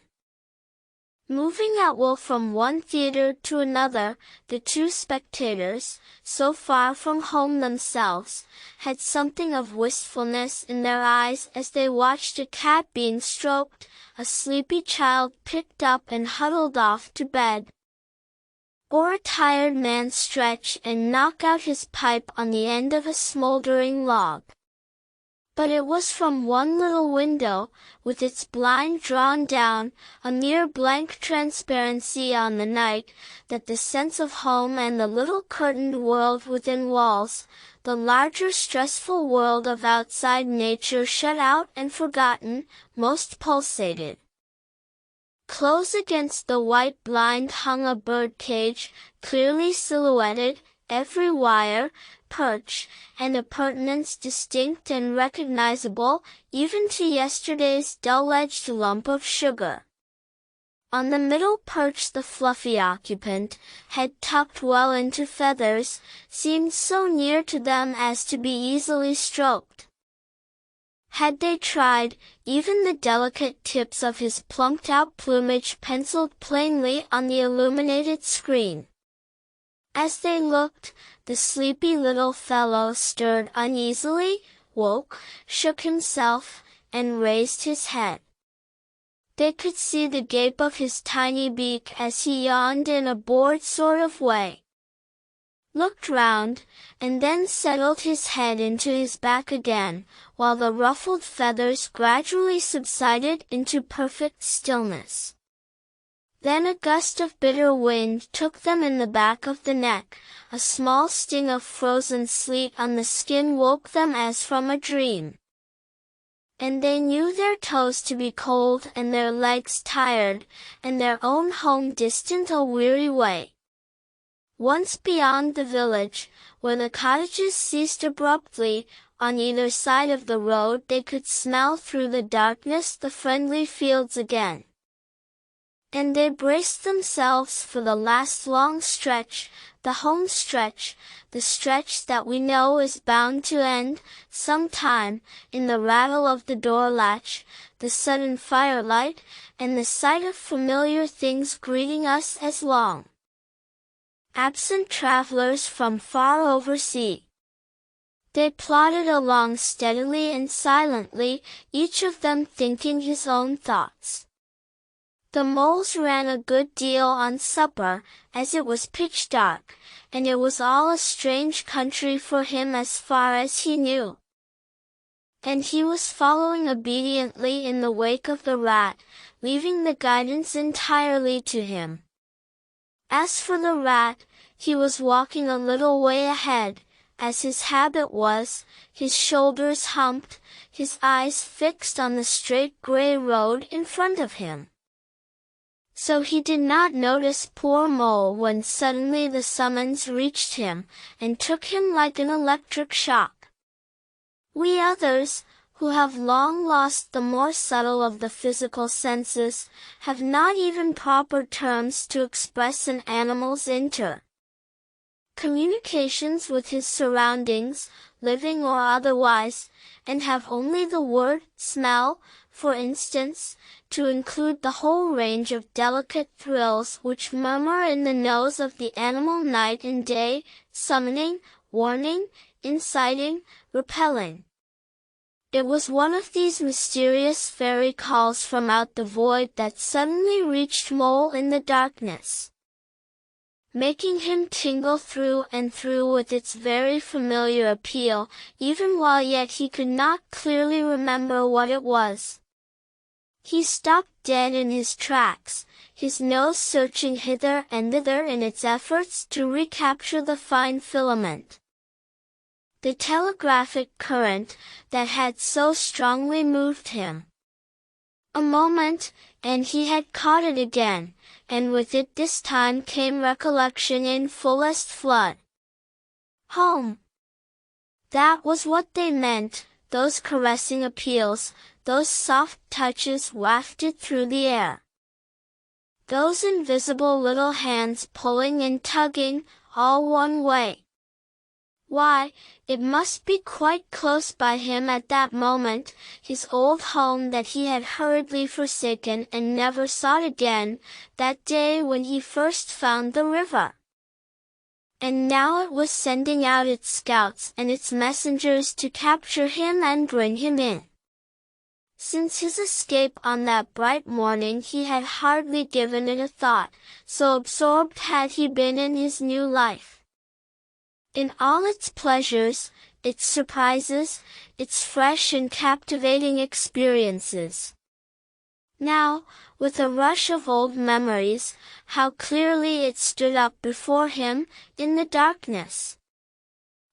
Moving at will from one theater to another, the two spectators, so far from home themselves, had something of wistfulness in their eyes as they watched a cat being stroked, a sleepy child picked up and huddled off to bed, or a tired man stretch and knock out his pipe on the end of a smoldering log. But it was from one little window, with its blind drawn down, a mere blank transparency on the night, that the sense of home and the little curtained world within walls, the larger stressful world of outside nature shut out and forgotten, most pulsated. Close against the white blind hung a bird cage, clearly silhouetted, every wire, perch, and appurtenance distinct and recognizable, even to yesterday's dull-edged lump of sugar. On the middle perch the fluffy occupant, head tucked well into feathers, seemed so near to them as to be easily stroked. Had they tried, even the delicate tips of his plumped-out plumage penciled plainly on the illuminated screen. As they looked, the sleepy little fellow stirred uneasily, woke, shook himself, and raised his head. They could see the gape of his tiny beak as he yawned in a bored sort of way, looked round, and then settled his head into his back again, while the ruffled feathers gradually subsided into perfect stillness. Then a gust of bitter wind took them in the back of the neck, a small sting of frozen sleet on the skin woke them as from a dream. And they knew their toes to be cold and their legs tired, and their own home distant a weary way. Once beyond the village, where the cottages ceased abruptly, on either side of the road they could smell through the darkness the friendly fields again. And they braced themselves for the last long stretch, the home stretch, the stretch that we know is bound to end, sometime, in the rattle of the door latch, the sudden firelight, and the sight of familiar things greeting us as long absent travelers from far oversea. They plodded along steadily and silently, each of them thinking his own thoughts. The moles ran a good deal on supper, as it was pitch dark, and it was all a strange country for him as far as he knew. And he was following obediently in the wake of the rat, leaving the guidance entirely to him. As for the rat, he was walking a little way ahead, as his habit was, his shoulders humped, his eyes fixed on the straight gray road in front of him. So he did not notice poor Mole when suddenly the summons reached him, and took him like an electric shock. We others, who have long lost the more subtle of the physical senses, have not even proper terms to express an animal's communications with his surroundings, living or otherwise, and have only the word smell, for instance, to include the whole range of delicate thrills which murmur in the nose of the animal night and day, summoning, warning, inciting, repelling. It was one of these mysterious fairy calls from out the void that suddenly reached Mole in the darkness, making him tingle through and through with its very familiar appeal, even while yet he could not clearly remember what it was. He stopped dead in his tracks, his nose searching hither and thither in its efforts to recapture the fine filament, the telegraphic current, that had so strongly moved him. A moment, and he had caught it again, and with it this time came recollection in fullest flood. Home! That was what they meant, those caressing appeals, those soft touches wafted through the air. Those invisible little hands pulling and tugging, all one way. Why, it must be quite close by him at that moment, his old home that he had hurriedly forsaken and never sought again, that day when he first found the river. And now it was sending out its scouts and its messengers to capture him and bring him in. Since his escape on that bright morning he had hardly given it a thought, so absorbed had he been in his new life, in all its pleasures, its surprises, its fresh and captivating experiences. Now, with a rush of old memories, how clearly it stood up before him, in the darkness.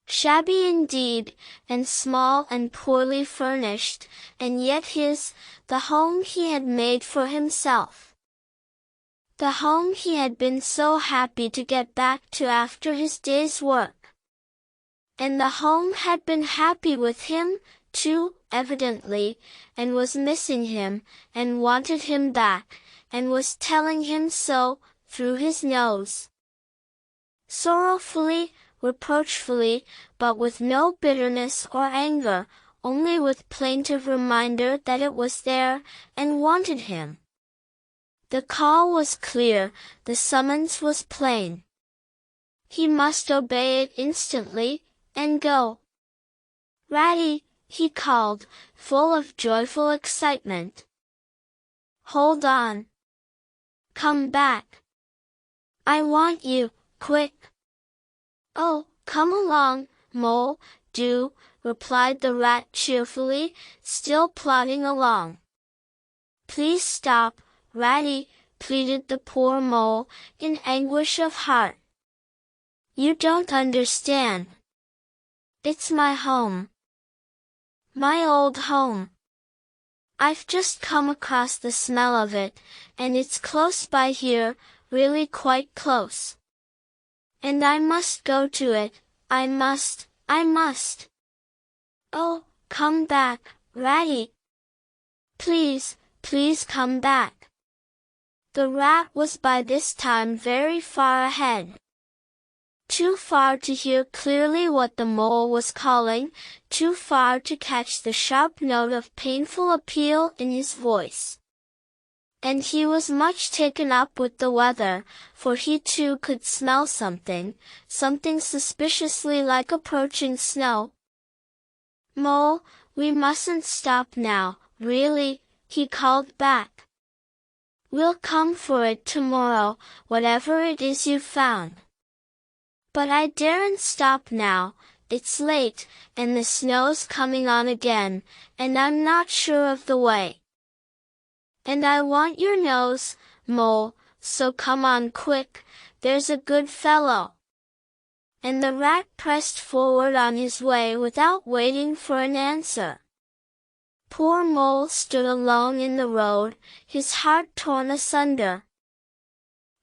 Shabby indeed, and small and poorly furnished, and yet his, the home he had made for himself. The home he had been so happy to get back to after his day's work. And the home had been happy with him, too, evidently, and was missing him, and wanted him back, and was telling him so, through his nose. Sorrowfully, reproachfully, but with no bitterness or anger, only with plaintive reminder that it was there, and wanted him. The call was clear, the summons was plain. He must obey it instantly, and go. "Ratty," he called, full of joyful excitement. "Hold on. Come back. I want you, quick." "Oh, come along, Mole, do," replied the rat cheerfully, still plodding along. "Please stop, Ratty," pleaded the poor mole, in anguish of heart. "You don't understand. It's my home. My old home. I've just come across the smell of it, and it's close by here, really quite close. And I must go to it, I must. Oh, come back, Ratty. Please, please come back." The rat was by this time very far ahead. Too far to hear clearly what the mole was calling, too far to catch the sharp note of painful appeal in his voice. And he was much taken up with the weather, for he too could smell something suspiciously like approaching snow. "Mole, we mustn't stop now, really," he called back. "We'll come for it tomorrow, whatever it is you've found. But I daren't stop now, it's late, and the snow's coming on again, and I'm not sure of the way. And I want your nose, Mole, so come on quick, there's a good fellow." And the rat pressed forward on his way without waiting for an answer. Poor Mole stood alone in the road, his heart torn asunder.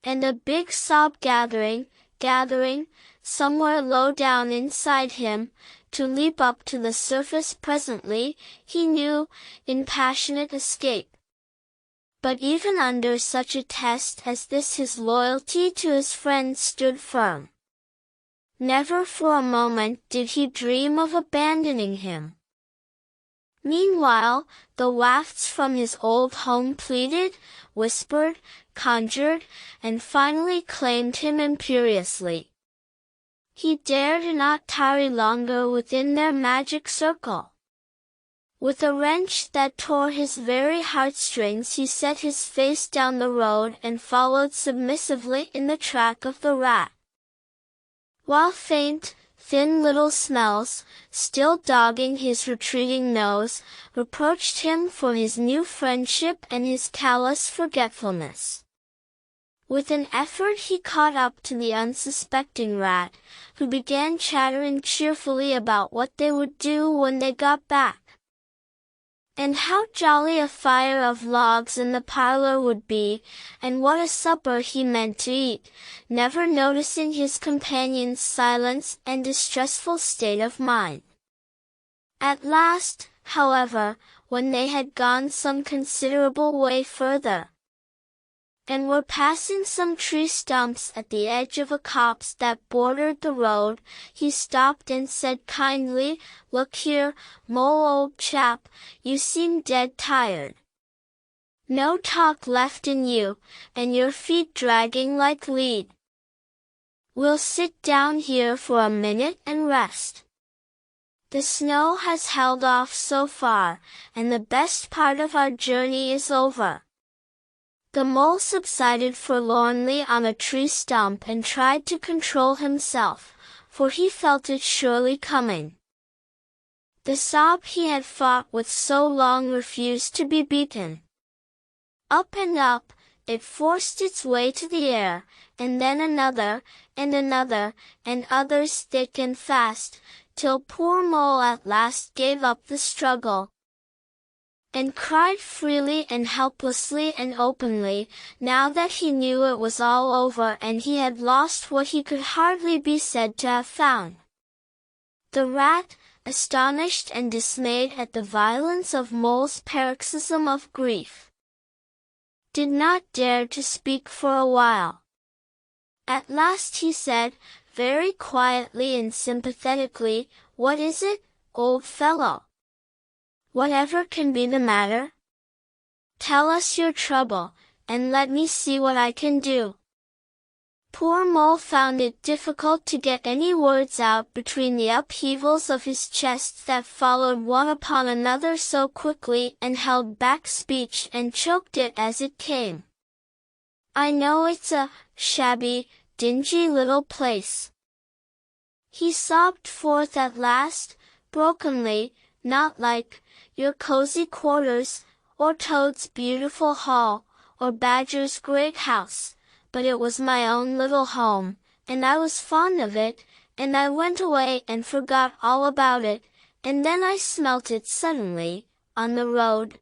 And a big sob gathering, somewhere low down inside him, to leap up to the surface presently, he knew, in passionate escape. But even under such a test as this his loyalty to his friend stood firm. Never for a moment did he dream of abandoning him. Meanwhile, the wafts from his old home pleaded, whispered, conjured, and finally claimed him imperiously. He dared not tarry longer within their magic circle. With a wrench that tore his very heartstrings he set his face down the road and followed submissively in the track of the rat. While faint, thin little smells, still dogging his retreating nose, reproached him for his new friendship and his callous forgetfulness. With an effort he caught up to the unsuspecting rat, who began chattering cheerfully about what they would do when they got back. And how jolly a fire of logs in the parlor would be, and what a supper he meant to eat, never noticing his companion's silence and distressful state of mind. At last, however, when they had gone some considerable way further, and were passing some tree stumps at the edge of a copse that bordered the road, he stopped and said kindly, "Look here, Mole old chap, you seem dead tired. No talk left in you, and your feet dragging like lead. We'll sit down here for a minute and rest. The snow has held off so far, and the best part of our journey is over." The mole subsided forlornly on a tree stump and tried to control himself, for he felt it surely coming. The sob he had fought with so long refused to be beaten. Up and up, it forced its way to the air, and then another, and others thick and fast, till poor Mole at last gave up the struggle, and cried freely and helplessly and openly, now that he knew it was all over and he had lost what he could hardly be said to have found. The rat, astonished and dismayed at the violence of Mole's paroxysm of grief, did not dare to speak for a while. At last he said, very quietly and sympathetically, "What is it, old fellow? Whatever can be the matter? Tell us your trouble, and let me see what I can do." Poor Mole found it difficult to get any words out between the upheavals of his chest that followed one upon another so quickly, and held back speech and choked it as it came. "I know it's a shabby, dingy little place," he sobbed forth at last, brokenly, "not like your cozy quarters, or Toad's beautiful hall, or Badger's great house. But it was my own little home, and I was fond of it, and I went away and forgot all about it, and then I smelt it suddenly, on the road.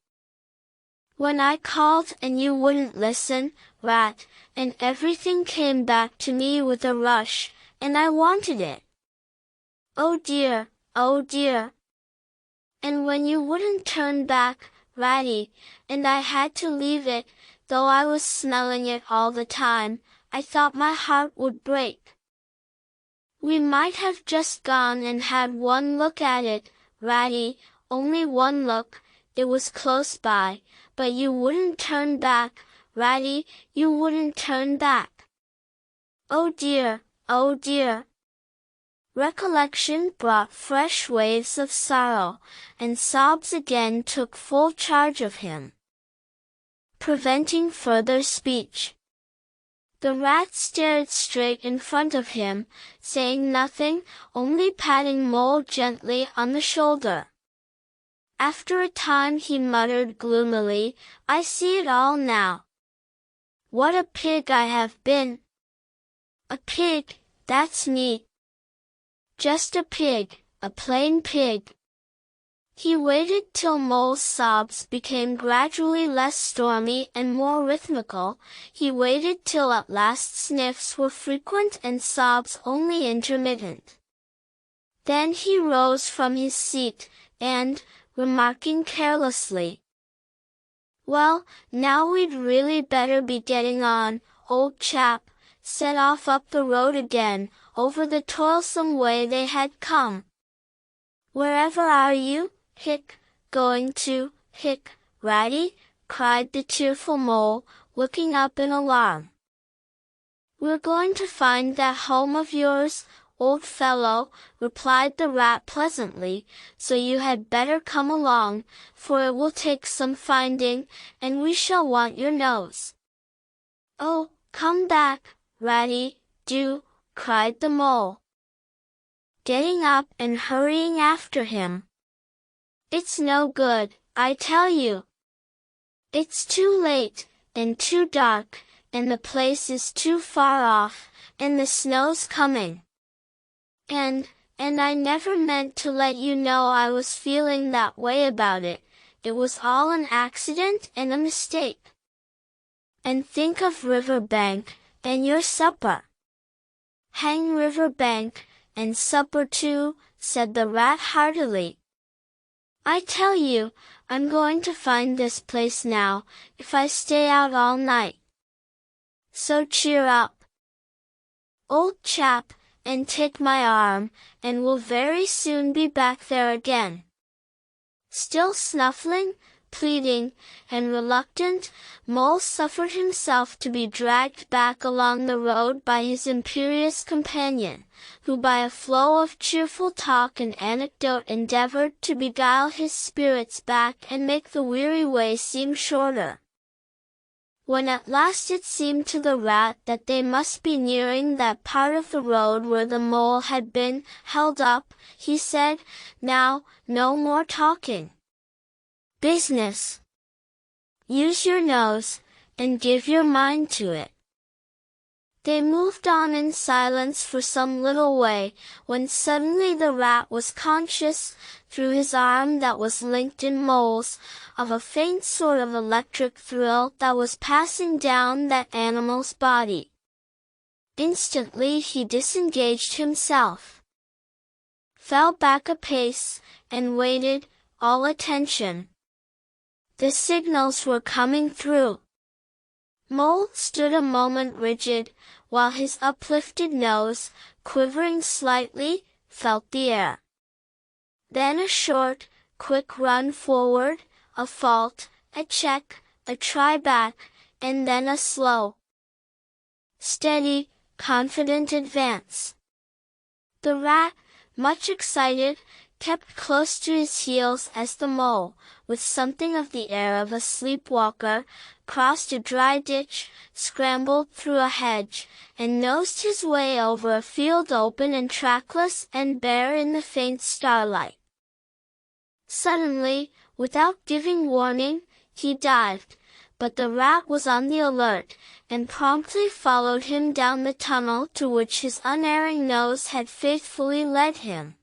When I called and you wouldn't listen, Rat, and everything came back to me with a rush, and I wanted it. Oh dear, oh dear. And when you wouldn't turn back, Ratty, and I had to leave it, though I was smelling it all the time, I thought my heart would break. We might have just gone and had one look at it, Ratty, only one look, it was close by, but you wouldn't turn back, Ratty, you wouldn't turn back. Oh dear, oh dear." Recollection brought fresh waves of sorrow, and sobs again took full charge of him, preventing further speech. The rat stared straight in front of him, saying nothing, only patting Mole gently on the shoulder. After a time he muttered gloomily, "I see it all now. What a pig I have been. A pig, that's neat. Just a pig, a plain pig." He waited till Mole's sobs became gradually less stormy and more rhythmical. He waited till at last sniffs were frequent and sobs only intermittent. Then he rose from his seat, and, remarking carelessly, "Well, now we'd really better be getting on, old chap," set off up the road again, over the toilsome way they had come. "Wherever are you, going to, Ratty?" cried the tearful Mole, looking up in alarm. "We're going to find that home of yours, old fellow," replied the rat pleasantly, "so you had better come along, for it will take some finding, and we shall want your nose." "Oh, come back, Ratty, do," cried the Mole, getting up and hurrying after him. "It's no good, I tell you. It's too late, and too dark, and the place is too far off, and the snow's coming. And I never meant to let you know I was feeling that way about it. It was all an accident and a mistake. And think of Riverbank, and your supper." "Hang Riverbank, and supper too," said the rat heartily. "I tell you, I'm going to find this place now, if I stay out all night. So cheer up, old chap, and take my arm, and we'll very soon be back there again." Still snuffling, pleading, and reluctant, Mole suffered himself to be dragged back along the road by his imperious companion, who by a flow of cheerful talk and anecdote endeavored to beguile his spirits back and make the weary way seem shorter. When at last it seemed to the rat that they must be nearing that part of the road where the Mole had been held up, he said, "Now, no more talking. Business. Use your nose, and give your mind to it." They moved on in silence for some little way, when suddenly the rat was conscious, through his arm that was linked in Mole's, of a faint sort of electric thrill that was passing down that animal's body. Instantly he disengaged himself. fell back a pace, and waited, all attention. The signals were coming through. Mole stood a moment rigid, while his uplifted nose, quivering slightly, felt the air. Then a short, quick run forward, a fault, a check, a try back, and then a slow, steady, confident advance. The rat, much excited, kept close to his heels as the mole, with something of the air of a sleepwalker, crossed a dry ditch, scrambled through a hedge, and nosed his way over a field open and trackless and bare in the faint starlight. Suddenly, without giving warning, he dived, but the rat was on the alert, and promptly followed him down the tunnel to which his unerring nose had faithfully led him.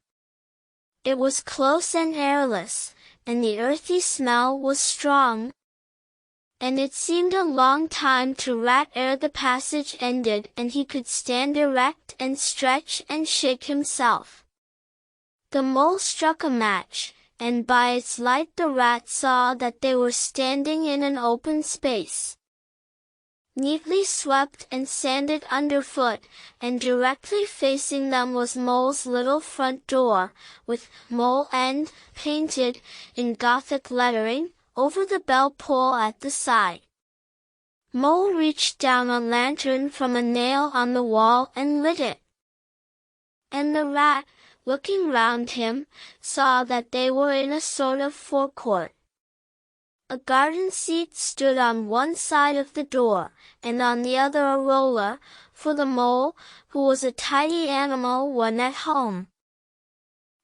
It was close and airless, and the earthy smell was strong, and it seemed a long time to Rat ere the passage ended and he could stand erect and stretch and shake himself. The mole struck a match, and by its light the rat saw that they were standing in an open space, neatly swept and sanded underfoot, and directly facing them was Mole's little front door, with Mole End painted, in Gothic lettering, over the bell pull at the side. Mole reached down a lantern from a nail on the wall and lit it. And the rat, looking round him, saw that they were in a sort of forecourt. A garden seat stood on one side of the door, and on the other a roller, for the mole, who was a tidy animal when at home,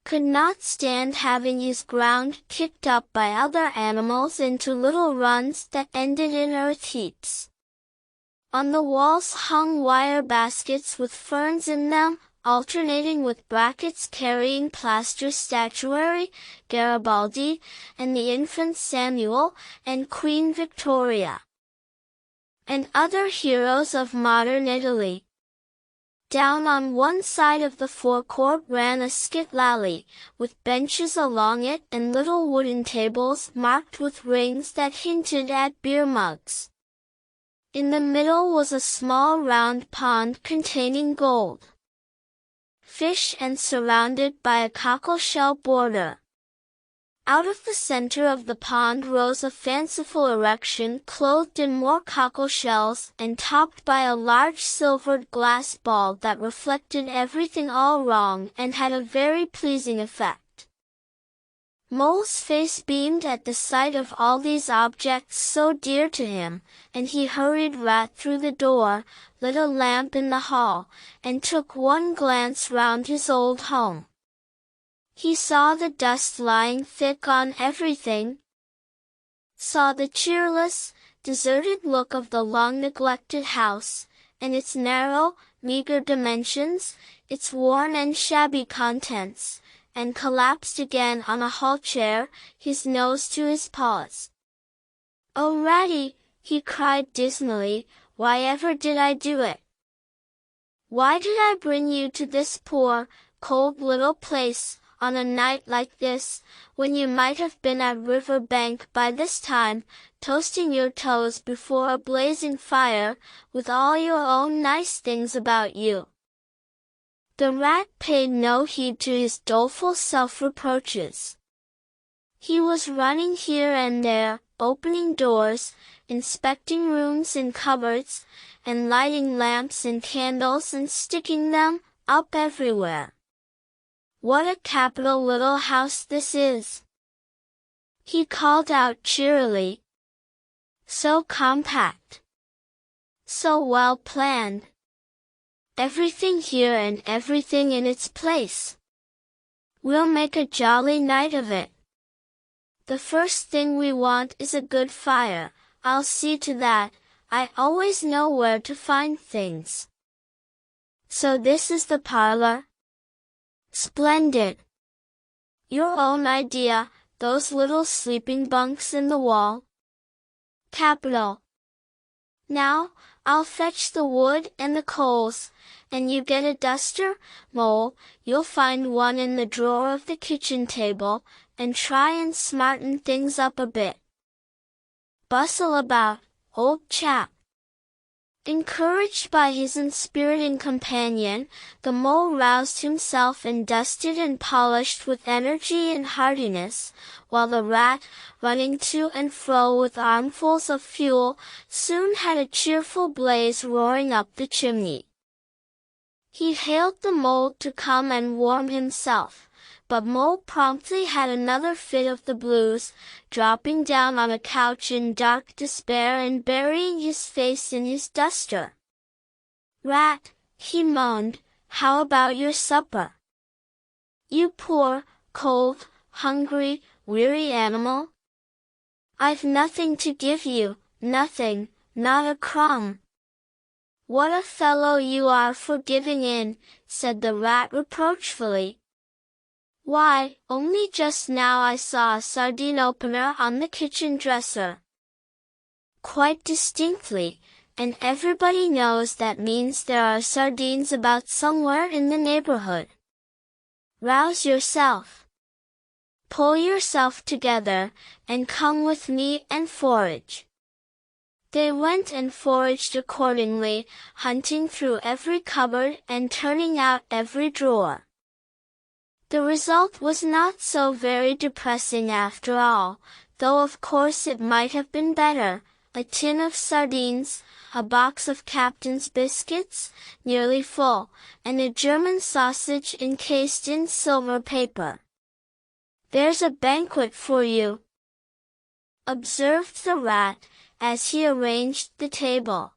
could not stand having his ground kicked up by other animals into little runs that ended in earth heaps. On the walls hung wire baskets with ferns in them, alternating with brackets carrying plaster statuary, Garibaldi, and the infant Samuel, and Queen Victoria, and other heroes of modern Italy. Down on one side of the forecourt ran a skitlalley, with benches along it and little wooden tables marked with rings that hinted at beer mugs. In the middle was a small round pond containing gold fish and surrounded by a cockleshell border. Out of the center of the pond rose a fanciful erection clothed in more cockleshells and topped by a large silvered glass ball that reflected everything all wrong and had a very pleasing effect. Mole's face beamed at the sight of all these objects so dear to him, and he hurried Rat through the door, lit a lamp in the hall, and took one glance round his old home. He saw the dust lying thick on everything, saw the cheerless, deserted look of the long-neglected house, and its narrow, meager dimensions, its worn and shabby contents, and collapsed again on a hall chair, his nose to his paws. "Oh, Ratty," he cried dismally, "why ever did I do it? Why did I bring you to this poor, cold little place, on a night like this, when you might have been at river bank by this time, toasting your toes before a blazing fire, with all your own nice things about you?" The rat paid no heed to his doleful self-reproaches. He was running here and there, opening doors, inspecting rooms and cupboards, and lighting lamps and candles and sticking them up everywhere. "What a capital little house this is!" he called out cheerily. "So compact, so well planned. Everything here and everything in its place. We'll make a jolly night of it. The first thing we want is a good fire. I'll see to that. I always know where to find things. So this is the parlor? Splendid. Your own idea, those little sleeping bunks in the wall? Capital. Now, I'll fetch the wood and the coals, and you get a duster, Mole, you'll find one in the drawer of the kitchen table, and try and smarten things up a bit. Bustle about, old chap. Encouraged by his inspiriting companion, the Mole roused himself and dusted and polished with energy and heartiness, while the Rat, running to and fro with armfuls of fuel, soon had a cheerful blaze roaring up the chimney. He hailed the Mole to come and warm himself, but Mole promptly had another fit of the blues, dropping down on a couch in dark despair and burying his face in his duster. "Rat," he moaned, "how about your supper? You poor, cold, hungry, weary animal? I've nothing to give you, nothing, not a crumb." "What a fellow you are for giving in," said the Rat reproachfully. "Why, only just now I saw a sardine opener on the kitchen dresser. Quite distinctly, and everybody knows that means there are sardines about somewhere in the neighborhood. Rouse yourself. Pull yourself together, and come with me and forage." They went and foraged accordingly, hunting through every cupboard and turning out every drawer. The result was not so very depressing after all, though of course it might have been better. A tin of sardines, a box of Captain's biscuits, nearly full, and a German sausage encased in silver paper. "There's a banquet for you," observed the Rat, as he arranged the table.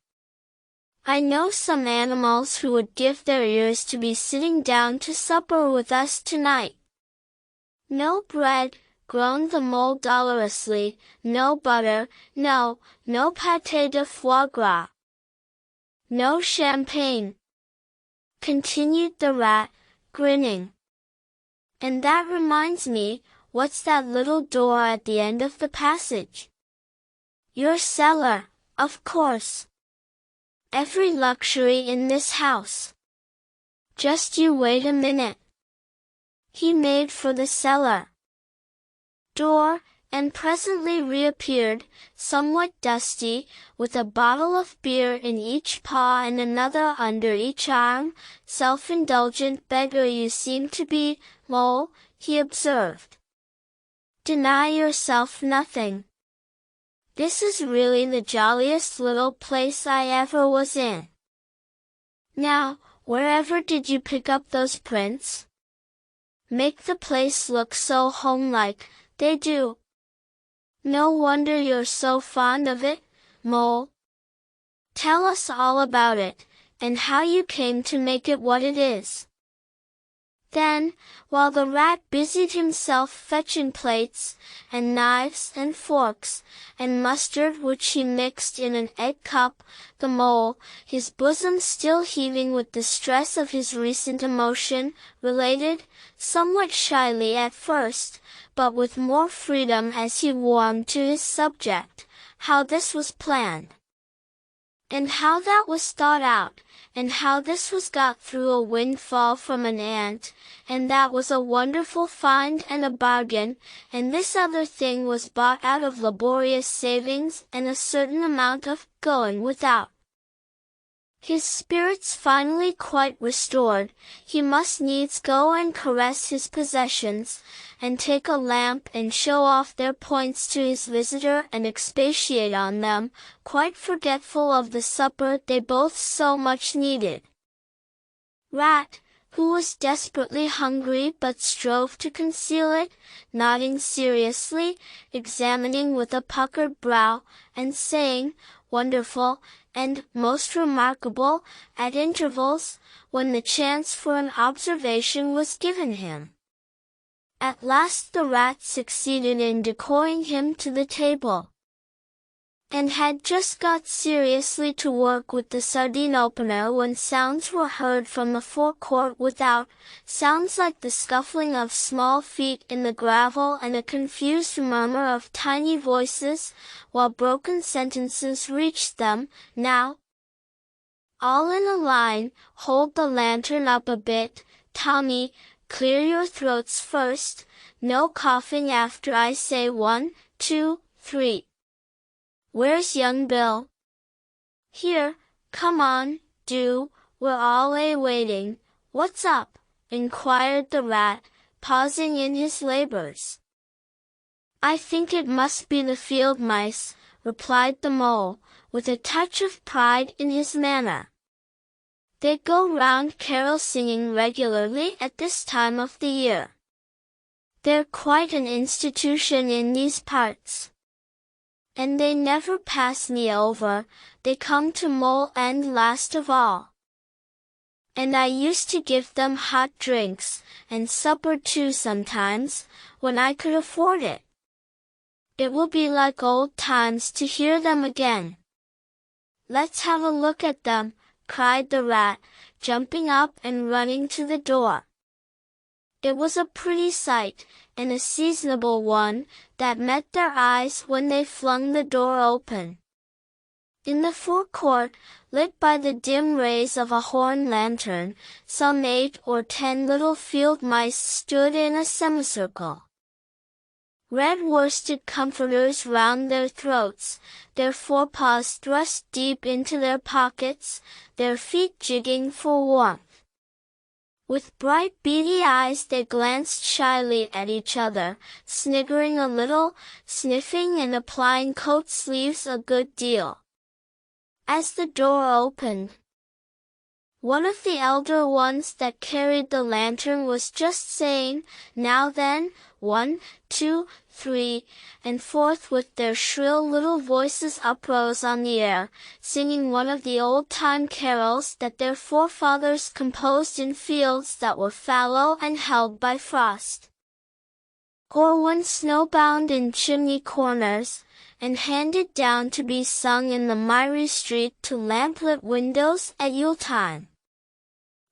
"I know some animals who would give their ears to be sitting down to supper with us tonight." "No bread," groaned the Mole dolorously, "no butter, no pâté de foie gras. No champagne," continued the Rat, grinning. "And that reminds me, what's that little door at the end of the passage?" "Your cellar, of course. Every luxury in this house. Just you wait a minute." He made for the cellar door, and presently reappeared, somewhat dusty, with a bottle of beer in each paw and another under each arm. "Self-indulgent beggar you seem to be, Mole," he observed. "Deny yourself nothing. This is really the jolliest little place I ever was in. Now, wherever did you pick up those prints? Make the place look so homelike, they do. No wonder you're so fond of it, Mole. Tell us all about it, and how you came to make it what it is." Then, while the Rat busied himself fetching plates, and knives and forks, and mustard which he mixed in an egg cup, the Mole, his bosom still heaving with the stress of his recent emotion, related, somewhat shyly at first, but with more freedom as he warmed to his subject, how this was planned, and how that was thought out, and how this was got through a windfall from an ant, and that was a wonderful find and a bargain, and this other thing was bought out of laborious savings and a certain amount of going without. His spirits finally quite restored, he must needs go and caress his possessions, and take a lamp and show off their points to his visitor and expatiate on them, quite forgetful of the supper they both so much needed. Rat, who was desperately hungry but strove to conceal it, nodding seriously, examining with a puckered brow, and saying, "Wonderful," and "most remarkable," at intervals, when the chance for an observation was given him. At last the Rat succeeded in decoying him to the table, and had just got seriously to work with the sardine opener when sounds were heard from the forecourt without, sounds like the scuffling of small feet in the gravel and a confused murmur of tiny voices, while broken sentences reached them. "Now, All in a line, hold the lantern up a bit. Tommy, clear your throats first. No coughing after I say 1, 2, 3. Where's young Bill? Here, come on, do, we're all waiting. What's up? Inquired the rat, pausing in his labors. I think it must be the field mice, replied the mole, with a touch of pride in his manner. They go round carol singing regularly at this time of the year. They're quite an institution in these parts. And they never pass me over, they come to Mole End last of all. And I used to give them hot drinks, and supper too sometimes, when I could afford it. It will be like old times to hear them again. Let's have a look at them, cried the rat, jumping up and running to the door. It was a pretty sight, and a seasonable one, that met their eyes when they flung the door open. In the forecourt, lit by the dim rays of a horn lantern, some 8 or 10 little field mice stood in a semicircle. Red worsted comforters round their throats, their forepaws thrust deep into their pockets, their feet jigging for warmth. With bright beady eyes they glanced shyly at each other, sniggering a little, sniffing and applying coat sleeves a good deal. As the door opened, one of the elder ones that carried the lantern was just saying, "Now then, 1, 2, 3, and forth with their shrill little voices uprose on the air, singing one of the old-time carols that their forefathers composed in fields that were fallow and held by frost. Or one snowbound in chimney corners, and handed down to be sung in the miry street to lamplit windows at Yuletime.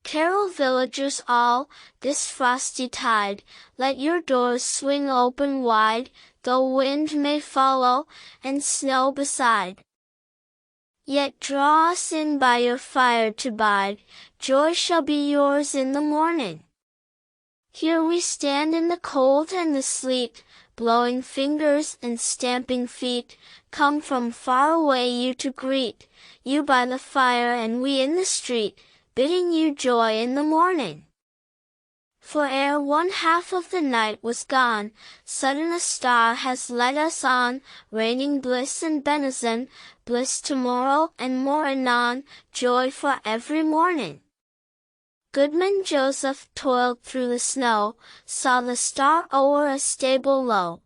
Carol villagers all, this frosty tide, let your doors swing open wide, though wind may follow, and snow beside. Yet draw us in by your fire to bide, joy shall be yours in the morning. Here we stand in the cold and the sleet, blowing fingers and stamping feet, come from far away you to greet, you by the fire and we in the street, bidding you joy in the morning. For ere one half of the night was gone, sudden a star has led us on, raining bliss and benison, bliss tomorrow and more anon, joy for every morning. Goodman Joseph toiled through the snow, saw the star o'er a stable low.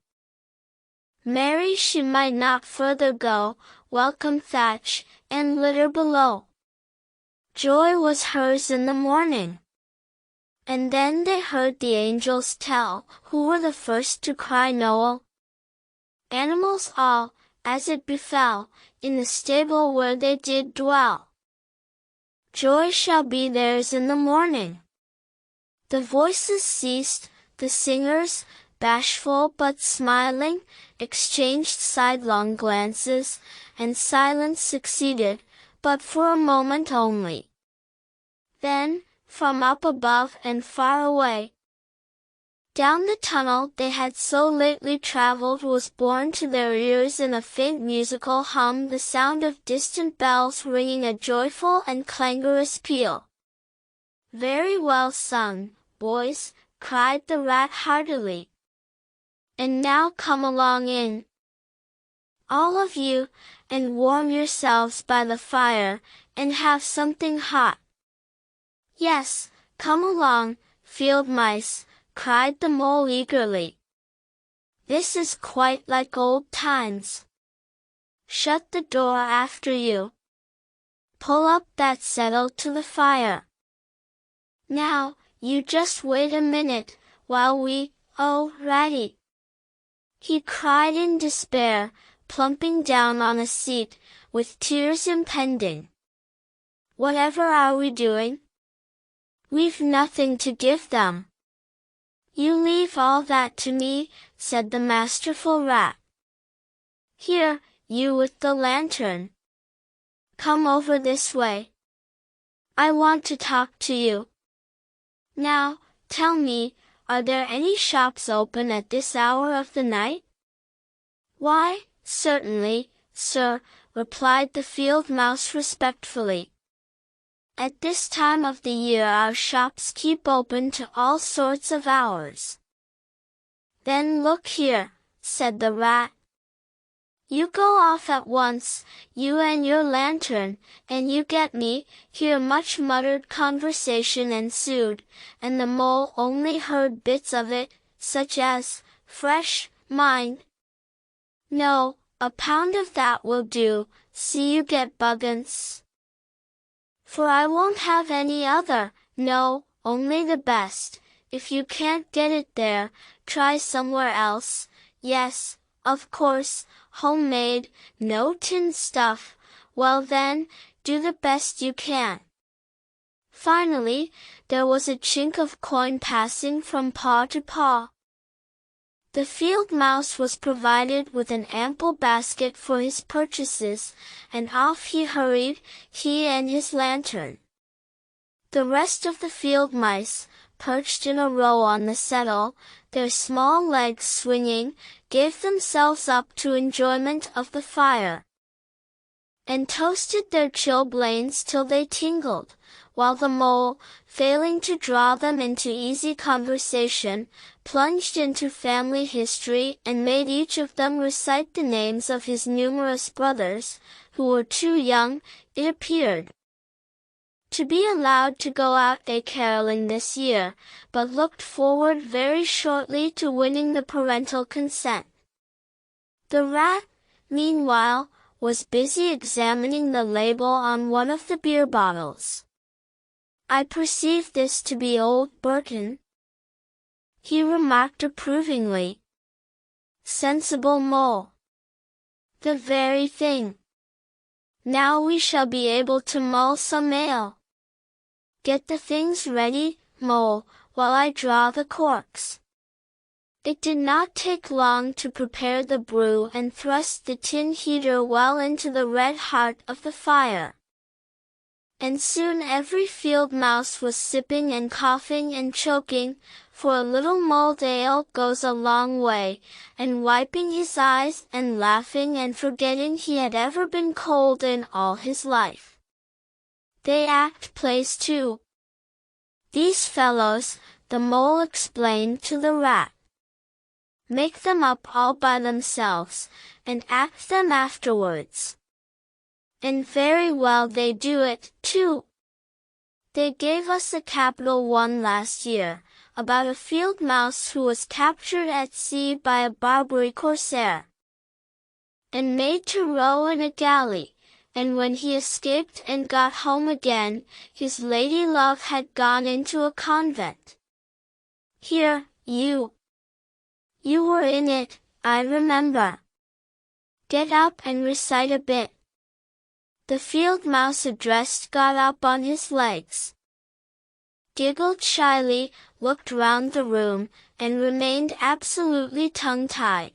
Merry she might not further go, welcome thatch, and litter below. Joy was hers in the morning. And then they heard the angels tell, who were the first to cry Noel. Animals all, as it befell, in the stable where they did dwell. Joy shall be theirs in the morning. The voices ceased, the singers, bashful but smiling, exchanged sidelong glances, and silence succeeded, but for a moment only. Then, from up above and far away, down the tunnel they had so lately traveled was borne to their ears in a faint musical hum the sound of distant bells ringing a joyful and clangorous peal. Very well sung, boys, cried the rat heartily. And now come along in, all of you, and warm yourselves by the fire, and have something hot. Yes, come along, field mice, cried the mole eagerly. This is quite like old times. Shut the door after you. Pull up that settle to the fire. Now, you just wait a minute, while we, oh, Ratty! He cried in despair, plumping down on a seat, with tears impending. Whatever are we doing? We've nothing to give them. You leave all that to me, said the masterful rat. Here, you with the lantern. Come over this way. I want to talk to you. Now, tell me, are there any shops open at this hour of the night? Why, certainly, sir, replied the field mouse respectfully. At this time of the year our shops keep open to all sorts of hours. Then look here, said the rat. You go off at once, you and your lantern, and you get me. Here much muttered conversation ensued, and the mole only heard bits of it, such as, fresh, mind. No, a pound of that will do, see you get buggins. For I won't have any other, no, only the best. If you can't get it there, try somewhere else. Yes, of course, homemade, no tin stuff. Well then, do the best you can. Finally, there was a chink of coin passing from paw to paw. The field mouse was provided with an ample basket for his purchases, and off he hurried, he and his lantern. The rest of the field mice, perched in a row on the settle, their small legs swinging, gave themselves up to enjoyment of the fire, and toasted their chilblains till they tingled, while the mole, failing to draw them into easy conversation, plunged into family history and made each of them recite the names of his numerous brothers, who were too young, it appeared, to be allowed to go out a-caroling this year, but looked forward very shortly to winning the parental consent. The rat, meanwhile, was busy examining the label on one of the beer bottles. I perceive this to be old Burton, he remarked approvingly. Sensible mole. The very thing. Now we shall be able to mull some ale. Get the things ready, mole, while I draw the corks. It did not take long to prepare the brew and thrust the tin heater well into the red heart of the fire. And soon every field mouse was sipping and coughing and choking, for a little mulled ale goes a long way, and wiping his eyes and laughing and forgetting he had ever been cold in all his life. They act plays too. These fellows, the mole explained to the rat. Make them up all by themselves, and act them afterwards. And very well they do it, too. They gave us a capital one last year, about a field mouse who was captured at sea by a Barbary corsair, and made to row in a galley, and when he escaped and got home again, his lady love had gone into a convent. Here, you were in it, I remember. Get up and recite a bit. The field mouse addressed got up on his legs, giggled shyly, looked round the room, and remained absolutely tongue-tied.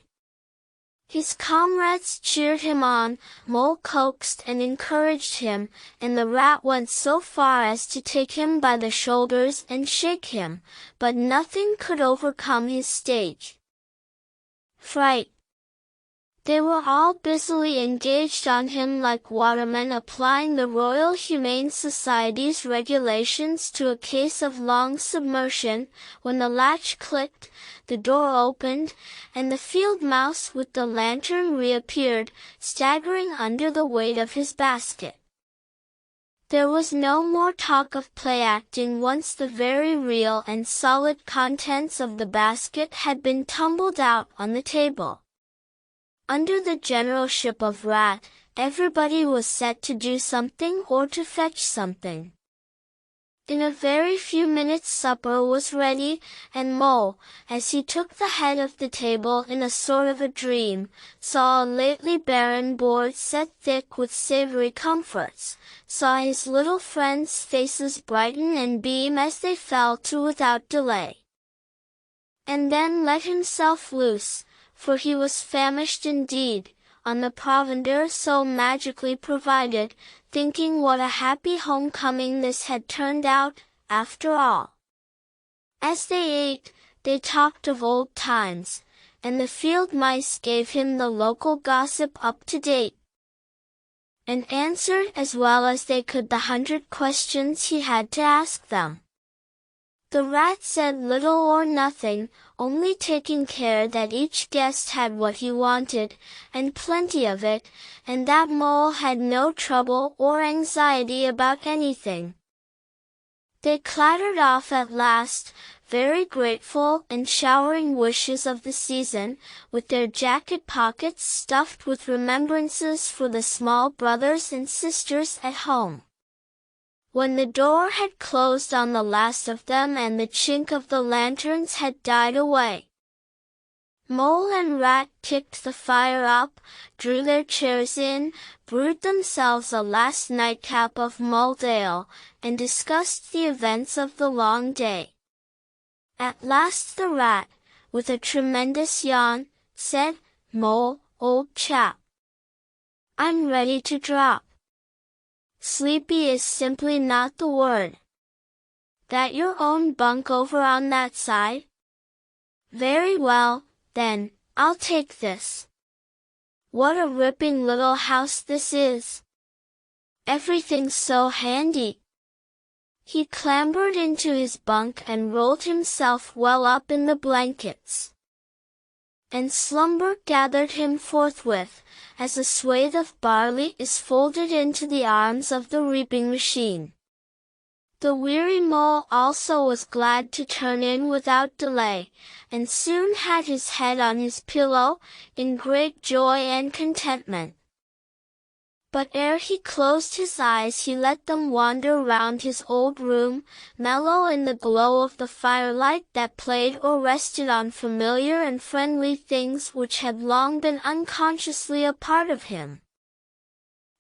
His comrades cheered him on, Mole coaxed and encouraged him, and the rat went so far as to take him by the shoulders and shake him, but nothing could overcome his stage fright. They were all busily engaged on him like watermen applying the Royal Humane Society's regulations to a case of long submersion, when the latch clicked, the door opened, and the field mouse with the lantern reappeared, staggering under the weight of his basket. There was no more talk of play-acting once the very real and solid contents of the basket had been tumbled out on the table. Under the generalship of Rat, everybody was set to do something or to fetch something. In a very few minutes supper was ready, and Mole, as he took the head of the table in a sort of a dream, saw a lately barren board set thick with savory comforts, saw his little friends' faces brighten and beam as they fell to without delay, and then let himself loose, for he was famished indeed, on the provender so magically provided, thinking what a happy homecoming this had turned out, after all. As they ate, they talked of old times, and the field mice gave him the local gossip up to date, and answered as well as they could the 100 questions he had to ask them. The rat said little or nothing, only taking care that each guest had what he wanted, and plenty of it, and that Mole had no trouble or anxiety about anything. They clattered off at last, very grateful and showering wishes of the season, with their jacket pockets stuffed with remembrances for the small brothers and sisters at home. When the door had closed on the last of them and the chink of the lanterns had died away, Mole and Rat kicked the fire up, drew their chairs in, brewed themselves a last nightcap of mulled ale, and discussed the events of the long day. At last the Rat, with a tremendous yawn, said, "Mole, old chap, I'm ready to drop. Sleepy is simply not the word. That your own bunk over on that side? Very well, then, I'll take this. What a ripping little house this is. Everything's so handy." He clambered into his bunk and rolled himself well up in the blankets. And slumber gathered him forthwith, as a swathe of barley is folded into the arms of the reaping machine. The weary Mole also was glad to turn in without delay, and soon had his head on his pillow, in great joy and contentment. But ere he closed his eyes he let them wander round his old room, mellow in the glow of the firelight that played or rested on familiar and friendly things which had long been unconsciously a part of him,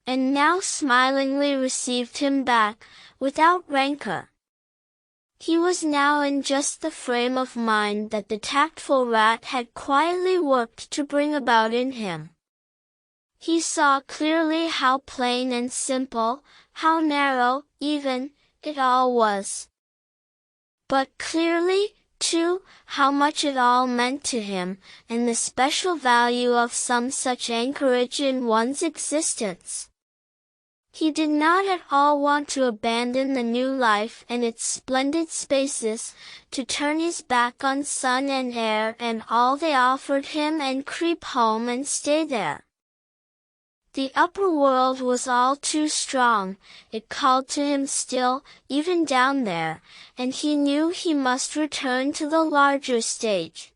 and now smilingly received him back, without rancor. He was now in just the frame of mind that the tactful Rat had quietly worked to bring about in him. He saw clearly how plain and simple, how narrow, even, it all was. But clearly, too, how much it all meant to him, and the special value of some such anchorage in one's existence. He did not at all want to abandon the new life and its splendid spaces, to turn his back on sun and air and all they offered him and creep home and stay there. The upper world was all too strong, it called to him still, even down there, and he knew he must return to the larger stage.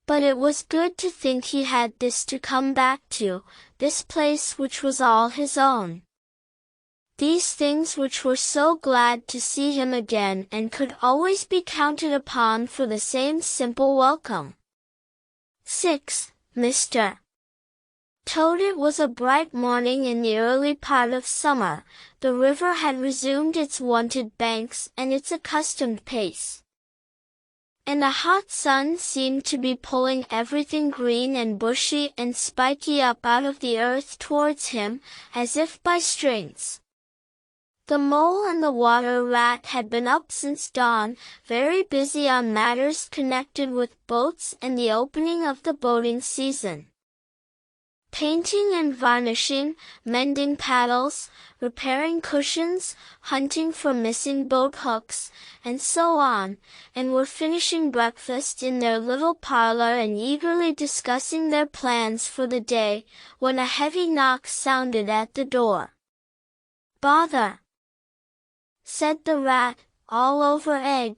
But it was good to think he had this to come back to, this place which was all his own. These things which were so glad to see him again and could always be counted upon for the same simple welcome. 6. Mr. Toad. It was a bright morning in the early part of summer. The river had resumed its wonted banks and its accustomed pace, and a hot sun seemed to be pulling everything green and bushy and spiky up out of the earth towards him, as if by strings. The Mole and the Water Rat had been up since dawn, very busy on matters connected with boats and the opening of the boating season. Painting and varnishing, mending paddles, repairing cushions, hunting for missing boat hooks, and so on, and were finishing breakfast in their little parlor and eagerly discussing their plans for the day, when a heavy knock sounded at the door. "Bother!" said the Rat, all over egg.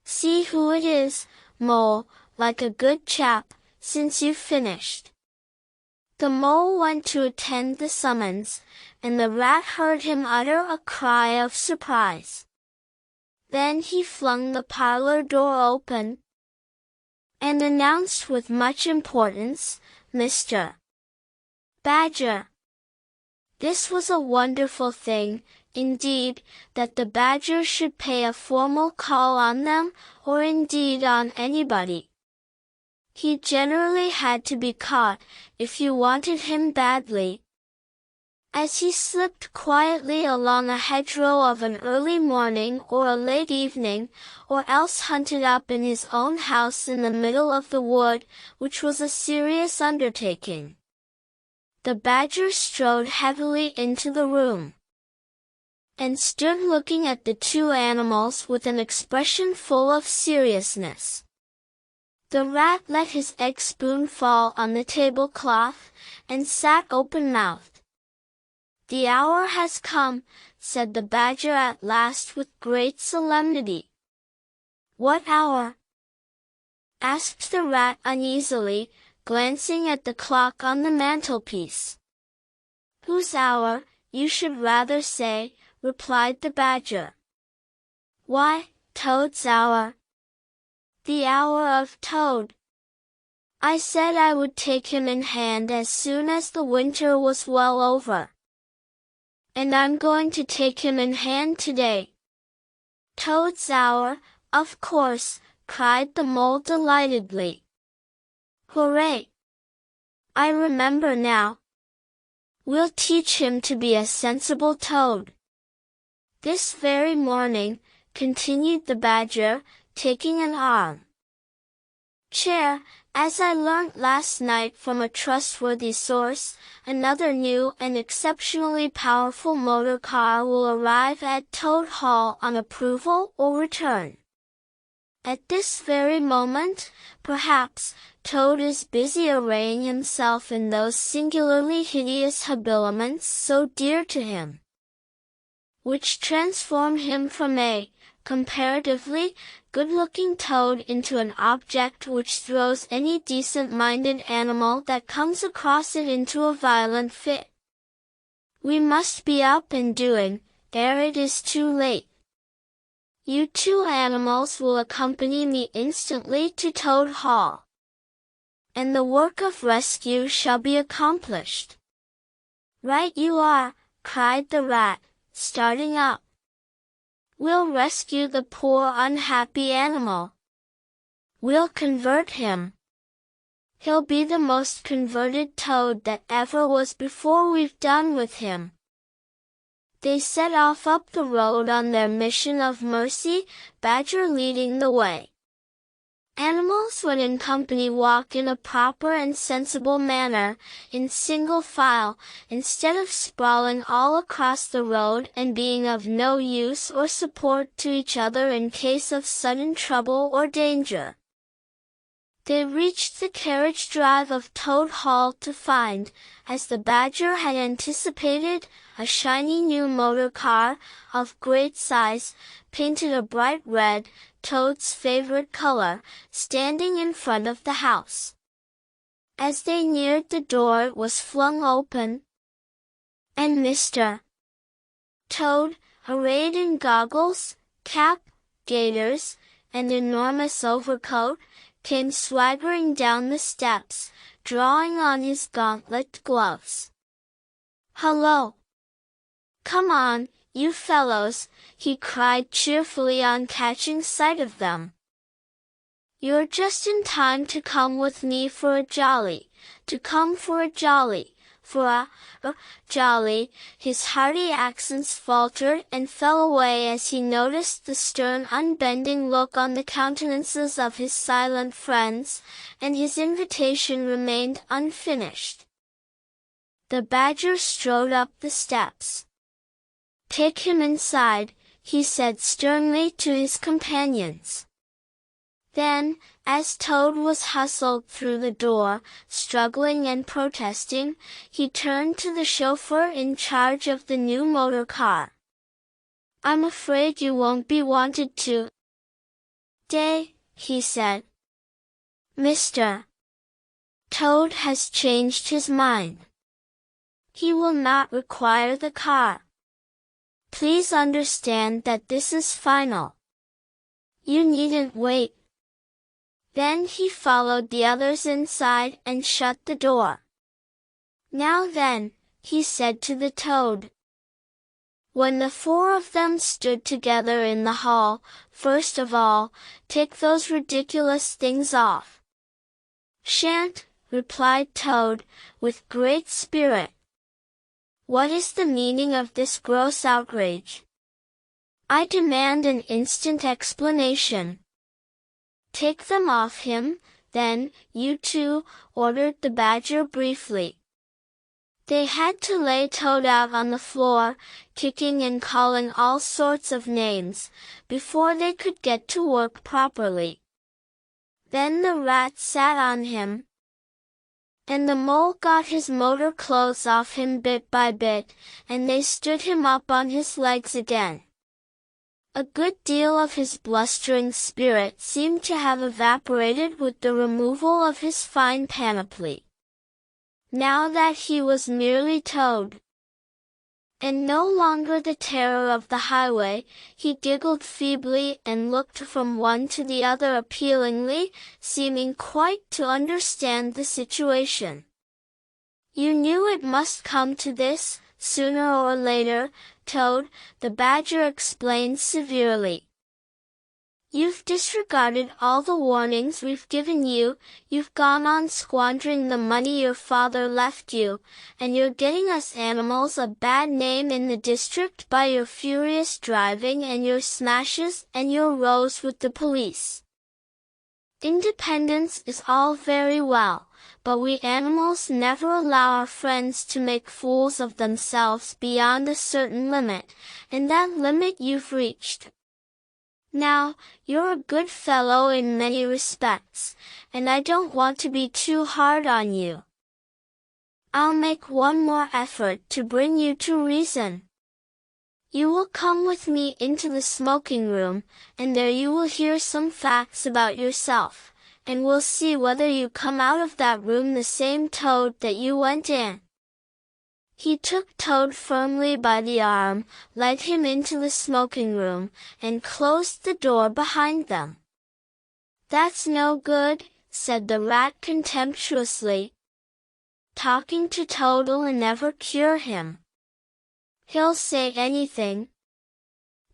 "See who it is, Mole, like a good chap, since you've finished." The Mole went to attend the summons, and the Rat heard him utter a cry of surprise. Then he flung the parlor door open, and announced with much importance, "Mr. Badger." This was a wonderful thing, indeed, that the Badger should pay a formal call on them, or indeed on anybody. He generally had to be caught, if you wanted him badly. As he slipped quietly along a hedgerow of an early morning or a late evening, or else hunted up in his own house in the middle of the wood, which was a serious undertaking. The badger strode heavily into the room, and stood looking at the two animals with an expression full of seriousness. The rat let his egg spoon fall on the tablecloth, and sat open-mouthed. "The hour has come," said the badger at last with great solemnity. "What hour?" asked the rat uneasily, glancing at the clock on the mantelpiece. "Whose hour, you should rather say," replied the badger. "Why, Toad's hour." "The hour of Toad. I said I would take him in hand as soon as the winter was well over. And I'm going to take him in hand today." "Toad's hour, of course," cried the mole delightedly. "Hooray! I remember now. We'll teach him to be a sensible toad." "This very morning," continued the badger, taking an arm chair, "as I learnt last night from a trustworthy source, another new and exceptionally powerful motor car will arrive at Toad Hall on approval or return. At this very moment, perhaps, Toad is busy arraying himself in those singularly hideous habiliments so dear to him, which transform him from a comparatively good-looking toad into an object which throws any decent-minded animal that comes across it into a violent fit. We must be up and doing, ere it is too late. You two animals will accompany me instantly to Toad Hall, and the work of rescue shall be accomplished." "Right you are," cried the rat, starting up. "We'll rescue the poor unhappy animal. We'll convert him. He'll be the most converted toad that ever was before we've done with him." They set off up the road on their mission of mercy, Badger leading the way. Animals when in company walk in a proper and sensible manner, in single file, instead of sprawling all across the road and being of no use or support to each other in case of sudden trouble or danger. They reached the carriage drive of Toad Hall to find, as the badger had anticipated, a shiny new motor car, of great size, painted a bright red, Toad's favorite color, standing in front of the house. As they neared the door it was flung open, and Mr. Toad, arrayed in goggles, cap, gaiters, and enormous overcoat, came swaggering down the steps, drawing on his gauntlet gloves. "Hello! Come on, you fellows," he cried cheerfully on catching sight of them. "You're just in time to come with me for a jolly, for a jolly." His hearty accents faltered and fell away as he noticed the stern unbending look on the countenances of his silent friends, and his invitation remained unfinished. The badger strode up the steps. "Take him inside," he said sternly to his companions. Then, as Toad was hustled through the door, struggling and protesting, he turned to the chauffeur in charge of the new motor car. "I'm afraid you won't be wanted today," he said. "Mr. Toad has changed his mind. He will not require the car. Please understand that this is final. You needn't wait." Then he followed the others inside and shut the door. "Now then," he said to the toad, when the four of them stood together in the hall, "first of all, take those ridiculous things off. "Shan't," replied Toad, with great spirit. "What is the meaning of this gross outrage? I demand an instant explanation." "Take them off him, then, you two," ordered the Badger briefly. They had to lay Toad out on the floor, kicking and calling all sorts of names, before they could get to work properly. Then the Rat sat on him, and the Mole got his motor clothes off him bit by bit, and they stood him up on his legs again. A good deal of his blustering spirit seemed to have evaporated with the removal of his fine panoply. Now that he was merely Toad, and no longer the terror of the highway, he giggled feebly and looked from one to the other appealingly, seeming quite to understand the situation. "You knew it must come to this, sooner or later, Toad," the Badger explained severely. "You've disregarded all the warnings we've given you, you've gone on squandering the money your father left you, and you're getting us animals a bad name in the district by your furious driving and your smashes and your rows with the police. Independence is all very well, but we animals never allow our friends to make fools of themselves beyond a certain limit, and that limit you've reached. Now, you're a good fellow in many respects, and I don't want to be too hard on you. I'll make one more effort to bring you to reason. You will come with me into the smoking room, and there you will hear some facts about yourself, and we'll see whether you come out of that room the same Toad that you went in." He took Toad firmly by the arm, led him into the smoking room, and closed the door behind them. "That's no good," said the Rat contemptuously. "Talking to Toad'll never cure him. He'll say anything."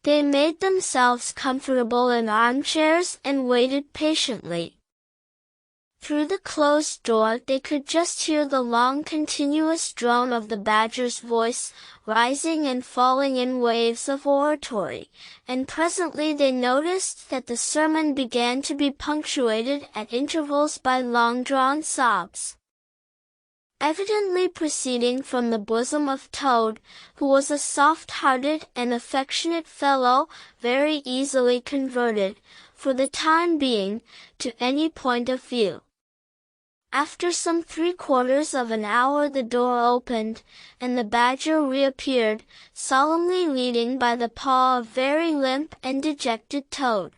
They made themselves comfortable in armchairs and waited patiently. Through the closed door they could just hear the long continuous drone of the Badger's voice, rising and falling in waves of oratory, and presently they noticed that the sermon began to be punctuated at intervals by long-drawn sobs, evidently proceeding from the bosom of Toad, who was a soft-hearted and affectionate fellow, very easily converted, for the time being, to any point of view. After some 3/4 of an hour the door opened, and the Badger reappeared, solemnly leading by the paw a very limp and dejected Toad.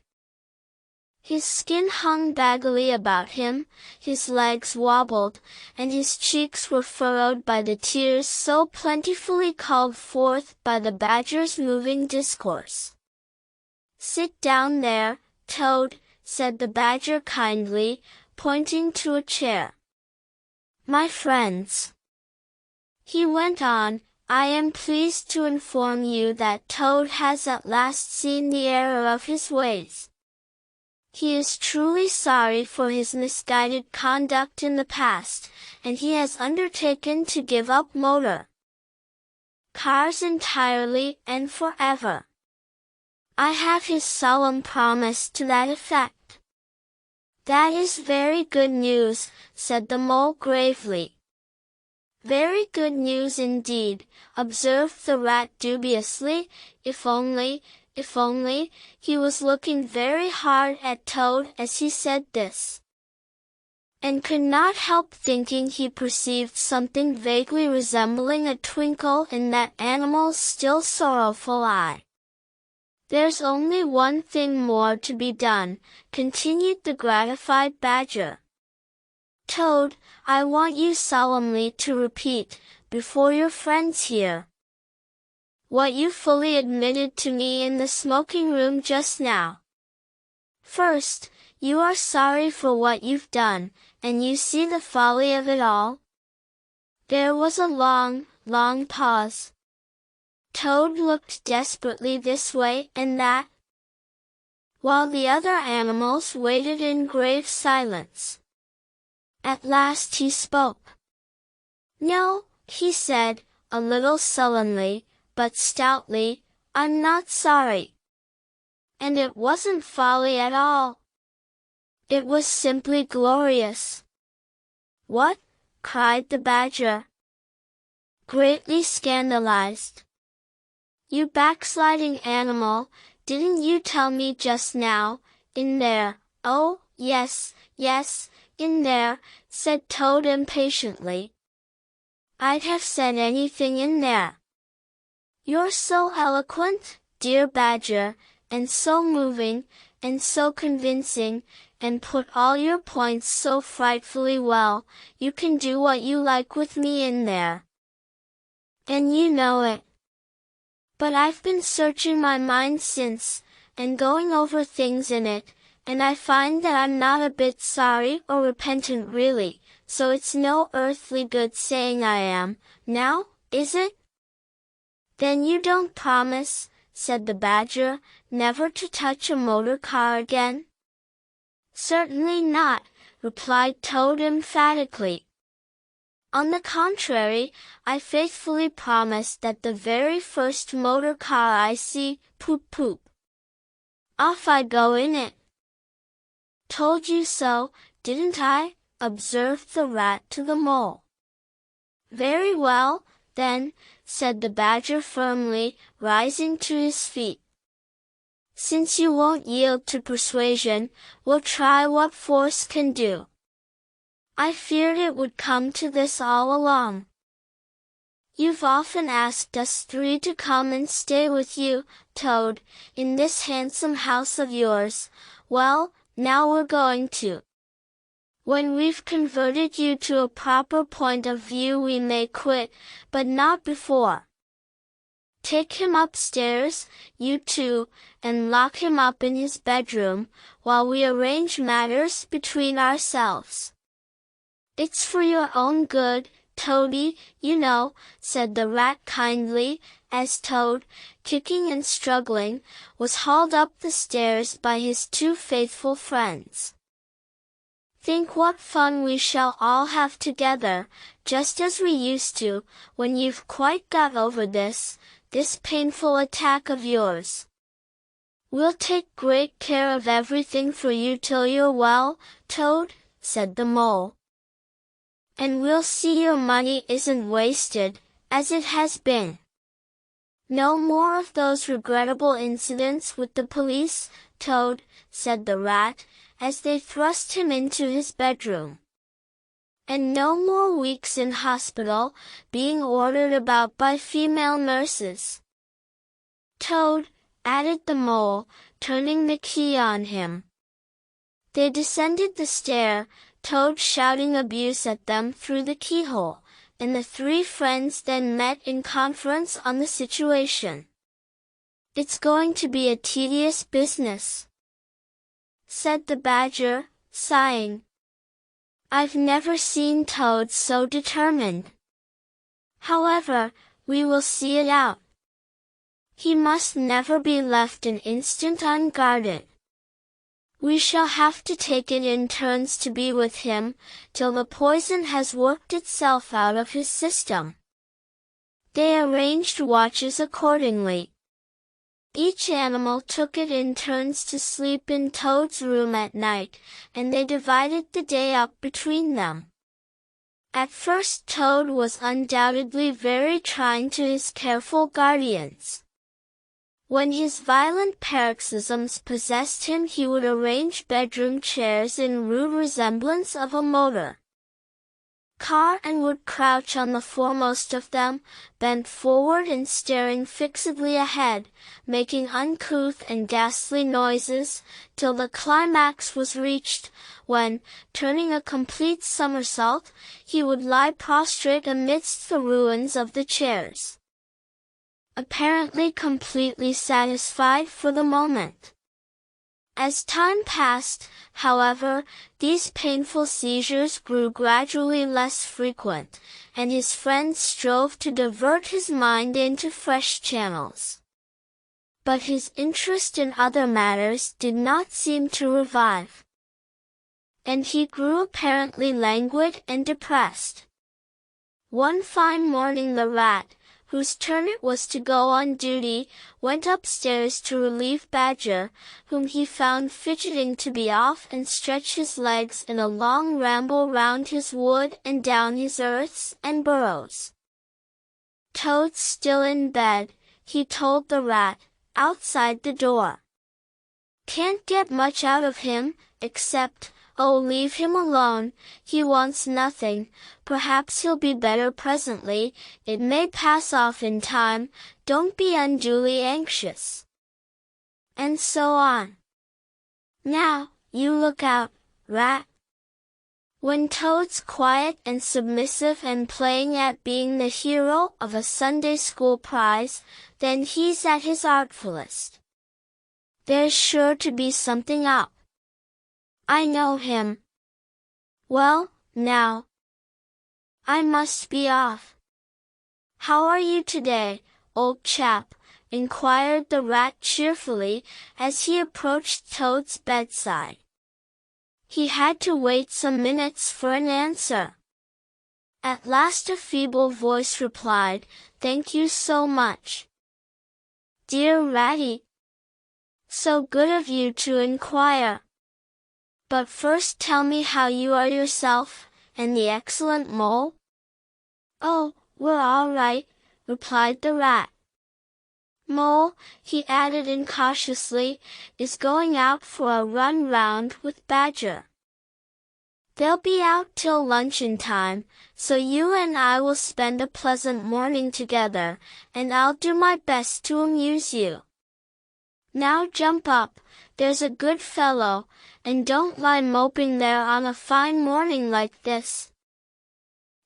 His skin hung baggily about him, his legs wobbled, and his cheeks were furrowed by the tears so plentifully called forth by the Badger's moving discourse. "Sit down there, Toad," said the Badger kindly, pointing to a chair. "My friends," he went on, "I am pleased to inform you that Toad has at last seen the error of his ways. He is truly sorry for his misguided conduct in the past, and he has undertaken to give up motor cars entirely and forever. I have his solemn promise to that effect." "That is very good news," said the Mole gravely. "Very good news indeed," observed the Rat dubiously, if only, he was looking very hard at Toad as he said this, and could not help thinking he perceived something vaguely resembling a twinkle in that animal's still sorrowful eye. "There's only one thing more to be done," continued the gratified Badger. "Toad, I want you solemnly to repeat, before your friends here, what you fully admitted to me in the smoking room just now. First, you are sorry for what you've done, and you see the folly of it all?" There was a long, long pause. Toad looked desperately this way and that, while the other animals waited in grave silence. At last he spoke. "No," he said, a little sullenly, but stoutly, "I'm not sorry. And it wasn't folly at all. It was simply glorious." "What?" cried the badger, greatly scandalized. "You backsliding animal, didn't you tell me just now, in there?" "Oh, yes, yes, in there," said Toad impatiently. "I'd have said anything in there. You're so eloquent, dear badger, and so moving, and so convincing, and put all your points so frightfully well, you can do what you like with me in there. And you know it. But I've been searching my mind since, and going over things in it, and I find that I'm not a bit sorry or repentant really, so it's no earthly good saying I am, now, is it?" "Then you don't promise," said the badger, "never to touch a motor car again?" "Certainly not," replied Toad emphatically. "On the contrary, I faithfully promise that the very first motor car I see, poop poop, off I go in it." "Told you so, didn't I?" observed the rat to the mole. "Very well, then," said the badger firmly, rising to his feet. "Since you won't yield to persuasion, we'll try what force can do. I feared it would come to this all along. You've often asked us three to come and stay with you, Toad, in this handsome house of yours. Well, now we're going to. When we've converted you to a proper point of view we may quit, but not before. Take him upstairs, you two, and lock him up in his bedroom, while we arrange matters between ourselves. It's for your own good, Toady, you know," said the rat kindly, as Toad, kicking and struggling, was hauled up the stairs by his two faithful friends. "Think what fun we shall all have together, just as we used to, when you've quite got over this painful attack of yours. We'll take great care of everything for you till you're well, Toad," said the mole. "And we'll see your money isn't wasted, as it has been. No more of those regrettable incidents with the police, Toad," said the rat, as they thrust him into his bedroom. "And no more weeks in hospital, being ordered about by female nurses. Toad," added the mole, turning the key on him. They descended the stair, Toad shouting abuse at them through the keyhole, and the three friends then met in conference on the situation. "It's going to be a tedious business," said the badger, sighing. "I've never seen Toad so determined. However, we will see it out. He must never be left an instant unguarded. We shall have to take it in turns to be with him, till the poison has worked itself out of his system." They arranged watches accordingly. Each animal took it in turns to sleep in Toad's room at night, and they divided the day up between them. At first Toad was undoubtedly very trying to his careful guardians. When his violent paroxysms possessed him, he would arrange bedroom chairs in rude resemblance of a motor car and would crouch on the foremost of them, bent forward and staring fixedly ahead, making uncouth and ghastly noises, till the climax was reached, when, turning a complete somersault, he would lie prostrate amidst the ruins of the chairs, apparently completely satisfied for the moment. As time passed, however, these painful seizures grew gradually less frequent, and his friends strove to divert his mind into fresh channels. But his interest in other matters did not seem to revive. and he grew apparently languid and depressed. One fine morning the rat, whose turn it was to go on duty, went upstairs to relieve Badger, whom he found fidgeting to be off and stretch his legs in a long ramble round his wood and down his earths and burrows. Toad's still in bed, he told the rat, outside the door. Can't get much out of him, except, oh, leave him alone, he wants nothing, perhaps he'll be better presently, it may pass off in time, don't be unduly anxious. And so on. Now, you look out, rat. When Toad's quiet and submissive and playing at being the hero of a Sunday school prize, then he's at his artfulest. There's sure to be something up. I know him. Well, now, I must be off. How are you today, old chap? Inquired the rat cheerfully, as he approached Toad's bedside. He had to wait some minutes for an answer. At last a feeble voice replied, "Thank you so much. Dear Ratty, so good of you to inquire. But first tell me how you are yourself, and the excellent Mole?" "Oh, we're all right," replied the rat. "Mole," he added incautiously, "is going out for a run round with Badger. They'll be out till luncheon time, so you and I will spend a pleasant morning together, and I'll do my best to amuse you. Now jump up, there's a good fellow, and don't lie moping there on a fine morning like this."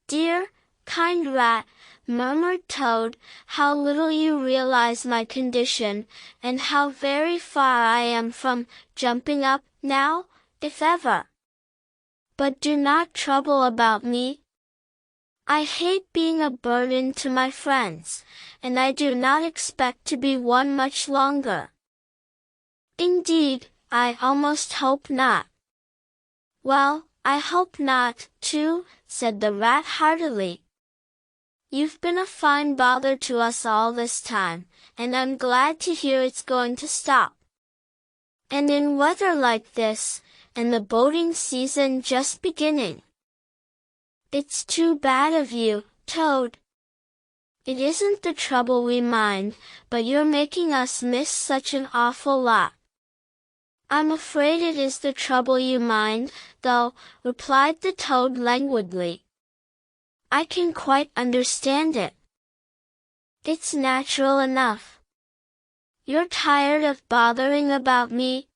"Dear, kind rat," murmured Toad, "how little you realize my condition, and how very far I am from jumping up now, if ever. But do not trouble about me. I hate being a burden to my friends, and I do not expect to be one much longer. Indeed, I almost hope not." "Well, I hope not, too," said the rat heartily. "You've been a fine bother to us all this time, and I'm glad to hear it's going to stop. And in weather like this, and the boating season just beginning. It's too bad of you, Toad. It isn't the trouble we mind, but you're making us miss such an awful lot." "I'm afraid it is the trouble you mind, though," replied the Toad languidly. "I can quite understand it. It's natural enough. You're tired of bothering about me.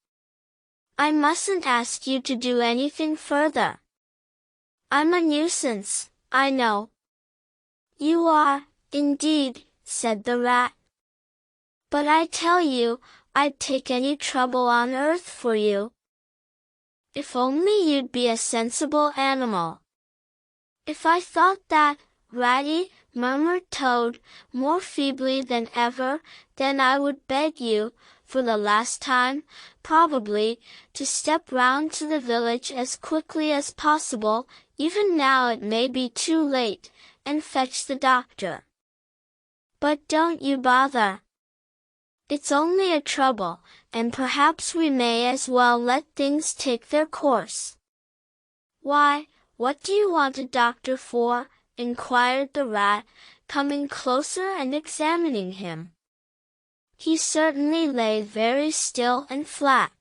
I mustn't ask you to do anything further. I'm a nuisance, I know." "You are, indeed," said the rat. "But I tell you, I'd take any trouble on earth for you. If only you'd be a sensible animal." "If I thought that, Ratty," murmured Toad, more feebly than ever, "then I would beg you, for the last time, probably, to step round to the village as quickly as possible, even now it may be too late, and fetch the doctor. But don't you bother. It's only a trouble, and perhaps we may as well let things take their course." "Why, what do you want a doctor for?" inquired the rat, coming closer and examining him. He certainly lay very still and flat.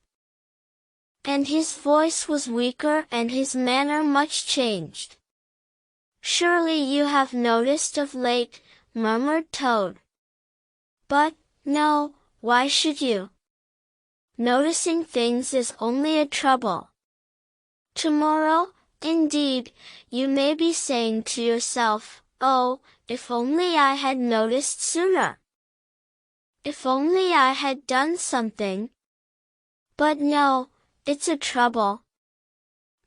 And his voice was weaker and his manner much changed. "Surely you have noticed of late," murmured Toad. "But, no, why should you? Noticing things is only a trouble. Tomorrow, indeed, you may be saying to yourself, 'Oh, if only I had noticed sooner. If only I had done something.' But no, it's a trouble.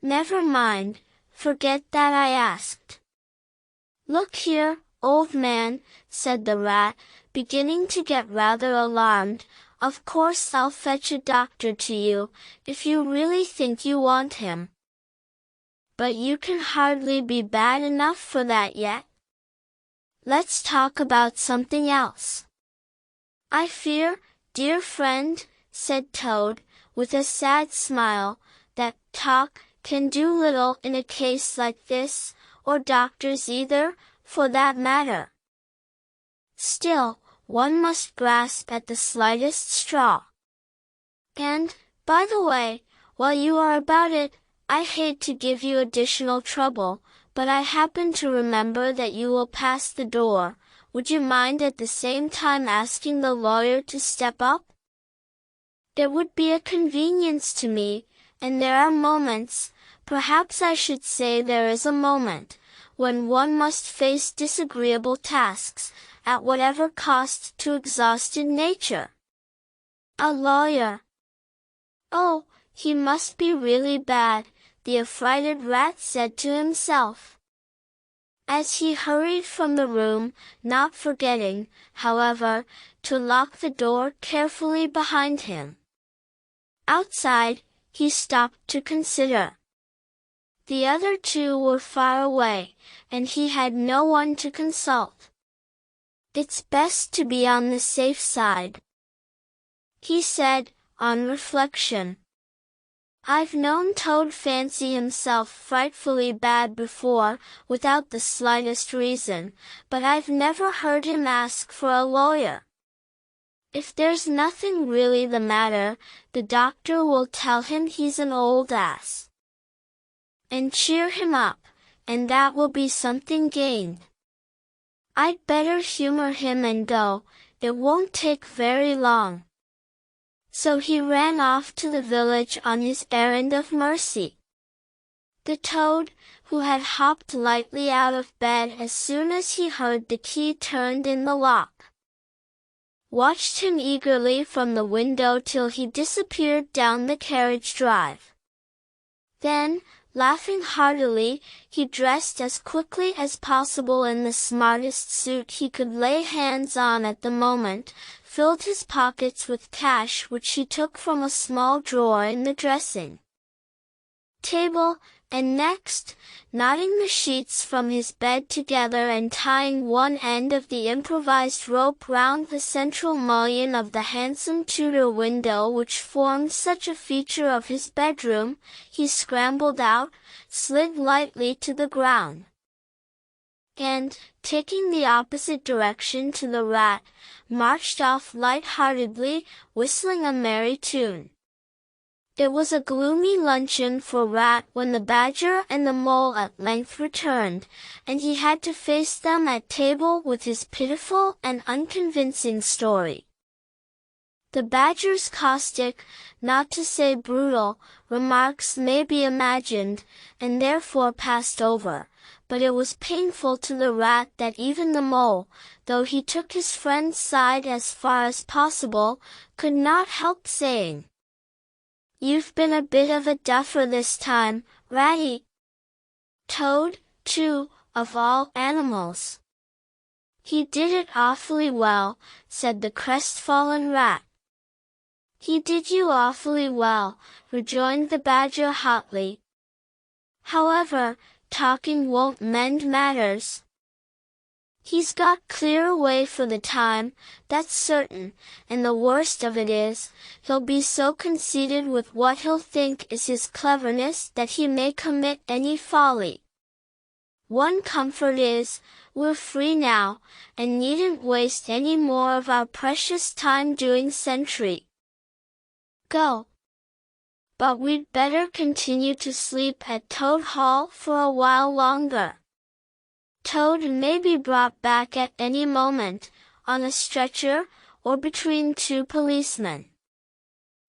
Never mind, forget that I asked." "Look here, old man," said the rat, beginning to get rather alarmed, "of course I'll fetch a doctor to you, if you really think you want him. but you can hardly be bad enough for that yet. Let's talk about something else. I fear, dear friend, said Toad, with a sad smile, that talk can do little in a case like this, or doctors either, for that matter. Still, one must grasp at the slightest straw. And, by the way, while you are about it, I hate to give you additional trouble, but I happen to remember that you will pass the door. Would you mind at the same time asking the lawyer to step up? It would be a convenience to me, and there are moments, perhaps I should say there is a moment, when one must face disagreeable tasks, at whatever cost to exhausted nature. A lawyer. Oh, he must be really bad, the affrighted rat said to himself, as he hurried from the room, not forgetting, however, to lock the door carefully behind him. Outside, he stopped to consider. The other two were far away, and he had no one to consult. It's best to be on the safe side, he said, on reflection. I've known Toad fancy himself frightfully bad before, without the slightest reason, but I've never heard him ask for a lawyer. If there's nothing really the matter, the doctor will tell him he's an old ass, and cheer him up, and that will be something gained. I'd better humor him and go, it won't take very long. So he ran off to the village on his errand of mercy. The Toad, who had hopped lightly out of bed as soon as he heard the key turned in the lock, watched him eagerly from the window till he disappeared down the carriage drive. Then, laughing heartily, he dressed as quickly as possible in the smartest suit he could lay hands on at the moment, filled his pockets with cash which he took from a small drawer in the dressing table, and next, knotting the sheets from his bed together and tying one end of the improvised rope round the central mullion of the handsome Tudor window which formed such a feature of his bedroom, he scrambled out, slid lightly to the ground, and, taking the opposite direction to the rat, marched off light-heartedly, whistling a merry tune. It was a gloomy luncheon for Rat when the Badger and the Mole at length returned, and he had to face them at table with his pitiful and unconvincing story. The Badger's caustic, not to say brutal, remarks may be imagined, and therefore passed over, but it was painful to the Rat that even the Mole, though he took his friend's side as far as possible, could not help saying, "You've been a bit of a duffer this time, Ratty." Toad, too, of all animals. "He did it awfully well," said the crestfallen Rat. "He did you awfully well," rejoined the Badger hotly. "However, talking won't mend matters. He's got clear away for the time, that's certain, and the worst of it is, he'll be so conceited with what he'll think is his cleverness that he may commit any folly. One comfort is, we're free now, and needn't waste any more of our precious time doing sentry. Go. But we'd better continue to sleep at Toad Hall for a while longer. Toad may be brought back at any moment, on a stretcher, or between two policemen."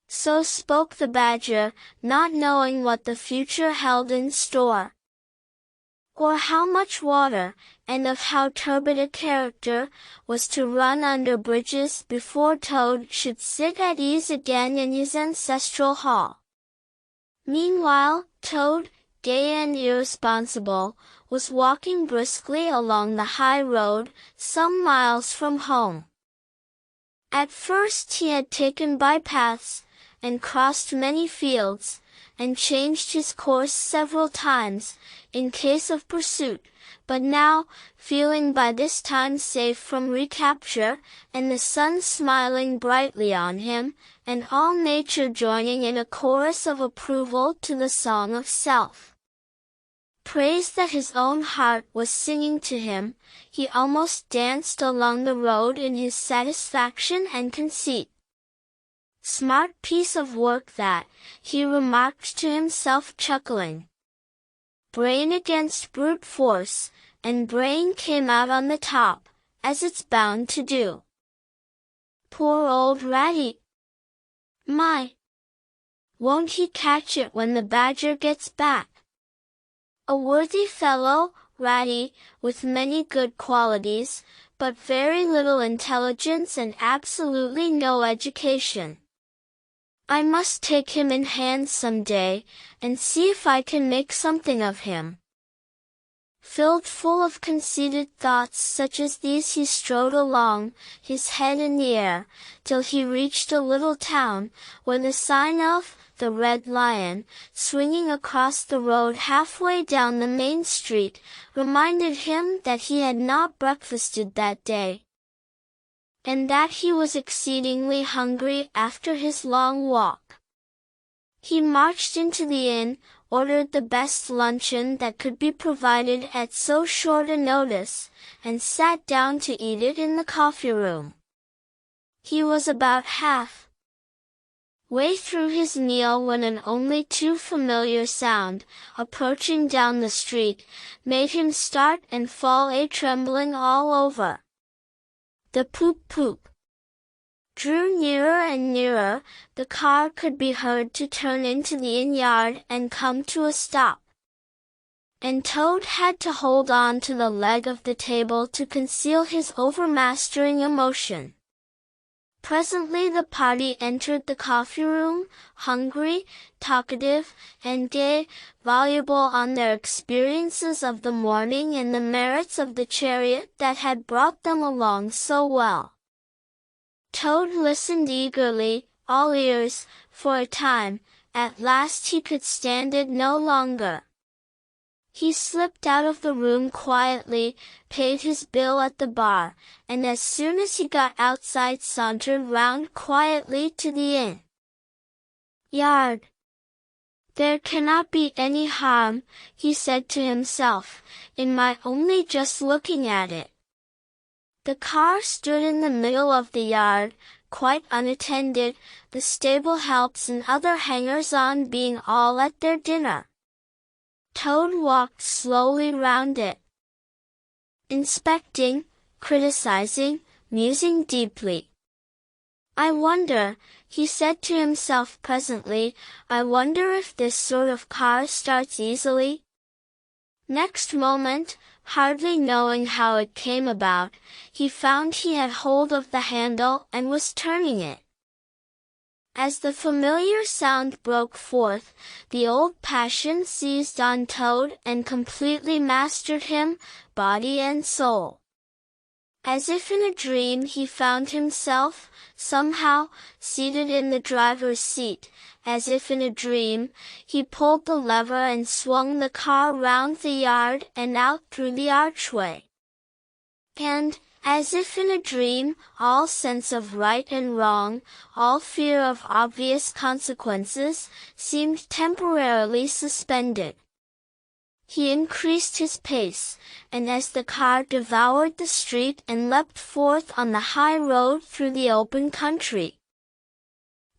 So spoke the Badger, not knowing what the future held in store, or how much water, and of how turbid a character, was to run under bridges before Toad should sit at ease again in his ancestral hall. Meanwhile, Toad, gay and irresponsible, was walking briskly along the high road, some miles from home. At first he had taken bypaths, and crossed many fields, and changed his course several times, in case of pursuit, but now, feeling by this time safe from recapture, and the sun smiling brightly on him, and all nature joining in a chorus of approval to the song of self praise that his own heart was singing to him, he almost danced along the road in his satisfaction and conceit. Smart piece of work that, he remarked to himself chuckling. Brain against brute force, and brain came out on the top, as it's bound to do. Poor old Ratty! My! Won't he catch it when the badger gets back? A worthy fellow, Ratty, with many good qualities, but very little intelligence and absolutely no education. I must take him in hand some day, and see if I can make something of him. Filled full of conceited thoughts such as these he strode along, his head in the air, till he reached a little town, where the sign of the Red Lion, swinging across the road halfway down the main street, reminded him that he had not breakfasted that day, and that he was exceedingly hungry after his long walk. He marched into the inn, ordered the best luncheon that could be provided at so short a notice, and sat down to eat it in the coffee-room. He was about half-way through his meal when an only too familiar sound, approaching down the street, made him start and fall a-trembling all over. The poop-poop drew nearer and nearer. The car could be heard to turn into the inn yard and come to a stop, and Toad had to hold on to the leg of the table to conceal his overmastering emotion. Presently the party entered the coffee-room, hungry, talkative, and gay, voluble on their experiences of the morning and the merits of the chariot that had brought them along so well. Toad listened eagerly, all ears, for a time. At last he could stand it no longer. He slipped out of the room quietly, paid his bill at the bar, and as soon as he got outside sauntered round quietly to the inn yard. There cannot be any harm, he said to himself, in my only just looking at it. The car stood in the middle of the yard, quite unattended, the stable helps and other hangers-on being all at their dinner. Toad walked slowly round it, inspecting, criticizing, musing deeply. I wonder, he said to himself presently, I wonder if this sort of car starts easily? Next moment, hardly knowing how it came about, he found he had hold of the handle and was turning it. As the familiar sound broke forth, the old passion seized on Toad and completely mastered him, body and soul. As if in a dream he found himself, somehow, seated in the driver's seat. As if in a dream, he pulled the lever and swung the car round the yard and out through the archway. And, as if in a dream, all sense of right and wrong, all fear of obvious consequences, seemed temporarily suspended. He increased his pace, and as the car devoured the street and leapt forth on the high road through the open country,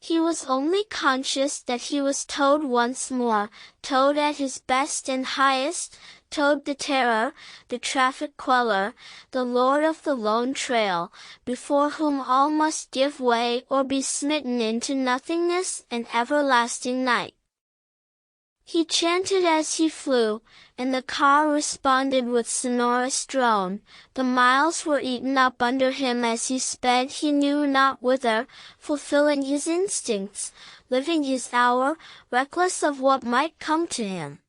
he was only conscious that he was Toad once more, Toad at his best and highest, Toad the terror, the traffic queller, the lord of the lone trail, before whom all must give way or be smitten into nothingness and everlasting night. He chanted as he flew, and the car responded with sonorous drone. The miles were eaten up under him as he sped he knew not whither, fulfilling his instincts, living his hour, reckless of what might come to him.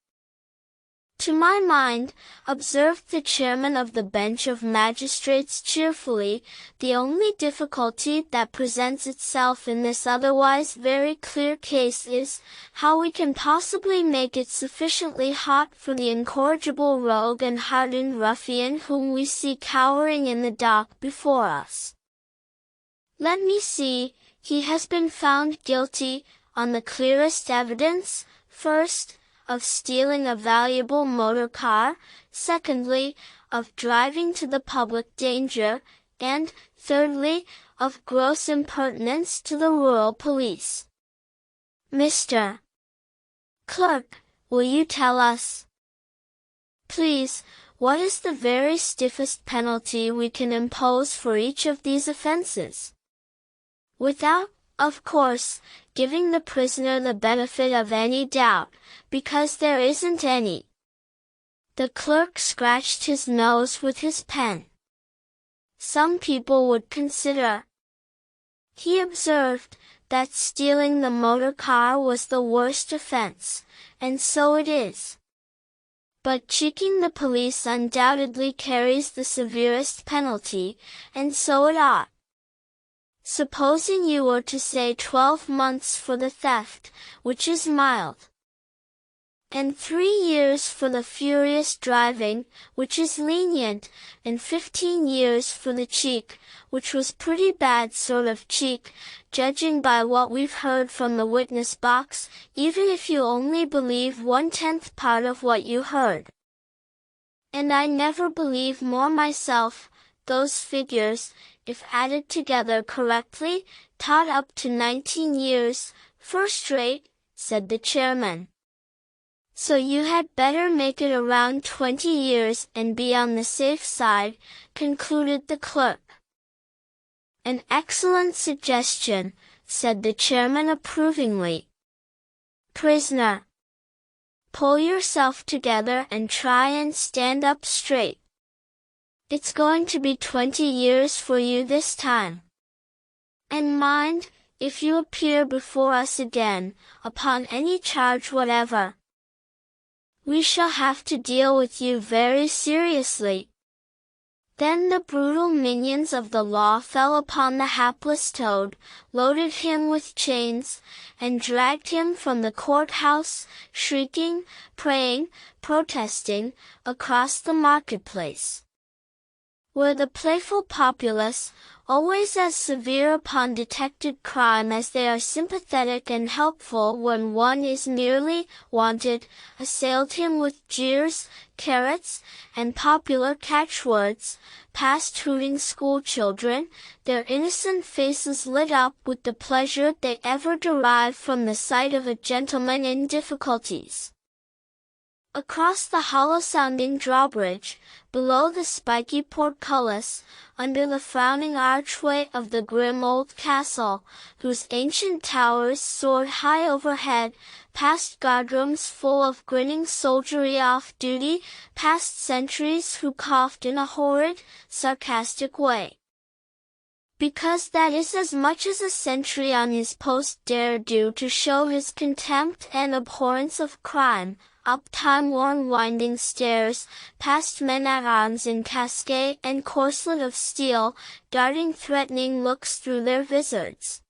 To my mind, observed the chairman of the bench of magistrates cheerfully, the only difficulty that presents itself in this otherwise very clear case is, how we can possibly make it sufficiently hot for the incorrigible rogue and hardened ruffian whom we see cowering in the dock before us. Let me see, he has been found guilty, on the clearest evidence, first, of stealing a valuable motor car, secondly, of driving to the public danger, and, thirdly, of gross impertinence to the rural police. Mr. Clerk, will you tell us, please, what is the very stiffest penalty we can impose for each of these offenses? Without, of course, giving the prisoner the benefit of any doubt, because there isn't any. The clerk scratched his nose with his pen. Some people would consider, he observed, that stealing the motor car was the worst offense, and so it is. But cheeking the police undoubtedly carries the severest penalty, and so it ought. Supposing you were to say 12 months for the theft, which is mild, and 3 years for the furious driving, which is lenient, and 15 years for the cheek, which was pretty bad sort of cheek, judging by what we've heard from the witness box, even if you only believe 1/10 part of what you heard. And I never believe more myself, those figures, if added together correctly, tot up to 19 years, first rate, said the chairman. So you had better make it around 20 years and be on the safe side, concluded the clerk. An excellent suggestion, said the chairman approvingly. Prisoner, pull yourself together and try and stand up straight. It's going to be 20 years for you this time. And mind, if you appear before us again, upon any charge whatever, we shall have to deal with you very seriously. Then the brutal minions of the law fell upon the hapless toad, loaded him with chains, and dragged him from the courthouse, shrieking, praying, protesting, across the marketplace, where the playful populace, always as severe upon detected crime as they are sympathetic and helpful when one is merely wanted, assailed him with jeers, carrots, and popular catchwords, past hooting school children, their innocent faces lit up with the pleasure they ever derive from the sight of a gentleman in difficulties. Across the hollow-sounding drawbridge, below the spiky portcullis, under the frowning archway of the grim old castle, whose ancient towers soared high overhead, past guardrooms full of grinning soldiery off duty, past sentries who coughed in a horrid, sarcastic way. Because that is as much as a sentry on his post dare do to show his contempt and abhorrence of crime, up time-worn winding stairs, past men-at-arms in casquet and corselet of steel, darting threatening looks through their vizards.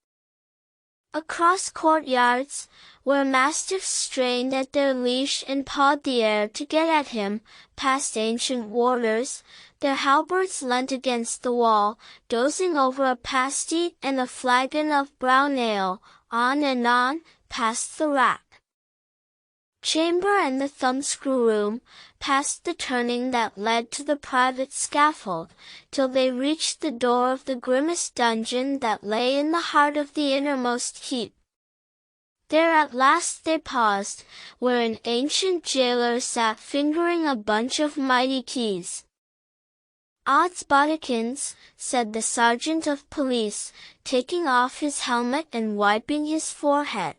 Across courtyards, where mastiffs strained at their leash and pawed the air to get at him, past ancient warders, their halberds leant against the wall, dozing over a pasty and a flagon of brown ale, on and on, past the rack chamber and the thumbscrew room, past the turning that led to the private scaffold, till they reached the door of the grimmest dungeon that lay in the heart of the innermost heap. There at last they paused, where an ancient jailer sat fingering a bunch of mighty keys. "Odds bodikins," said the sergeant of police, taking off his helmet and wiping his forehead.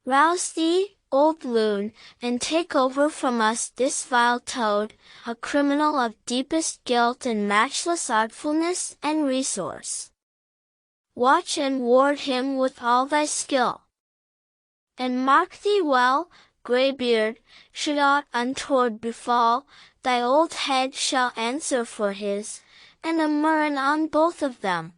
"Rouse thee, old loon, and take over from us this vile toad, a criminal of deepest guilt and matchless artfulness and resource. Watch and ward him with all thy skill. And mark thee well, greybeard, should aught untoward befall, thy old head shall answer for his, and a murrain on both of them.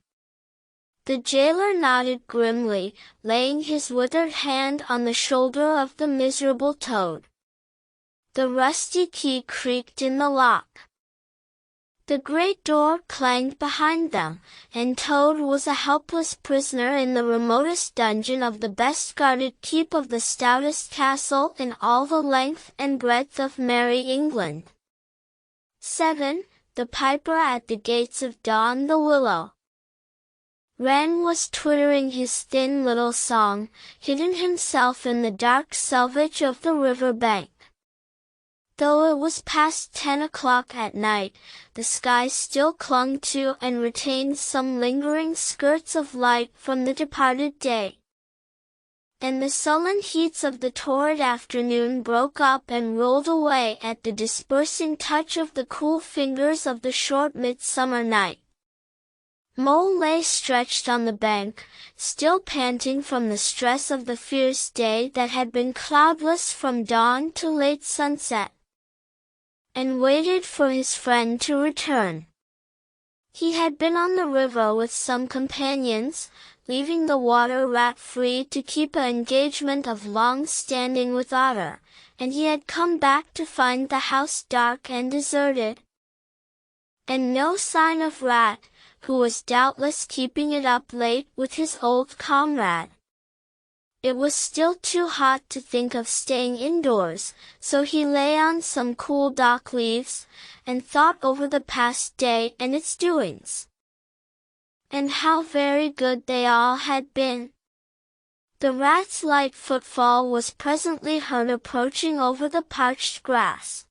The jailer nodded grimly, laying his withered hand on the shoulder of the miserable toad. The rusty key creaked in the lock. The great door clanged behind them, and Toad was a helpless prisoner in the remotest dungeon of the best-guarded keep of the stoutest castle in all the length and breadth of merry England. 7. The Piper at the Gates of Dawn. The Willow. Wren was twittering his thin little song, hidden himself in the dark selvage of the river bank. Though it was past 10 o'clock at night, the sky still clung to and retained some lingering skirts of light from the departed day. And the sullen heats of the torrid afternoon broke up and rolled away at the dispersing touch of the cool fingers of the short midsummer night. Mole lay stretched on the bank, still panting from the stress of the fierce day that had been cloudless from dawn to late sunset, and waited for his friend to return. He had been on the river with some companions, leaving the water rat free to keep an engagement of long standing with Otter, and he had come back to find the house dark and deserted, and no sign of Rat, who was doubtless keeping it up late with his old comrade. It was still too hot to think of staying indoors, so he lay on some cool dock leaves, and thought over the past day and its doings. And how very good they all had been. The rat's light footfall was presently heard approaching over the parched grass.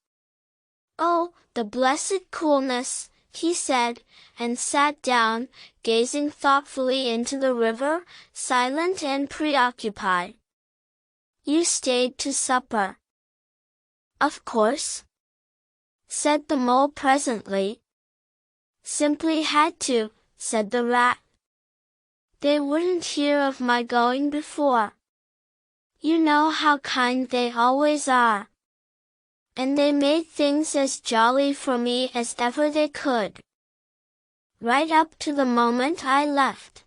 "Oh, the blessed coolness," he said, and sat down, gazing thoughtfully into the river, silent and preoccupied. "You stayed to supper?" "Of course," said the mole presently. "Simply had to," said the rat. "They wouldn't hear of my going before. You know how kind they always are. And they made things as jolly for me as ever they could, right up to the moment I left.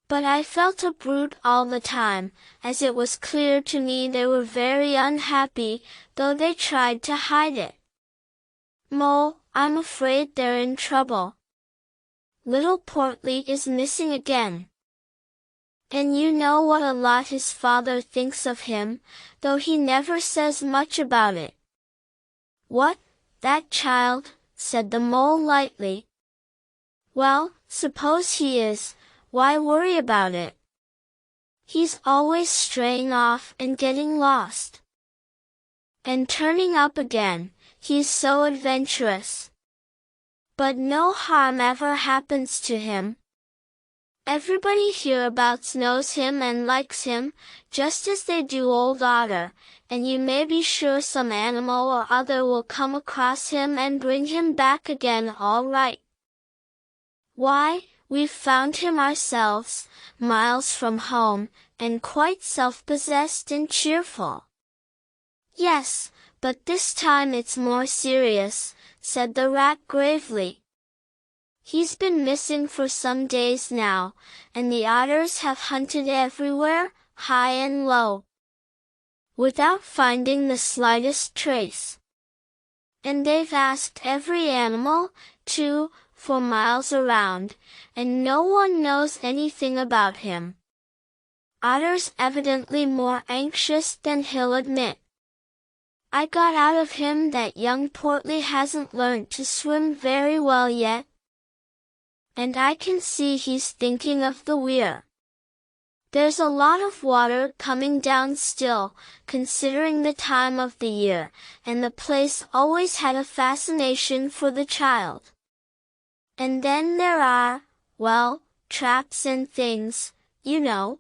But I felt a brute all the time, as it was clear to me they were very unhappy, though they tried to hide it. Mole, I'm afraid they're in trouble. Little Portly is missing again. And you know what a lot his father thinks of him, though he never says much about it." "What, that child?" said the mole lightly. "Well, suppose he is, why worry about it? He's always straying off and getting lost. And turning up again, he's so adventurous. But no harm ever happens to him. Everybody hereabouts knows him and likes him, just as they do old Otter, and you may be sure some animal or other will come across him and bring him back again all right. Why, we've found him ourselves, miles from home, and quite self-possessed and cheerful." "Yes, but this time it's more serious," said the rat gravely. "He's been missing for some days now, and the otters have hunted everywhere, high and low, without finding the slightest trace. And they've asked every animal, too, for miles around, and no one knows anything about him. Otter's evidently more anxious than he'll admit. I got out of him that young Portly hasn't learnt to swim very well yet, and I can see he's thinking of the weir. There's a lot of water coming down still, considering the time of the year, and the place always had a fascination for the child. And then there are, well, traps and things, you know."